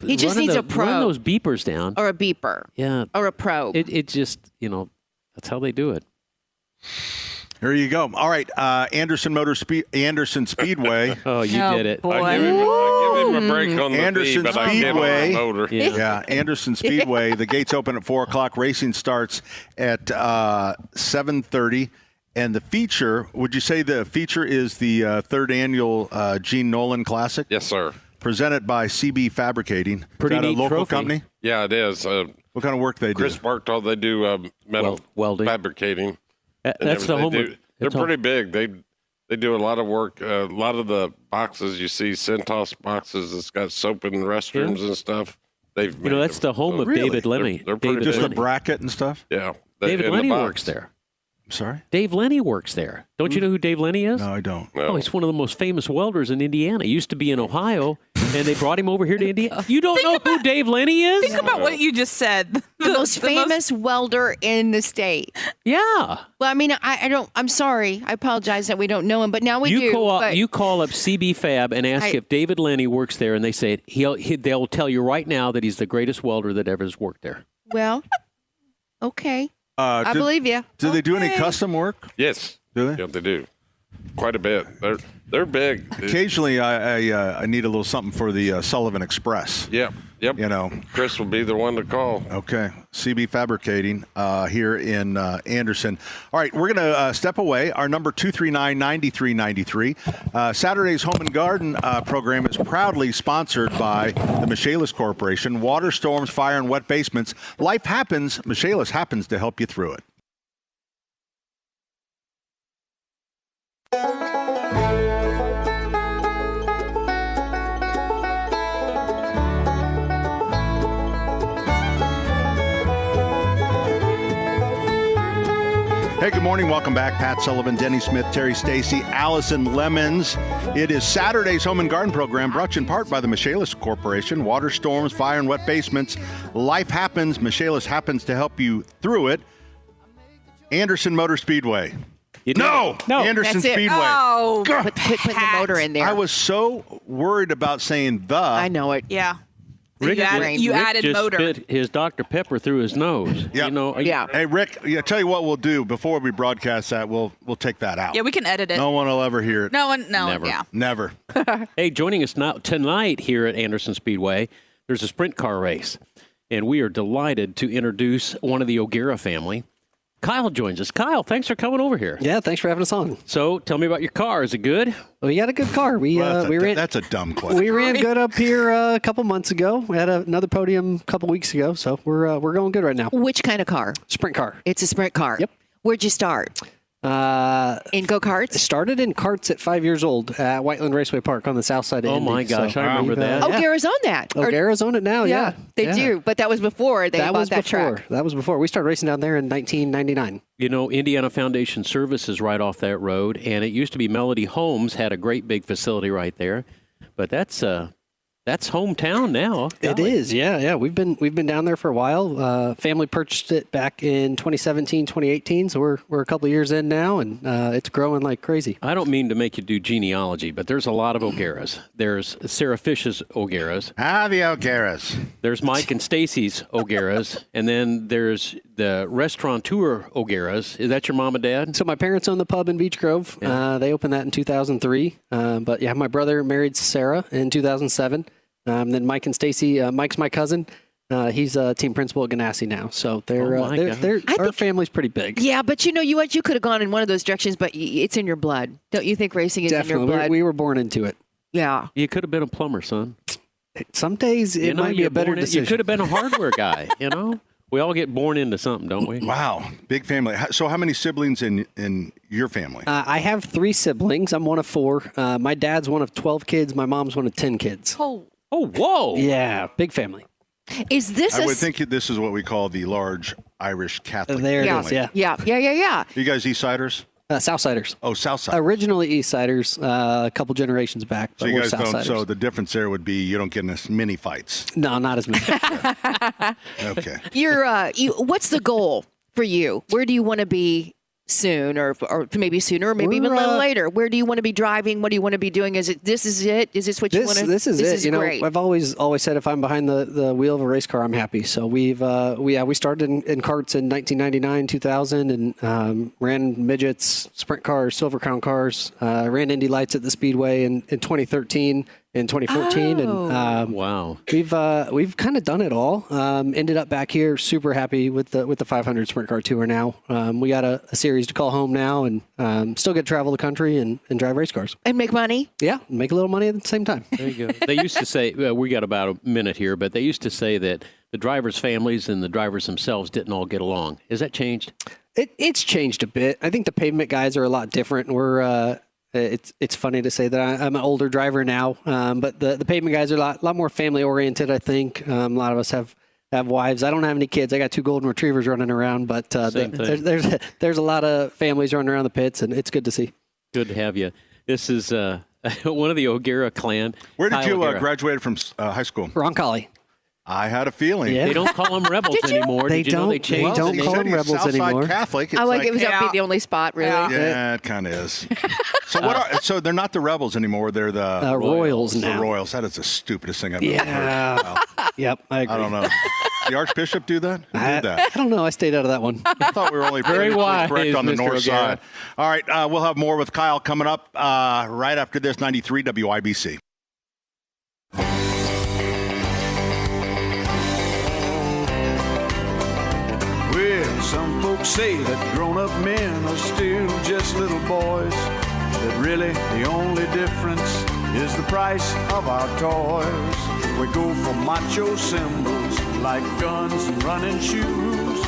He just running needs the- a probe. Run those beepers down. Or a beeper. Yeah. Or a probe. It just, that's how they do it. There you go. All right, Anderson Speedway. Oh, you did it. I give him a break on the Anderson B, but I give him Speedway. a motor. Yeah, Anderson Speedway. The gates open at 4:00. Racing starts at 7:30. And the feature, would you say the feature is the third annual Gene Nolan Classic? Yes, sir. Presented by CB Fabricating. Pretty is that neat a local trophy. company? Yeah, it is. What kind of work they do? Chris Bartol, they do metal welding. fabricating. That's and the home. everything. They're that's all- pretty big. They do a lot of work. A lot of the boxes you see, Centos boxes, it's got soap in the restrooms and stuff. They've made that's them. the home of Really? David Lemmy. They're pretty David Just the Lenny. bracket and stuff? Yeah. David in the Lenny box. works there. Sorry? Dave Lenny works there. Don't you know who Dave Lenny is? No, I don't. No. Oh, he's one of the most famous welders in Indiana. He used to be in Ohio, and they brought him over here to Indiana. You don't know who Dave Lenny is? Think about what you just said. The most famous welder in the state. Yeah. Well, I mean, I don't. I'm sorry. I apologize that we don't know him, but now we do. You but- call up CB Fab and ask if David Lenny works there, and they say they'll tell you right now that he's the greatest welder that ever has worked there. Well, okay. I believe you. Do they do any custom work? Yes. Do they? Yeah, they do. Quite a bit. They're big. Occasionally, I need a little something for the Sullivan Express. Yep. Chris will be the one to call. Okay. CB Fabricating here in Anderson. All right, we're going to step away. Our number 239-9393. Saturday's Home and Garden program is proudly sponsored by the Michaelis Corporation. Water, storms, fire, and wet basements. Life happens. Michaelis happens to help you through it. Hey, good morning. Welcome back. Pat Sullivan, Denny Smith, Terry Stacy, Allison Lemons. It is Saturday's Home and Garden program brought to you in part by the Michaelis Corporation. Water, storms, fire, and wet basements. Life happens. Michaelis happens to help you through it. Anderson Motor Speedway. No, Anderson that's it. Speedway. Oh, Put the motor in there. I was so worried about saying the. I know it. yeah. Rick, you Rick added just motor. spit his Dr. Pepper through his nose. Yeah. Yeah. Hey, Rick, tell you what we'll do before we broadcast that. We'll take that out. Yeah, we can edit it. No one will ever hear it. No one. Never. Yeah. Never. Hey, joining us now tonight here at Anderson Speedway, there's a sprint car race, and we are delighted to introduce one of the O'Gara family. Kyle joins us. Kyle, thanks for coming over here. Yeah, thanks for having us on. So, tell me about your car. Is it good? Well, you got a good car. That's a dumb question. We ran good up here a couple months ago. We had another podium a couple weeks ago, so we're going good right now. Which kind of car? Sprint car. It's a sprint car. Yep. Where'd you start? In go-karts? Started in karts at 5 years old at Whiteland Raceway Park on the south side of Oh Indy. my gosh, I remember that. O'Gara's on that. O'Gara's on it now, yeah. They do, but that was before they bought that track. That was before. We started racing down there in 1999. You know, Indiana Foundation Service is right off that road, and it used to be Melody Homes had a great big facility right there, but that's hometown now. It is, yeah. We've been down there for a while. Family purchased it back in 2017, 2018, so we're a couple of years in now, and it's growing like crazy. I don't mean to make you do genealogy, but there's a lot of O'Garas. There's Sarah Fish's O'Garas. The O'Garas. There's Mike and Stacy's O'Garas, and then there's the restaurateur O'Gara's. Is that your mom and dad? So my parents own the pub in Beech Grove. Yeah. They opened that in 2003. But yeah, my brother married Sarah in 2007. Then Mike and Stacy. Mike's my cousin. He's a team principal at Ganassi now. So our family's pretty big. Yeah, but you know, you could have gone in one of those directions, but it's in your blood. Don't you think racing is Definitely. in your blood? We were born into it. Yeah. You could have been a plumber, son. Some days it might be a better decision. You could have been a hardware guy, you know? We all get born into something, don't we? Wow, big family. So how many siblings in your family? I have 3 siblings. I'm one of 4. My dad's one of 12 kids. My mom's one of 10 kids. Oh, whoa. Yeah, big family. Is this I would think this is what we call the large Irish Catholic There it family. is, yeah. Yeah. You guys Eastsiders? Southsiders. Oh, Southside. Originally Eastsiders, a couple generations back, but So you we're guys don't. Southsiders. So the difference there would be you don't get in as many fights. No, not as many. Okay. What's the goal for you? Where do you want to be soon, or maybe sooner, or maybe even a little later? Where do you want to be driving? What do you want to be doing? Is this it? Is this what you want to? This is it. Great. I've always said if I'm behind the wheel of a race car, I'm happy. So we started in karts in 1999, 2000, and ran midgets, sprint cars, Silver Crown cars. Ran Indy Lights at the Speedway in 2013. In 2014, and wow, we've kind of done it all. Ended up back here, super happy with the 500 Sprint Car Tour now. We got a series to call home now, and still get to travel the country and drive race cars and make money. Yeah, make a little money at the same time. There you go. They used to say we got about a minute here, but they used to say that the drivers' families and the drivers themselves didn't all get along. Has that changed? It's changed a bit. I think the pavement guys are a lot different. We're It's funny to say that I'm an older driver now, but the pavement guys are a lot more family oriented. I think a lot of us have wives. I don't have any kids. I got 2 golden retrievers running around, but there's a lot of families running around the pits, and it's good to see. Good to have you. This is one of the O'Gara clan. Where did Kyle you O'Gara. graduate from high school? Roncalli. I had a feeling. Yeah. They don't call them rebels anymore. They Did you know they don't. changed? They don't He call said them he's rebels Southside anymore. Catholic. It's I like it was be the only spot, really. Yeah, it kind of is. So they're not the rebels anymore. They're the Royals now. The Royals. That is the stupidest thing I've ever heard. Yeah. Yep, I agree. I don't know. The Archbishop do that? Who did that? I don't know. I stayed out of that one. I thought we were only Very wise, correct on the Mr. north O'Gara. side. All right, we'll have more with Kyle coming up right after this. 93 WIBC. Well, some folks say that grown-up men are still just little boys, that really the only difference is the price of our toys. We go for macho symbols like guns and running shoes,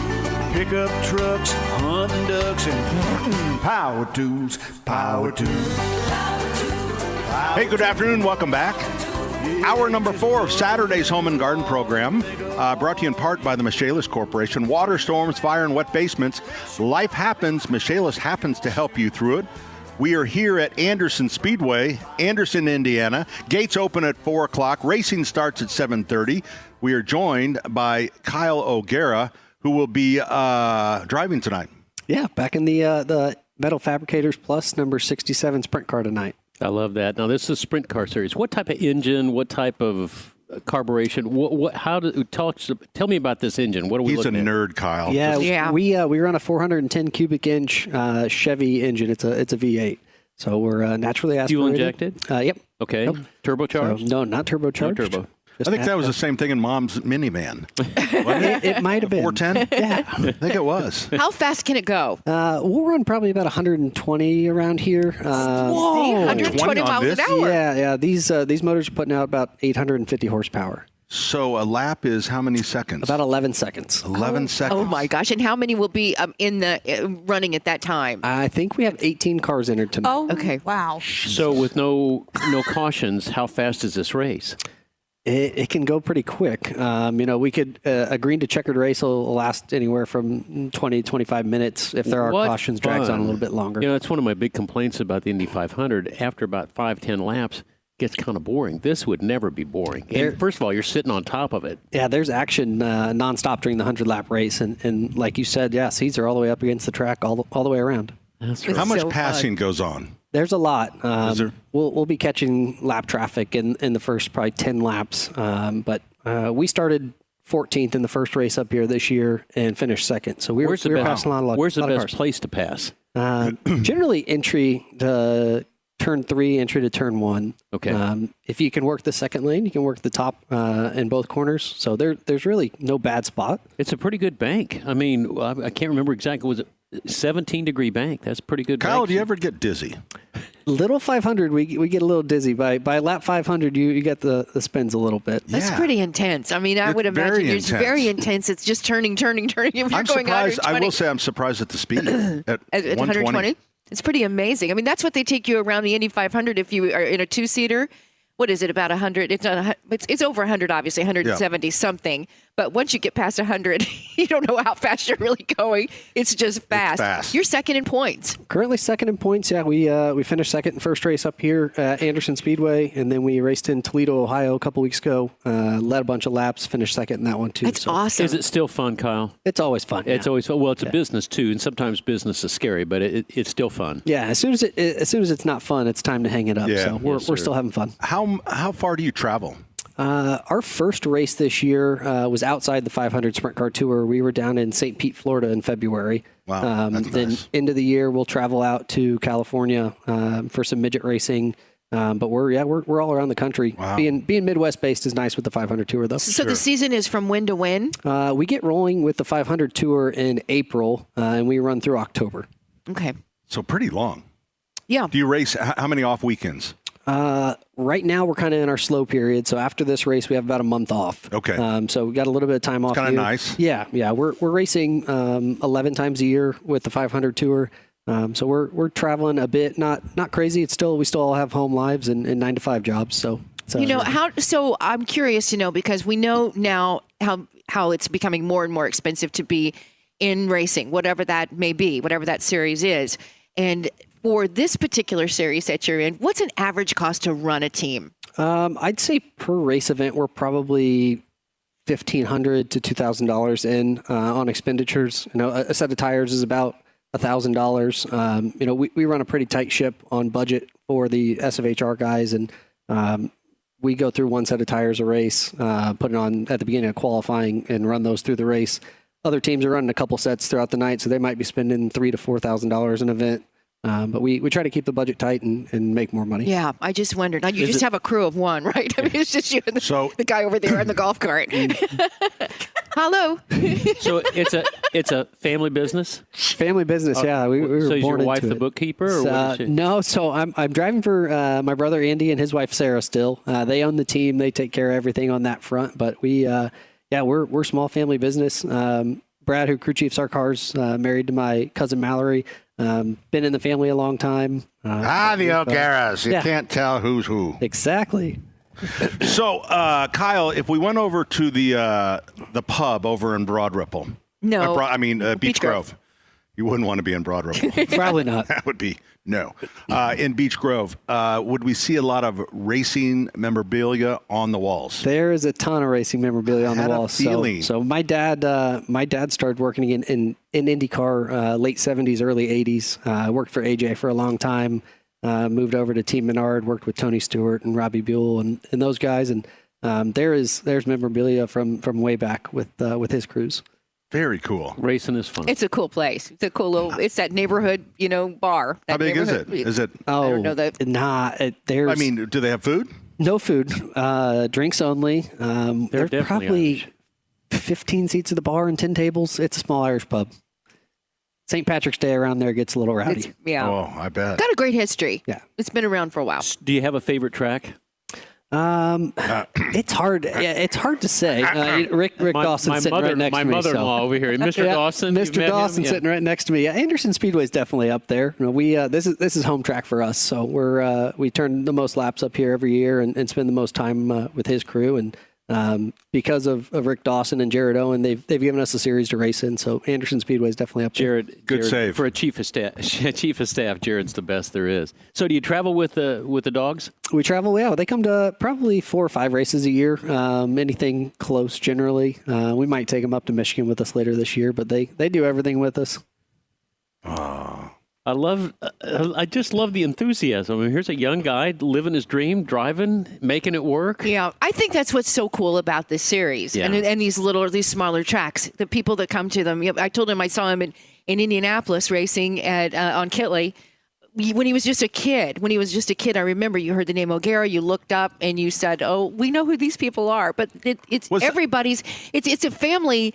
pickup trucks, hunting ducks, and power tools, power tools. Hey, good afternoon. Welcome back. Hour number 4 of Saturday's Home and Garden program, brought to you in part by the Michaelis Corporation. Water, storms, fire, and wet basements. Life happens. Michaelis happens to help you through it. We are here at Anderson Speedway, Anderson, Indiana. Gates open at 4 o'clock. Racing starts at 7:30. We are joined by Kyle O'Gara, who will be driving tonight. Yeah, back in the Metal Fabricators Plus number 67 sprint car tonight. I love that. Now, this is a sprint car series. What type of engine? What type of carburation? Tell me about this engine. What are we He's a looking at? nerd, Kyle. Yeah. We run a 410 cubic inch Chevy engine. It's a V8. So we're naturally aspirated. Fuel injected? Yep. Okay. Yep. Turbocharged? So, no, not turbocharged. No turbo. I think that was the same thing in Mom's minivan. It might have been 410? Yeah. I think it was. How fast can it go? We'll run probably about 120 around here. Whoa, 120 on miles this? an hour. Yeah. These motors are putting out about 850 horsepower. So a lap is how many seconds? About 11 seconds. 11 seconds. Oh my gosh! And how many will be in the running at that time? I think we have 18 cars entered tonight. Oh, Okay. Wow. So with no cautions, how fast is this race? It can go pretty quick. We could a green to checkered race will last anywhere from 20 to 25 minutes. If there are What cautions, drags on a little bit longer. You know, that's one of my big complaints about the Indy 500. After about 5-10 laps, it gets kind of boring. This would never be boring. And first of all, you're sitting on top of it. Yeah, there's action nonstop during the 100-lap race, and like you said, yeah, seats are all the way up against the track all the way around. That's How much passing goes on? There's a lot. We'll be catching lap traffic in the first probably 10 laps, but we started 14th in the first race up here this year and finished second. So we were passing a lot of Where's the lot of best cars. place to pass? Generally, entry to turn 3, entry to turn 1. Okay. If you can work the second lane, you can work the top in both corners. So there's really no bad spot. It's a pretty good bank. I mean, I can't remember exactly. Was it 17-degree bank? That's pretty good. Kyle, bank. do you ever get dizzy? Little 500, we get a little dizzy. By lap 500, you get the spins a little bit. That's pretty intense. I mean, I It's would imagine very it's very intense. It's just turning. If you're I'm going surprised. 120 I will say I'm surprised at the speed at at 120, it's pretty amazing. I mean, that's what they take you around the Indy 500 if you are in a two-seater. What is it, about 100? It's over 100, obviously, 170 something. But once you get past 100, you don't know how fast you're really going. It's just fast. fast. You're second in points. Currently second in points. Yeah, we finished second in first race up here at Anderson Speedway, and then we raced in Toledo, Ohio a couple weeks ago. Led a bunch of laps, finished second in that one too. That's awesome. Is it still fun, Kyle? It's always fun. It's always fun. Well, it's a business too, and sometimes business is scary, but it's still fun. Yeah, as soon as it's not fun, it's time to hang it up. Yeah. So we're Yes, sir. still having fun. How far do you travel? Our first race this year was outside the 500 Sprint Car Tour. We were down in St. Pete, Florida in February. Wow, that's then nice. end of the year, we'll travel out to California for some midget racing. But we're all around the country. Wow. Being Midwest based is nice with the 500 Tour though. So the season is from when to when? We get rolling with the 500 Tour in April, and we run through October. Okay. So pretty long. Yeah. Do you race? How many off weekends? Right now, we're kind of in our slow period. So after this race, we have about a month off. Okay. So we got a little bit of time off. Kinda here. nice. Yeah. We're racing 11 times a year with the 500 Tour. So we're traveling a bit, not crazy. We still all have home lives and 9-to-5 jobs. So So I'm curious, because we know now how it's becoming more and more expensive to be in racing, whatever that may be, whatever that series is. And for this particular series that you're in, what's an average cost to run a team? I'd say per race event, we're probably $1,500 to $2,000 in on expenditures. A set of tires is about $1,000. We run a pretty tight ship on budget for the SFHR guys, and we go through one set of tires a race, put it on at the beginning of qualifying, and run those through the race. Other teams are running a couple sets throughout the night, so they might be spending $3,000 to $4,000 an event. But we try to keep the budget tight and make more money. Yeah, I just wondered. Now, you just have a crew of one, right? I mean, it's just you and the guy over there in the golf cart. Hello. So it's a family business. Family business, yeah. We were So is born your wife into the it. bookkeeper? Or what is she? No, so I'm driving for my brother Andy and his wife Sarah. Still, they own the team. They take care of everything on that front. But we're small family business. Brad, who crew chiefs our cars, married to my cousin Mallory. Been in the family a long time. The O'Garas. You can't tell who's who. Exactly. So, Kyle, if we went over to the pub over in Broad Ripple. No. Beach Grove. You wouldn't want to be in Broad Ripple. Probably not. That would be no. In Beach Grove, would we see a lot of racing memorabilia on the walls? There is a ton of racing memorabilia on the Had a walls. feeling. So my dad started working in IndyCar late 70s, early 80s. Worked for AJ for a long time. Moved over to Team Menard. Worked with Tony Stewart and Robbie Buell and those guys. And there's memorabilia from way back with his crews. Very cool. Racing is fun. It's a cool place. It's a cool little. It's that neighborhood, bar. How That big is it? neighborhood- Is it? I don't know that. There's. Do they have food? No food. Drinks only. There's definitely probably 15 seats at the bar and 10 tables. It's a small Irish pub. St. Patrick's Day around there gets a little rowdy. Yeah. Oh, I bet. Got a great history. Yeah. It's been around for a while. Do you have a favorite track? It's hard. Yeah, it's hard to say. Rick Dawson sitting right next to me. My mother-in-law over here, Mr. Dawson. Mr. you met Dawson him? sitting right next to me. Yeah, Anderson Speedway is definitely up there. This is home track for us, so we turn the most laps up here every year and spend the most time with his crew. And because of Rick Dawson and Jared Owen, they've given us a series to race in. So Anderson Speedway is definitely up there. Good save. For a chief of staff. Jared's the best there is. So do you travel with the dogs? We travel. Yeah, they come to probably 4 or 5 races a year. Anything close, generally. We might take them up to Michigan with us later this year, but they do everything with us. I just love the enthusiasm. I mean, here's a young guy living his dream, driving, making it work. Yeah, I think that's what's so cool about this series and these smaller tracks. The people that come to them. I told him I saw him in Indianapolis racing on Kitley when he was just a kid. When he was just a kid, I remember you heard the name O'Gara, you looked up and you said, "Oh, we know who these people are." But it's everybody's. It's a family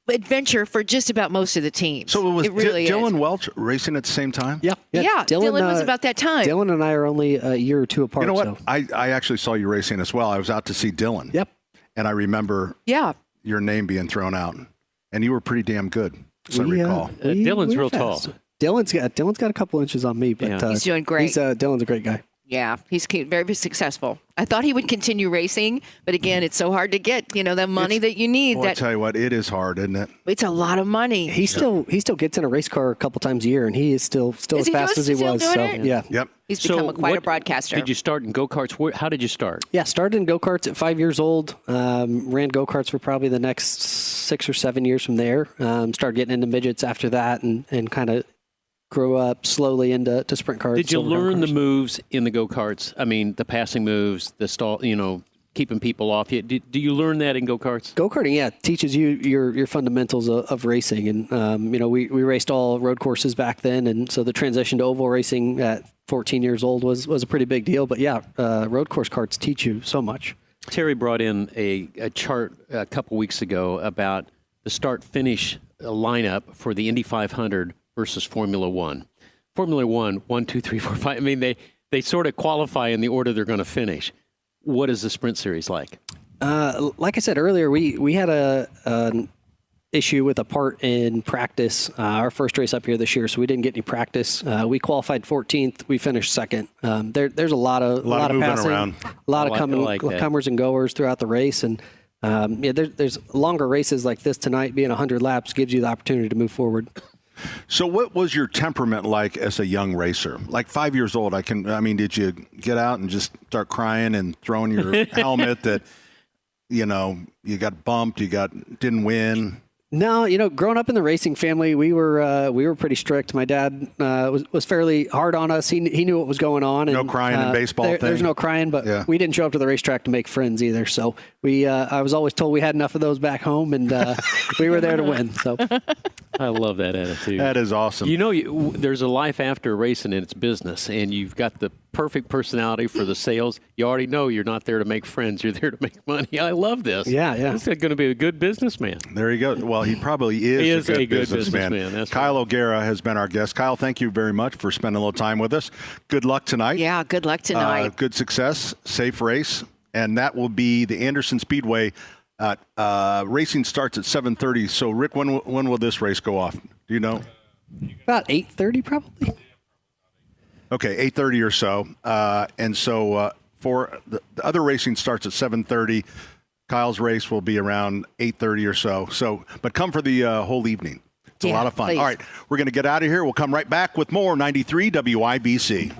adventure for just about most of the teams. So it was really Dylan Welch racing at the same time? Yeah. Dylan was about that time. Dylan and I are only a year or two apart. You know what? So. I actually saw you racing as well. I was out to see Dylan. Yep. And I remember your name being thrown out. And you were pretty damn good, as I recall. Dylan's real fast. tall. Dylan's got a couple inches on me, but he's doing great. Dylan's a great guy. Yeah, he's very, very successful. I thought he would continue racing, but again, it's so hard to get, the money that you need. I tell you what, it is hard, isn't it? It's a lot of money. He still gets in a race car a couple times a year, and he is still as fast as he was. So yeah. Yep. He's become quite a broadcaster. Did you start in go-karts? How did you start? Yeah, started in go-karts at 5 years old. Ran go-karts for probably the next 6 or 7 years from there. Started getting into midgets after that and kind of grew up slowly into sprint cars. Did you learn the moves in the go-karts? I mean, the passing moves, the stall, keeping people off. Do you learn that in go-karts? Go-karting, yeah, teaches you your fundamentals of racing. And, we raced all road courses back then. And so the transition to oval racing at 14 years old was a pretty big deal. But yeah, road course karts teach you so much. Terry brought in a chart a couple weeks ago about the start-finish lineup for the Indy 500 versus Formula One. Formula One, 1, 2, 3, 4, 5. I mean, they sort of qualify in the order they're going to finish. What is the sprint series like? Like I said earlier, we had an issue with a part in practice. Our first race up here this year, so we didn't get any practice. We qualified 14th. We finished second. There's a lot of passing, around. A lot of comers and goers throughout the race, and there's longer races like this tonight. Being 100 laps gives you the opportunity to move forward. So what was your temperament like as a young racer? Like 5 years old, did you get out and just start crying and throwing your helmet that, you got bumped, didn't win? No, growing up in the racing family, we were pretty strict. My dad was fairly hard on us. He knew what was going on. And, no crying in baseball. There's no crying, but we didn't show up to the racetrack to make friends either. So I was always told we had enough of those back home, and we were there to win. So I love that attitude. That is awesome. There's a life after racing, and it's business, and you've got the perfect personality for the sales. You already know you're not there to make friends. You're there to make money. I love this. Yeah. This is going to be a good businessman. There you go. Well, he probably is a good businessman. That's Kyle right. O'Gara has been our guest. Kyle, thank you very much for spending a little time with us. Good luck tonight. Yeah, good luck tonight. Good success, safe race. And that will be the Anderson Speedway. Racing starts at 7:30. So, Rick, when will this race go off? Do you know? About 8:30 probably. Okay, 8:30 or so. And so for the other racing starts at 7:30. Kyle's race will be around 8:30 or so. So, but come for the whole evening. It's a lot of fun. Please. All right, we're going to get out of here. We'll come right back with more 93 WIBC.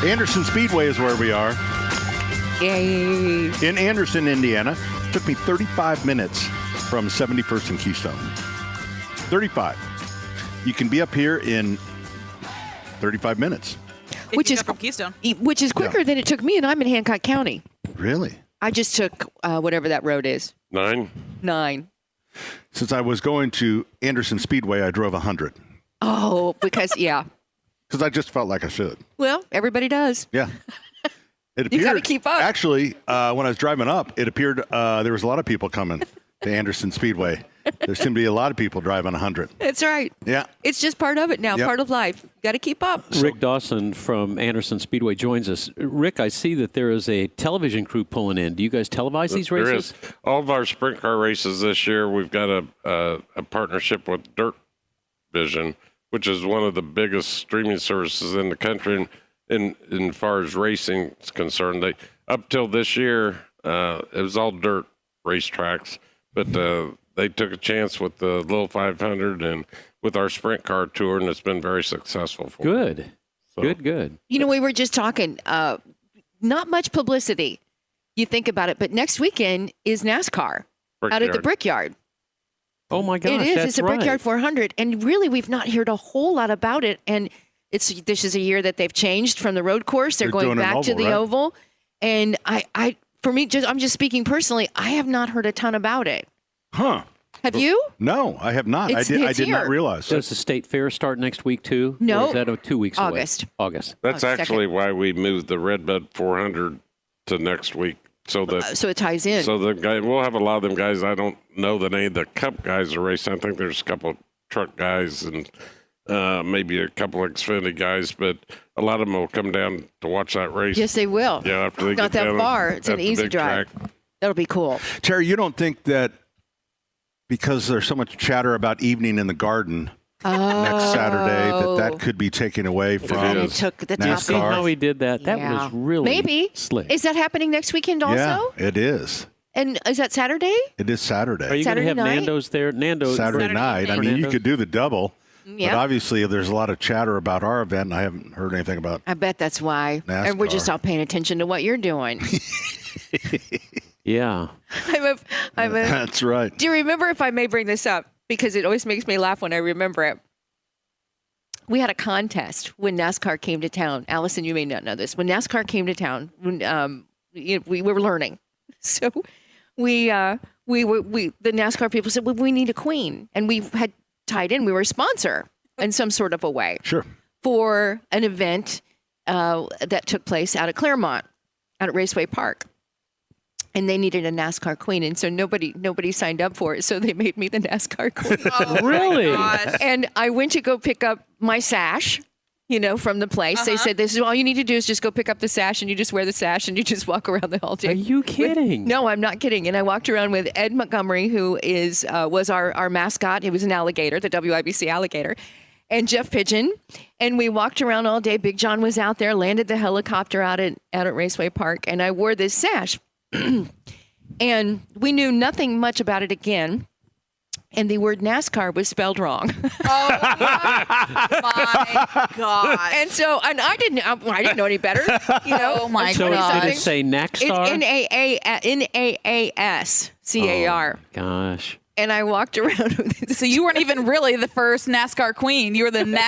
Anderson Speedway is where we are. Yay. In Anderson, Indiana. It took me 35 minutes from 71st and Keystone. 35. You can be up here in 35 minutes. Which is from Keystone. Which is quicker than it took me, and I'm in Hancock County. Really? I just took whatever that road is. 9. Since I was going to Anderson Speedway, I drove 100. Oh, because, yeah. Because I just felt like I should. Well, everybody does. Yeah. It appeared, You gotta keep up. Actually, when I was driving up, it appeared there was a lot of people coming to Anderson Speedway. There seemed to be a lot of people driving 100. That's right. Yeah. It's just part of it now, Yep. part of life. Got to keep up. Rick Dawson from Anderson Speedway joins us. Rick, I see that there is a television crew pulling in. Do you guys televise these There races? is. All of our sprint car races this year, we've got a partnership with Dirt Vision. which is one of the biggest streaming services in the country. And in far as racing is concerned, they up till this year, it was all dirt racetracks, but they took a chance with the Little 500 and with our sprint car tour, and it's been very successful for them. Good. So, Good. You know, we were just talking, not much publicity. You think about it, but next weekend is NASCAR out at the Brickyard. Oh my gosh, It is. that's It's a right. Brickyard 400, and really, we've not heard a whole lot about it. And this is a year that they've changed from the road course. They're going doing an back to oval, the right? oval, and for me, I'm just speaking personally. I have not heard a ton about it. Huh. Have you? No, I have not. I It's did not here. realize. Does the state fair start next week too? No. Or is that 2 weeks August. away? August. That's second. actually why we moved the Redbud 400 to next week, so that So it ties in. so the guy we'll have a lot of them guys. I don't know that any of the Cup guys are racing. I think there's a couple of truck guys and maybe a couple of Xfinity guys, but a lot of them will come down to watch that race. Yes, they will. Yeah, after they Not get that down far. at It's an the easy big drive. track. That'll be cool. Terry, you don't think that because there's so much chatter about evening in the garden next Saturday that could be taken away from And it took the top See NASCAR? how he did that? That Yeah. was really Maybe. slick. Is that happening next weekend also? Yeah, it is. And is that Saturday? It is Saturday. Are you going to Saturday have night? Nando's there? Nando's Saturday night. I mean, you Fernando? could do the double. Yeah. But obviously, there's a lot of chatter about our event, and I haven't heard anything about. I bet that's why. And we're just NASCAR. all paying attention to what you're doing. Yeah. I'm a, That's right. do you remember, if I may bring this up, because it always makes me laugh when I remember it. We had a contest when NASCAR came to town. Allison, you may not know this. When NASCAR came to town, we were learning. So the NASCAR people said, well, we need a queen. And we had tied in, we were a sponsor in some sort of a way. Sure. For an event that took place out at Claremont, out at Raceway Park. And they needed a NASCAR queen, and so nobody signed up for it. So they made me the NASCAR queen. Really? And I went to go pick up my sash, from the place. They said, "This is all you need to do is just go pick up the sash, and you just wear the sash, and you just walk around the whole day." Are you kidding? No, I'm not kidding. And I walked around with Ed Montgomery, who was our mascot. He was an alligator, the WIBC alligator. And Jeff Pigeon, and we walked around all day. Big John was out there, landed the helicopter out at Raceway Park, and I wore this sash. And we knew nothing much about it again. And the word NASCAR was spelled wrong. Oh my God. And so, I didn't know any better. Oh my So God. did it say Naxtar? NASCAR. Gosh. And I walked around with this. So you weren't even really the first NASCAR queen. You were the Nas.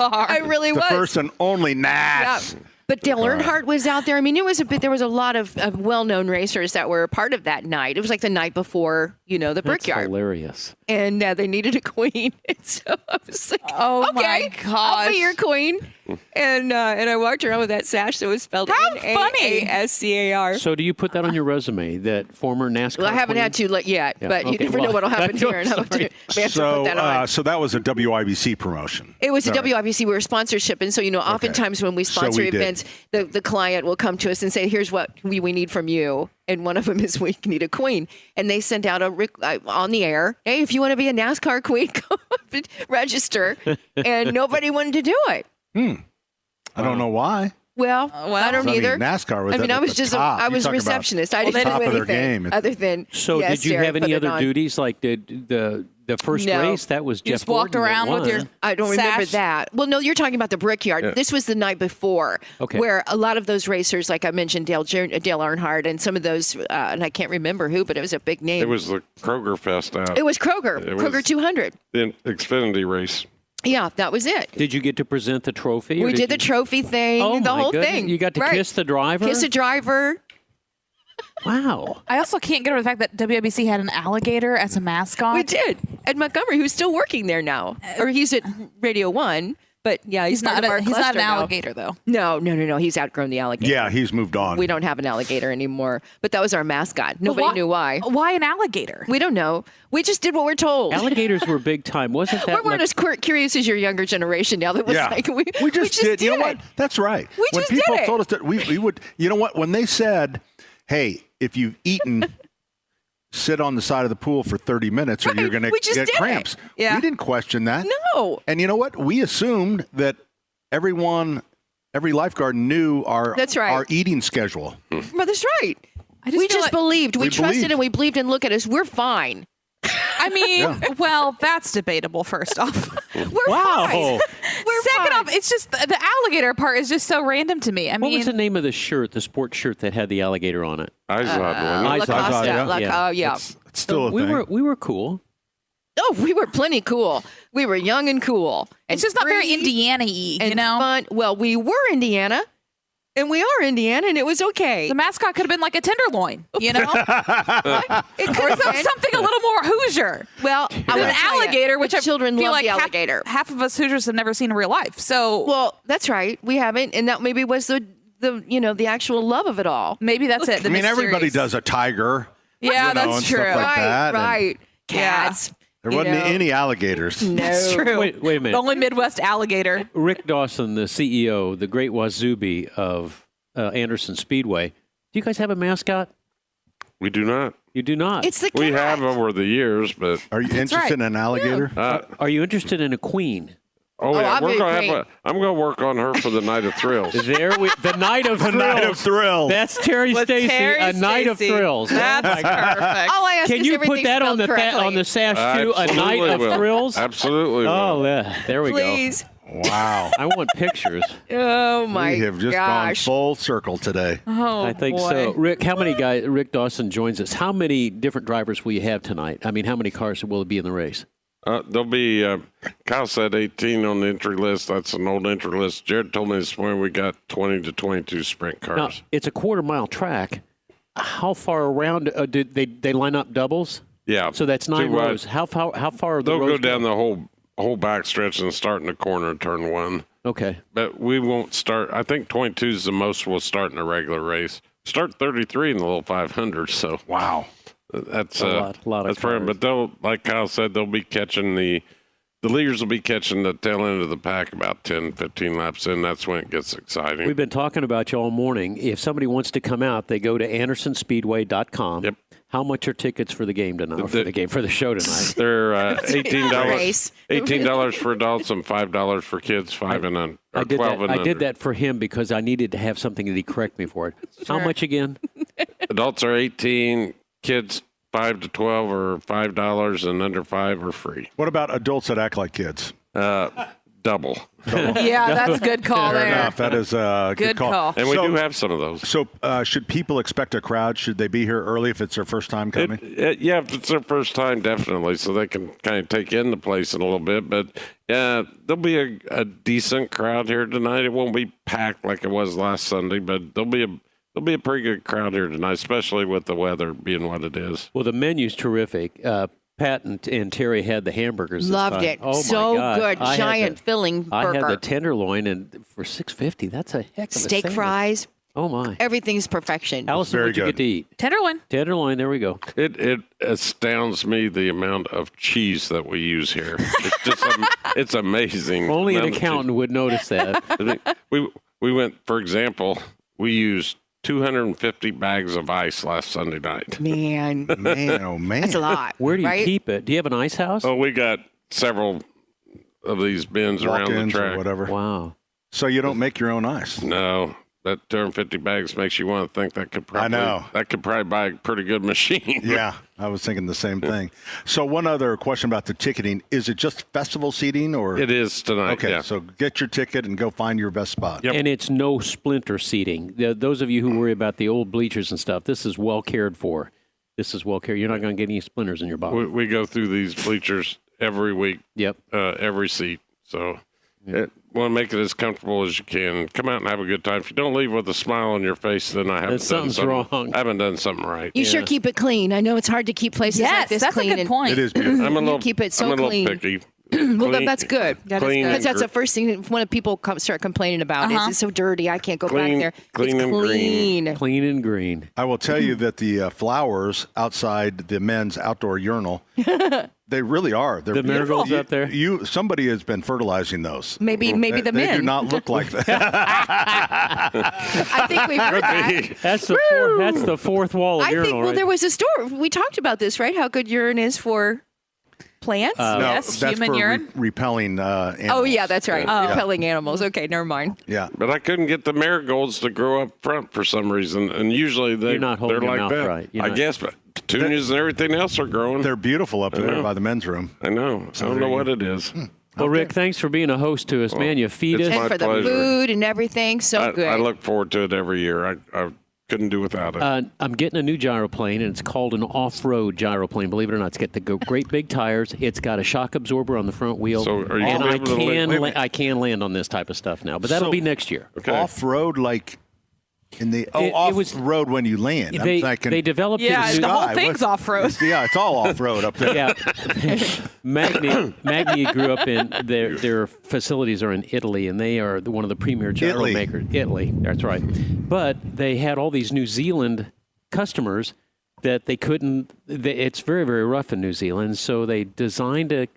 I really The was. first and only Nas. Yeah. But Dale Earnhardt was out there. I mean, there was a lot of well-known racers that were a part of that night. It was like the night before, the That's Brickyard. hilarious. And they needed a queen. And so I was like, Oh okay, my I'll be gosh. your queen. And I walked around with that sash that was spelled How funny. NASCAR. So do you put that on your resume, that former NASCAR Well, I haven't queen? had to yet, Yeah, but you okay, never know well, what'll happen I'm here. And I'll sorry. we have to put that on. So that was a WIBC promotion. It was a All right. WIBC. We were sponsorship, and so oftentimes when we So sponsor we did. events, the client will come to us and say, "Here's what we need from you," and one of them is we need a queen, and they sent out on the air, "Hey, if you want to be a NASCAR queen, go and register," and nobody wanted to do it. I don't know why. Well, I don't I mean, either. NASCAR was I mean, at I was the just top. I You was a talk about receptionist. I the didn't top do of their anything game. other than So yes, did you Derek, have put any it other on. duties? Like the first No. race, that was You Jeff just walked Gordon that around with your won. I don't remember sash? that. Well, no, you're talking about the Brickyard. Yeah. This was the night before, Okay. where a lot of those racers, like I mentioned, Dale Earnhardt, and some of those, and I can't remember who, but it was a big name. It was the Kroger Fest out. It was Kroger, It Kroger was- 200. the Xfinity race. Yeah, that was it. Did you get to present the trophy? or We did the you- trophy thing, Oh, the my whole goodness. thing. You got to Right. kiss the driver? Kiss the driver. Wow. I also can't get over the fact that WIBC had an alligator as a mascot. We did. Ed Montgomery, who's still working there now, or he's at Radio 1. But yeah, he's He's not part of our he's not cluster an now. alligator though. No. He's outgrown the alligator. Yeah, he's moved on. We don't have an alligator anymore. But that was our mascot. Nobody why- knew why. Why an alligator? We don't know. We just did what we're told. Alligators were big time. Wasn't that We weren't as curious as your younger generation now. That was Yeah, like we just did. You know what? That's right. We when just did people it. told us that we would, you know what? When they said, "Hey, if you've eaten sit on the side of the pool for 30 minutes or you're going to we just get did it. cramps. Yeah. We didn't question that. No. And you know what? We assumed that every lifeguard knew That's right. our eating schedule. Well, that's right. I We feel just like- believed. We We trusted believed. and we believed, and look at us. We're fine. I mean, well, that's debatable. First off, We're Wow. fine. We're second fine. off, it's just the alligator part is just so random to me. I What mean, was the name of the shirt, the sports shirt that had the alligator on it? Izod one. La Izod, Costa. yeah. Yeah. Yeah. It's still a we thing. were cool. Oh, we were plenty cool. We were young and cool. And it's just not very free Indiana-y, and you know? fun. Well, we were Indiana, and we are Indiana, and it was okay. The mascot could have been like a tenderloin, you know? It could or have been. something a little more Hoosier. Well, I An would tell you, alligator, which the I children feel love like the alligator. Half of us Hoosiers have never seen in real life. So Well, that's right. We haven't, and that maybe was the actual love of it all. maybe that's it. I mean, everybody does a tiger. Yeah, you know, that's and true. Stuff like that. And Right. Cats. There you wasn't know. any alligators. No. That's true. Wait a The minute. only Midwest alligator. Rick Dawson, the CEO, the great Wazubi of Anderson Speedway. Do you guys have a mascot? We do not. You do not. It's the cat. We have over the years, but Are you interested right. in an alligator? Are you interested in a queen? oh yeah, I'm we're very gonna great. I'm gonna work on her for the Night of Thrills. The Night of Thrills. Night of Thrills. That's Terry With Stacy, Terry a Night of Stacey. Thrills. That's perfect. All I ask Can is you put everything that on spelled correctly. on the sash too? A Night Absolutely of will. Thrills. Absolutely. Oh, will. yeah. There we Please. Wow. go. I want pictures. Oh my We have just gosh. gone full circle today. Oh, I think boy. so. Rick, how many guys? Rick Dawson joins us. How many different drivers will you have tonight? I mean, how many cars will be in the race? There'll be, Kyle said 18 on the entry list. That's an old entry list. Jared told me this morning we got 20 to 22 sprint cars. Now, it's a quarter-mile track. How far around do they line up doubles? Yeah. So that's 9 Two wide. rows. How far are the They'll rows go down the whole back stretch and start in the corner, turn one. Okay. But we won't start. I think 22 is the most we'll start in a regular race. Start 33 in the little 500. So Wow. that's A lot of that's pretty. cars. But they'll, like Kyle said, they'll be catching the leaders will be catching the tail end of the pack about 10, 15 laps in. That's when it gets exciting. We've been talking about you all morning. If somebody wants to come out, they go to AndersonSpeedway.com. Yep. How much are tickets for the game tonight? Or for the show tonight? They're $18. Race. $18 for adults and $5 for kids, 5 and under, or I did 12 that. and I under. did that for him because I needed to have something that he correct me for it. How much again? Adults are 18, kids 5 to 12 are $5, and under 5 are free. What about adults that act like kids? Double. Yeah, that's a good call Fair there. enough. That is a Good call. And we So- do have some of those. So, should people expect a crowd? Should they be here early if it's their first time coming? Yeah, if it's their first time, definitely, so they can kind of take in the place in a little bit. But yeah, there'll be a decent crowd here tonight. It won't be packed like it was last Sunday, but there'll be a pretty good crowd here tonight, especially with the weather being what it is. Well, the menu's terrific. Pat and Terry had the hamburgers. This Loved time. it. Oh, my So gosh. good. I had Giant the- filling I burger. had the tenderloin, and for $6.50, that's a heck of a Steak sandwich. fries. Oh my! Everything's perfection. Allison, Very what'd you good. get to eat? Tenderloin. Tenderloin. There we go. It astounds me the amount of cheese that we use here. It's just it's amazing. Only an amount of cheese. accountant would notice that. We went, for example, we used 250 bags of ice last Sunday night. Man, Man, oh man. that's a lot. Where do you right? keep it? Do you have an ice house? Oh, we got several of these bins around the Walk-ins or track. whatever. Wow. So you don't make your own ice. No, that 250 bags makes you want to think that could probably know. that could probably buy a pretty good machine. Yeah, I was thinking the same thing. So one other question about the ticketing. Is it just festival seating or? It is tonight. Okay, yeah. so get your ticket and go find your best spot. Yep. And it's no splinter seating. Those of you who worry about the old bleachers and stuff, this is well cared for. This is well cared. You're not going to get any splinters in your body. we go through these bleachers every week, Yep. every seat. So want to make it as comfortable as you can. Come out and have a good time. If you don't leave with a smile on your face, then I haven't done something's something wrong. I haven't done something right. You sure keep it clean. I know it's hard to keep places like Yes, this that's clean. a good and point. It is beautiful. I'm a you little keep it so I'm a little clean. picky. Clean- that's good. That is clean good. Because that's the first thing when people start complaining about is it's so dirty. I can't go Clean- back there. clean it's and green. clean. Clean and green. I will tell you that the flowers outside the men's outdoor urinal, they really are. They're The marigolds beautiful. up there? Somebody has been fertilizing those. Maybe the They do men. not look like that. I think we've heard that. That's the fourth wall of I urinal, think. Well, right? there was a store. We talked about this, right? How good urine is for plants. No, Yes, that's human for urine. repelling animals. Oh yeah, that's right. Oh. Repelling animals. Okay, never mind. Yeah. But I couldn't get the marigolds to grow up front for some reason, and usually You're not they're holding your like mouth that. right. You're I not- guess, but petunias and everything else are growing. They're beautiful up there know. by the men's room. I know. I don't know what it is. Well, Rick, thanks for being a host to us, man. You feed it's us. my And for the pleasure. food and everything, so good. I look forward to it every year. I couldn't do without it. I'm getting a new gyroplane, and it's called an off-road gyroplane. Believe it or not, it's got the great big tires. It's got a shock absorber on the front wheel, So are you and gonna be able to land- I can land on this type of stuff now. But that'll So- be next year. Okay. Off-road, like in the It was- off-road when you land. I'm They thinking, developed Yeah, it. the whole Sky, thing's what- off-road. Yeah, it's all off-road up there. Yeah, Magni grew up in their facilities are in Italy, and they are one of the premier gyro Italy. makers. Italy, that's right. But they had all these New Zealand customers that they couldn't. It's very, very rough in New Zealand, so they designed a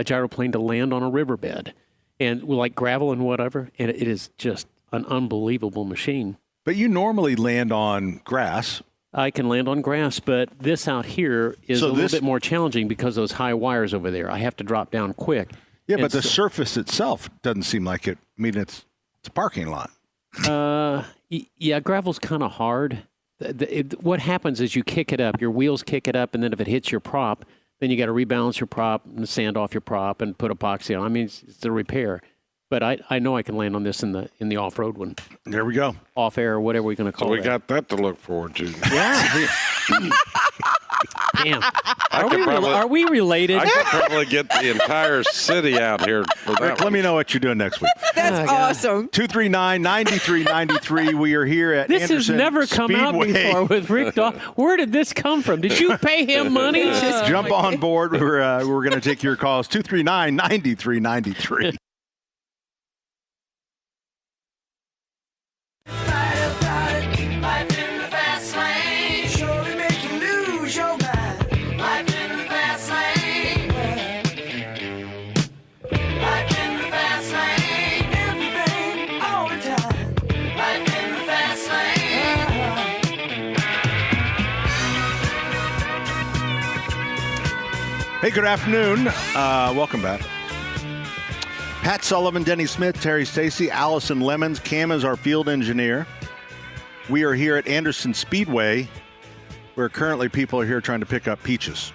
gyroplane to land on a riverbed, and like gravel and whatever. And it is just an unbelievable machine. But you normally land on grass. I can land on grass, but this out here is So a little this- bit more challenging because those high wires over there. I have to drop down quick. Yeah, And but the so- surface itself doesn't seem like it. I mean, it's a parking lot. Yeah, gravel's kind of hard. What happens is you kick it up, your wheels kick it up, and then if it hits your prop, then you got to rebalance your prop and sand off your prop and put epoxy on. I mean, it's a repair. But I know I can land on this in the off-road one, There we go. off air, whatever we're going to So call we it. got that to look forward to. Yeah. Damn. could probably- Are we related? I could probably get the entire city out here for that. Rick, let me know what you're doing next week. That's awesome. 239-9393. We are here at This has Anderson never come out Speedway. before with Rick Daw. Where did this come from? Did you pay him money? Jump on board. We're going to take your calls. 239-9393. Hey, good afternoon. Welcome back. Pat Sullivan, Denny Smith, Terry Stacy, Allison Lemons. Cam is our field engineer. We are here at Anderson Speedway, where currently people are here trying to pick up peaches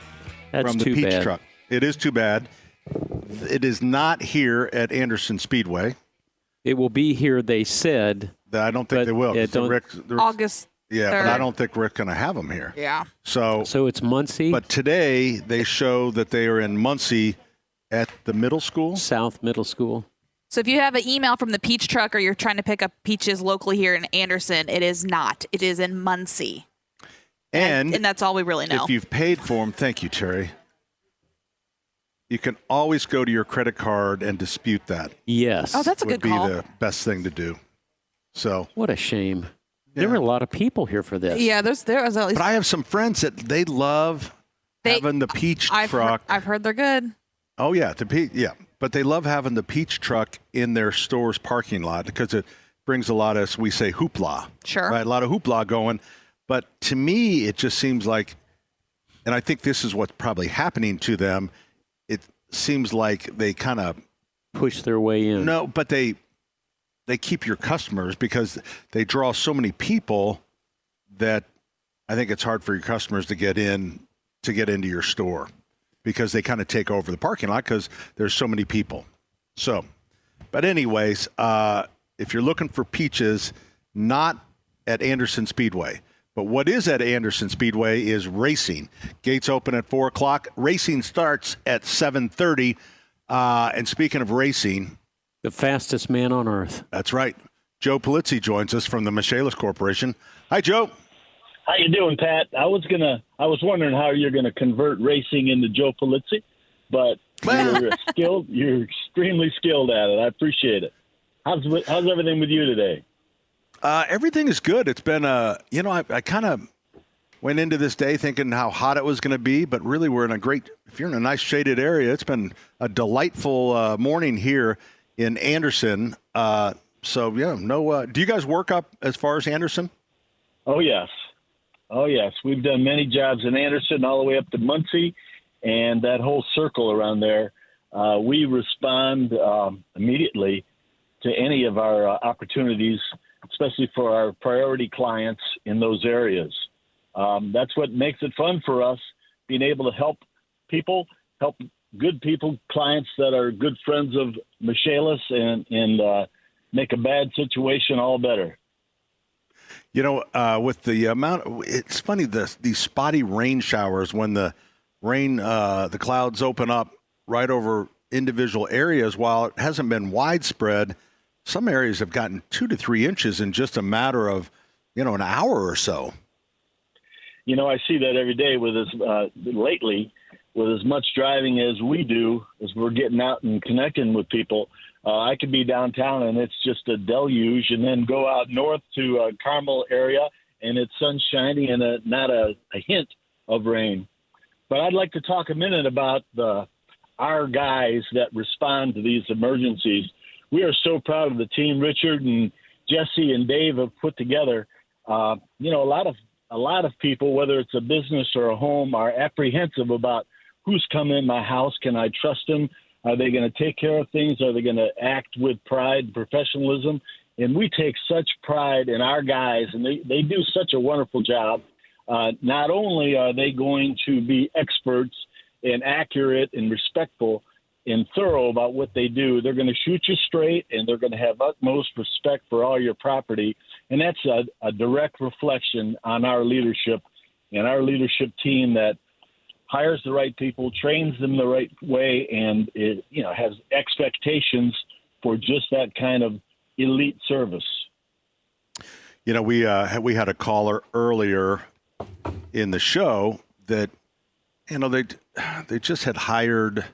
That's from the too peach bad. truck. It is too bad. It is not here at Anderson Speedway. It will be here, they said. I don't think But they will. yeah, 'cause don't- Rick's- August. yeah, 3rd. but I don't think Rick's going to have them here. Yeah. So it's Muncie? But today they show that they are in Muncie at the middle school. South Middle School. So if you have an email from the peach truck or you're trying to pick up peaches locally here in Anderson, it is not. It is in Muncie. And that's all we really know. if you've paid for them, thank you, Terry. You can always go to your credit card and dispute that. Yes. Oh, that's a would good call. be the best thing to do. So What a shame. There were a lot of people here for this. Yeah, there was at least. But I have some friends that they love having the peach truck. I've heard they're good. Oh yeah, but they love having the peach truck in their store's parking lot because it brings a lot of, as we say, hoopla. Sure. Right, a lot of hoopla going. But to me, it just seems like, and I think this is what's probably happening to them. It seems like they kind of push their way in. No, but they keep your customers because they draw so many people that I think it's hard for your customers to get into your store because they kind of take over the parking lot because there's so many people. So, but anyways, if you're looking for peaches, not at Anderson Speedway. But what is at Anderson Speedway is racing. Gates open at 4 o'clock. Racing starts at 7:30. And speaking of racing, the fastest man on earth. That's right. Joe Polizzi joins us from the Michaelis Corporation. Hi, Joe. How you doing, Pat? I was wondering how you're gonna convert racing into Joe Polizzi. but you're skilled. You're extremely skilled at it. I appreciate it. How's everything with you today? Everything is good. It's been, I kind of went into this day thinking how hot it was going to be, but really we're in if you're in a nice shaded area, it's been a delightful morning here in Anderson. Do you guys work up as far as Anderson? Oh, yes. We've done many jobs in Anderson all the way up to Muncie and that whole circle around there. We respond immediately to any of our opportunities, especially for our priority clients in those areas. That's what makes it fun for us, being able to help good people, clients that are good friends of Michaelis and make a bad situation all better. With the amount, it's funny, these spotty rain showers, when the rain, the clouds open up right over individual areas, while it hasn't been widespread, some areas have gotten 2 to 3 inches in just a matter of, an hour or so. I see that every day lately, with as much driving as we do, as we're getting out and connecting with people. I could be downtown and it's just a deluge, and then go out north to Carmel area and it's sunshiny and not a hint of rain. But I'd like to talk a minute about our guys that respond to these emergencies. We are so proud of the team Richard and Jesse and Dave have put together. A lot of people, whether it's a business or a home, are apprehensive about who's come in my house. Can I trust them? Are they going to take care of things? Are they going to act with pride and professionalism? And we take such pride in our guys, and they do such a wonderful job. Not only are they going to be experts and accurate and respectful and thorough about what they do, they're going to shoot you straight, and they're going to have utmost respect for all your property. And that's a direct reflection on our leadership and our leadership team that hires the right people, trains them the right way, and has expectations for just that kind of elite service. We had a caller earlier in the show that they just had hired.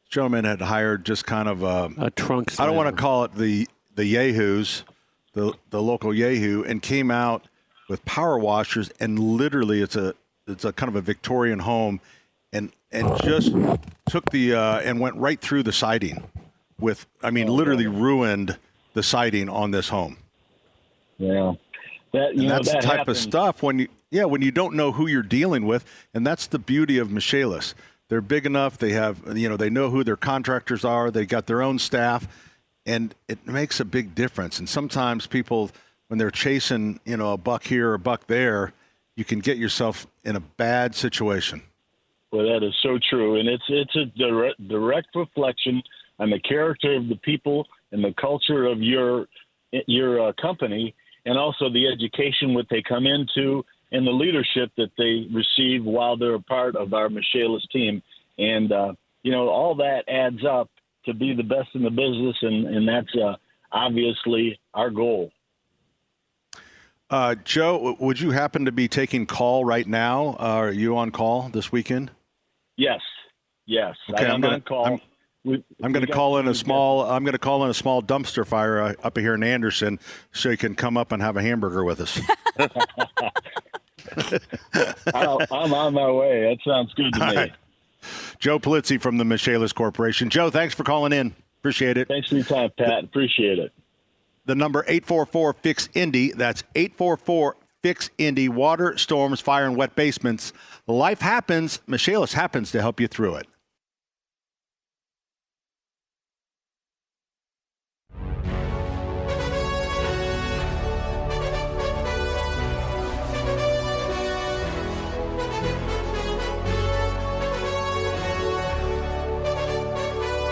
Gentleman had hired just kind of a trunk. I don't want to call it the yahoos, the local yahoo, and came out with power washers, and literally it's a kind of a Victorian home, and just took and went right through the siding literally ruined the siding on this home. Yeah. That's the type happens. of stuff when you don't know who you're dealing with, and that's the beauty of Michaelis. They're big enough. They have, they know who their contractors are. They got their own staff, and it makes a big difference. And sometimes people, when they're chasing, a buck here or a buck there, you can get yourself in a bad situation. Well, that is so true, and it's a direct reflection on the character of the people and the culture of your company, and also the education what they come into and the leadership that they receive while they're a part of our Michaelis team. And, all that adds up to be the best in the business, and that's obviously our goal. Joe, would you happen to be taking call right now? Are you on call this weekend? Yes. Okay, I'm on call. I'm going to call in a small dumpster fire up here in Anderson, so you can come up and have a hamburger with us. I'm on my way. That sounds good to me. Right. Joe Polizzi from the Michaelis Corporation. Joe, thanks for calling in. Appreciate it. Thanks for your time, Pat. Appreciate it. The number 844-FIX-INDY. That's 844-FIX-INDY. Water, storms, fire, and wet basements. Life happens. Michaelis happens to help you through it.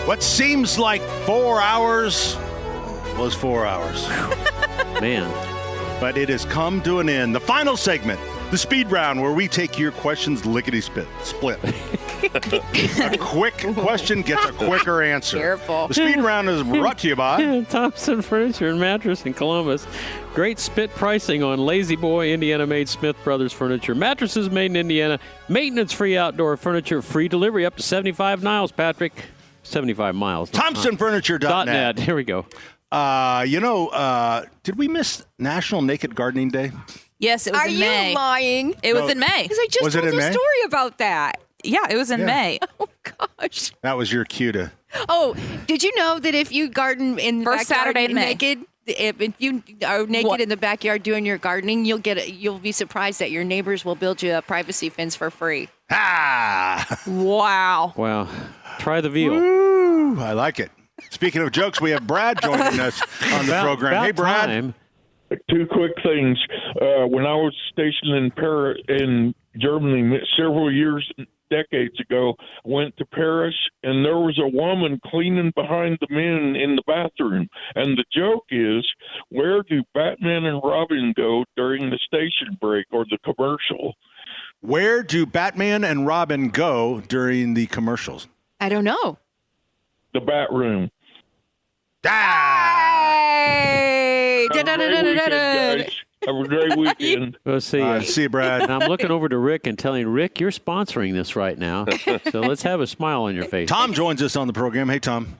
What seems like 4 hours was 4 hours. Man. But it has come to an end. The final segment, the speed round, where we take your questions lickety-split. A quick question gets a quicker answer. Careful. The speed round is brought to you by Thompson Furniture and Mattress in Columbus. Great spit pricing on Lazy Boy, Indiana-made Smith Brothers furniture. Mattresses made in Indiana. Maintenance-free outdoor furniture. Free delivery up to 75 miles, Patrick. 75 miles. ThompsonFurniture.net. Here we go. Did we miss National Naked Gardening Day? Yes, it was Are in you May. lying? It was in May. Because I just Was it told in a May? story about that. Yeah, it was in May. Oh, gosh. That was your cue to. Oh, did you know that if you garden in the First backyard Saturday in May. naked, if you are naked What? in the backyard doing your gardening, you'll be surprised that your neighbors will build you a privacy fence for free. Ah! Wow. Wow. Try the veal. Woo, I like it. Speaking of jokes, we have Brad joining us on the program. About Hey, Brad. time. Two quick things. When I was stationed in Germany several decades ago, I went to Paris, and there was a woman cleaning behind the men in the bathroom. And the joke is, where do Batman and Robin go during the station break or the commercial? Where do Batman and Robin go during the commercials? I don't know. The Bat Room. Hey! Have a great weekend, guys. Have a great weekend. We'll see you. See you, Brad. And I'm looking over to Rick and telling Rick, you're sponsoring this right now. So let's have a smile on your face. Tom joins us on the program. Hey, Tom.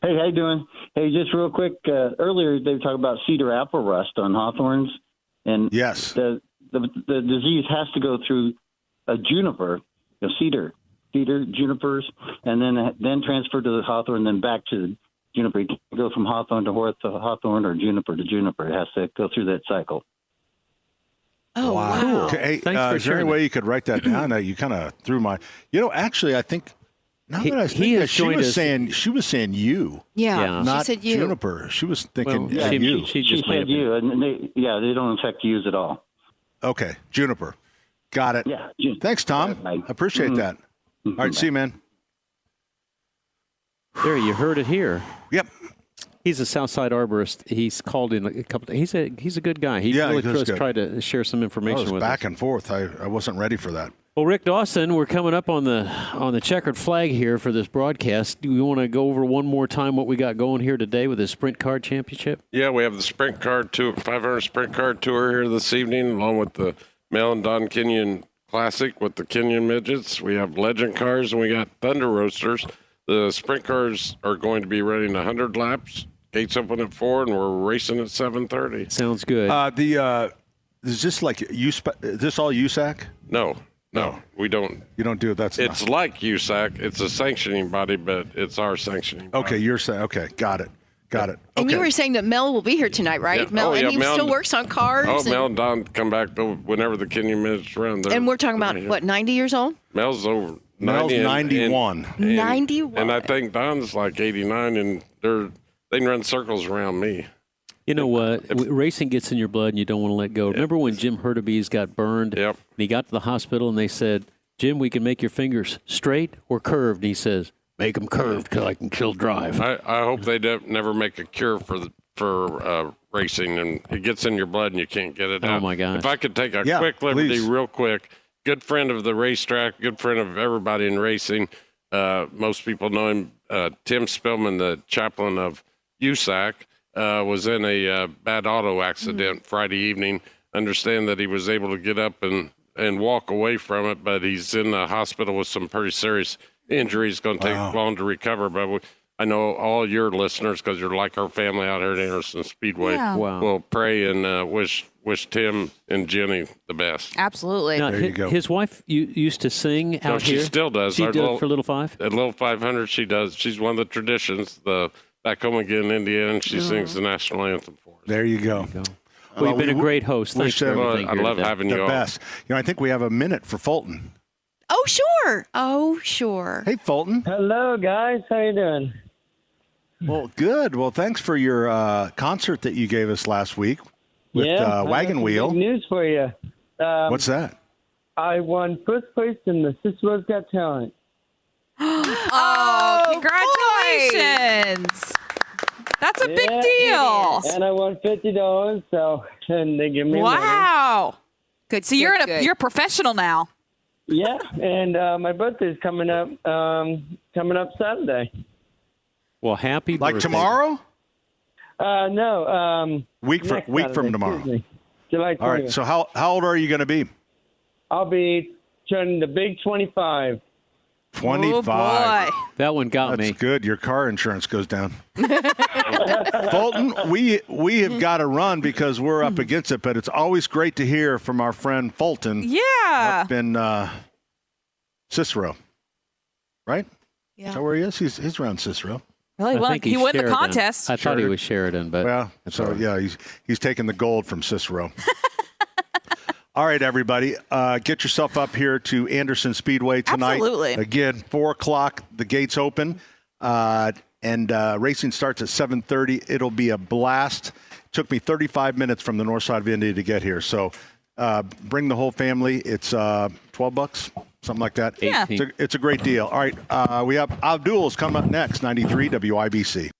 Hey, how you doing? Hey, just real quick. Earlier they were talking about cedar apple rust on hawthorns, and yes, the disease has to go through a juniper, a cedar, junipers, and then transfer to the hawthorn, then back to the juniper. You can't go from hawthorn to hawthorn or juniper to juniper. It has to go through that cycle. Oh, wow. Hey, Thanks for is there any sharing way that. you could write that down? You kind of threw my. Actually, I think. Now He- that I he think has that she joined was us- saying you. Yeah, Not she said you. juniper. She was thinking Well, you. she She just made said up. you, and they don't affect use at all. Okay, juniper. Got it. Yeah. Thanks, Tom. I appreciate that. All right, see you, man. There, you heard it here. Yep. He's a Southside arborist. He's called in a couple. He's a good guy. He Yeah, really he was good. tried to share some I information was with back us. and forth. I wasn't ready for that. Well, Rick Dawson, we're coming up on the checkered flag here for this broadcast. Do you want to go over one more time what we got going here today with the Sprint Car Championship? Yeah, we have the Sprint Car Tour, 500 Sprint Car Tour here this evening, along with the Mel and Don Kenyon Classic with the Kenyon Midgets. We have Legend Cars, and we got Thunder Roasters. The Sprint Cars are going to be running 100 laps. Gates open at 4, and we're racing at 7:30. Sounds good. Is this like is this all USAC? No, we don't. You don't do it. It's like USAC. It's a sanctioning body, but it's our sanctioning body. Okay, you're saying. Okay, got it. And you were saying that Mel will be here tonight, right? Yeah. Mel, Oh, and yeah, he Mel- still works on cars. Oh, and, Mel and Don come back whenever the Kenyon Midgets run. and we're talking about, what, 90 years old? Mel's over 90. Mel's 91. 91. And I think Don's like 89, and they can run circles around me. You know what? Racing gets in your blood and you don't want to let go. Remember when Jim Hurtubise got burned? Yep. And he got to the hospital and they said, Jim, we can make your fingers straight or curved. And he says, make them curved because I can still drive. I hope they never make a cure for racing, and it gets in your blood and you can't get it out. Oh, my gosh. If I could take a quick liberty real quick, good friend of the racetrack, good friend of everybody in racing. Most people know him. Tim Spillman, the chaplain of USAC, was in a bad auto accident Friday evening. Understand that he was able to get up and walk away from it, but he's in the hospital with some pretty serious injuries. Going to take long to recover, but I know all your listeners, because you're like our family out here at Anderson Speedway, will pray and wish Tim and Jenny the best. Absolutely. Now, his wife used to sing out she here. still does. She Our did for Little Five? At Little 500, she does. She's one of the traditions. Back home again in Indiana, and she sings the national anthem for us. There you go. Well, you've been a great host. Thanks for everything. I love having you the all. best. I think we have a minute for Fulton. Oh, sure. Hey, Fulton. Hello, guys. How you doing? Well, good. Well, thanks for your concert that you gave us last week with I got Wagon some Wheel. Big news for you. What's that? I won first place in the Sister's Got Talent. Oh, congratulations. That's a big deal. And I won $50, and they give me money. Wow. Good. So you're a professional now. Yeah, and my birthday's coming up Saturday. Well, happy Like birthday. tomorrow? No. Week from Saturday, tomorrow. excuse me. July 20th. All right. So how old are you going to be? I'll be turning the big 25. 25. That one got me. That's good. Your car insurance goes down. Fulton, we have got to run because we're up against it, but it's always great to hear from our friend Fulton. Yeah. Up in Cicero, right? Yeah. Is that where he is? He's around Cicero. Well, he I won. think He he's won the Sheridan. contest. I thought he was Sheridan, but Well, so yeah, he's taking the gold from Cicero. All right, everybody, get yourself up here to Anderson Speedway tonight. Absolutely. Again, 4:00, the gates open, and racing starts at 7:30. It'll be a blast. It took me 35 minutes from the north side of Indy to get here, so bring the whole family. It's $12, something like that. Yeah. It's a great deal. All right, we have Abdul's coming up next, 93 WIBC.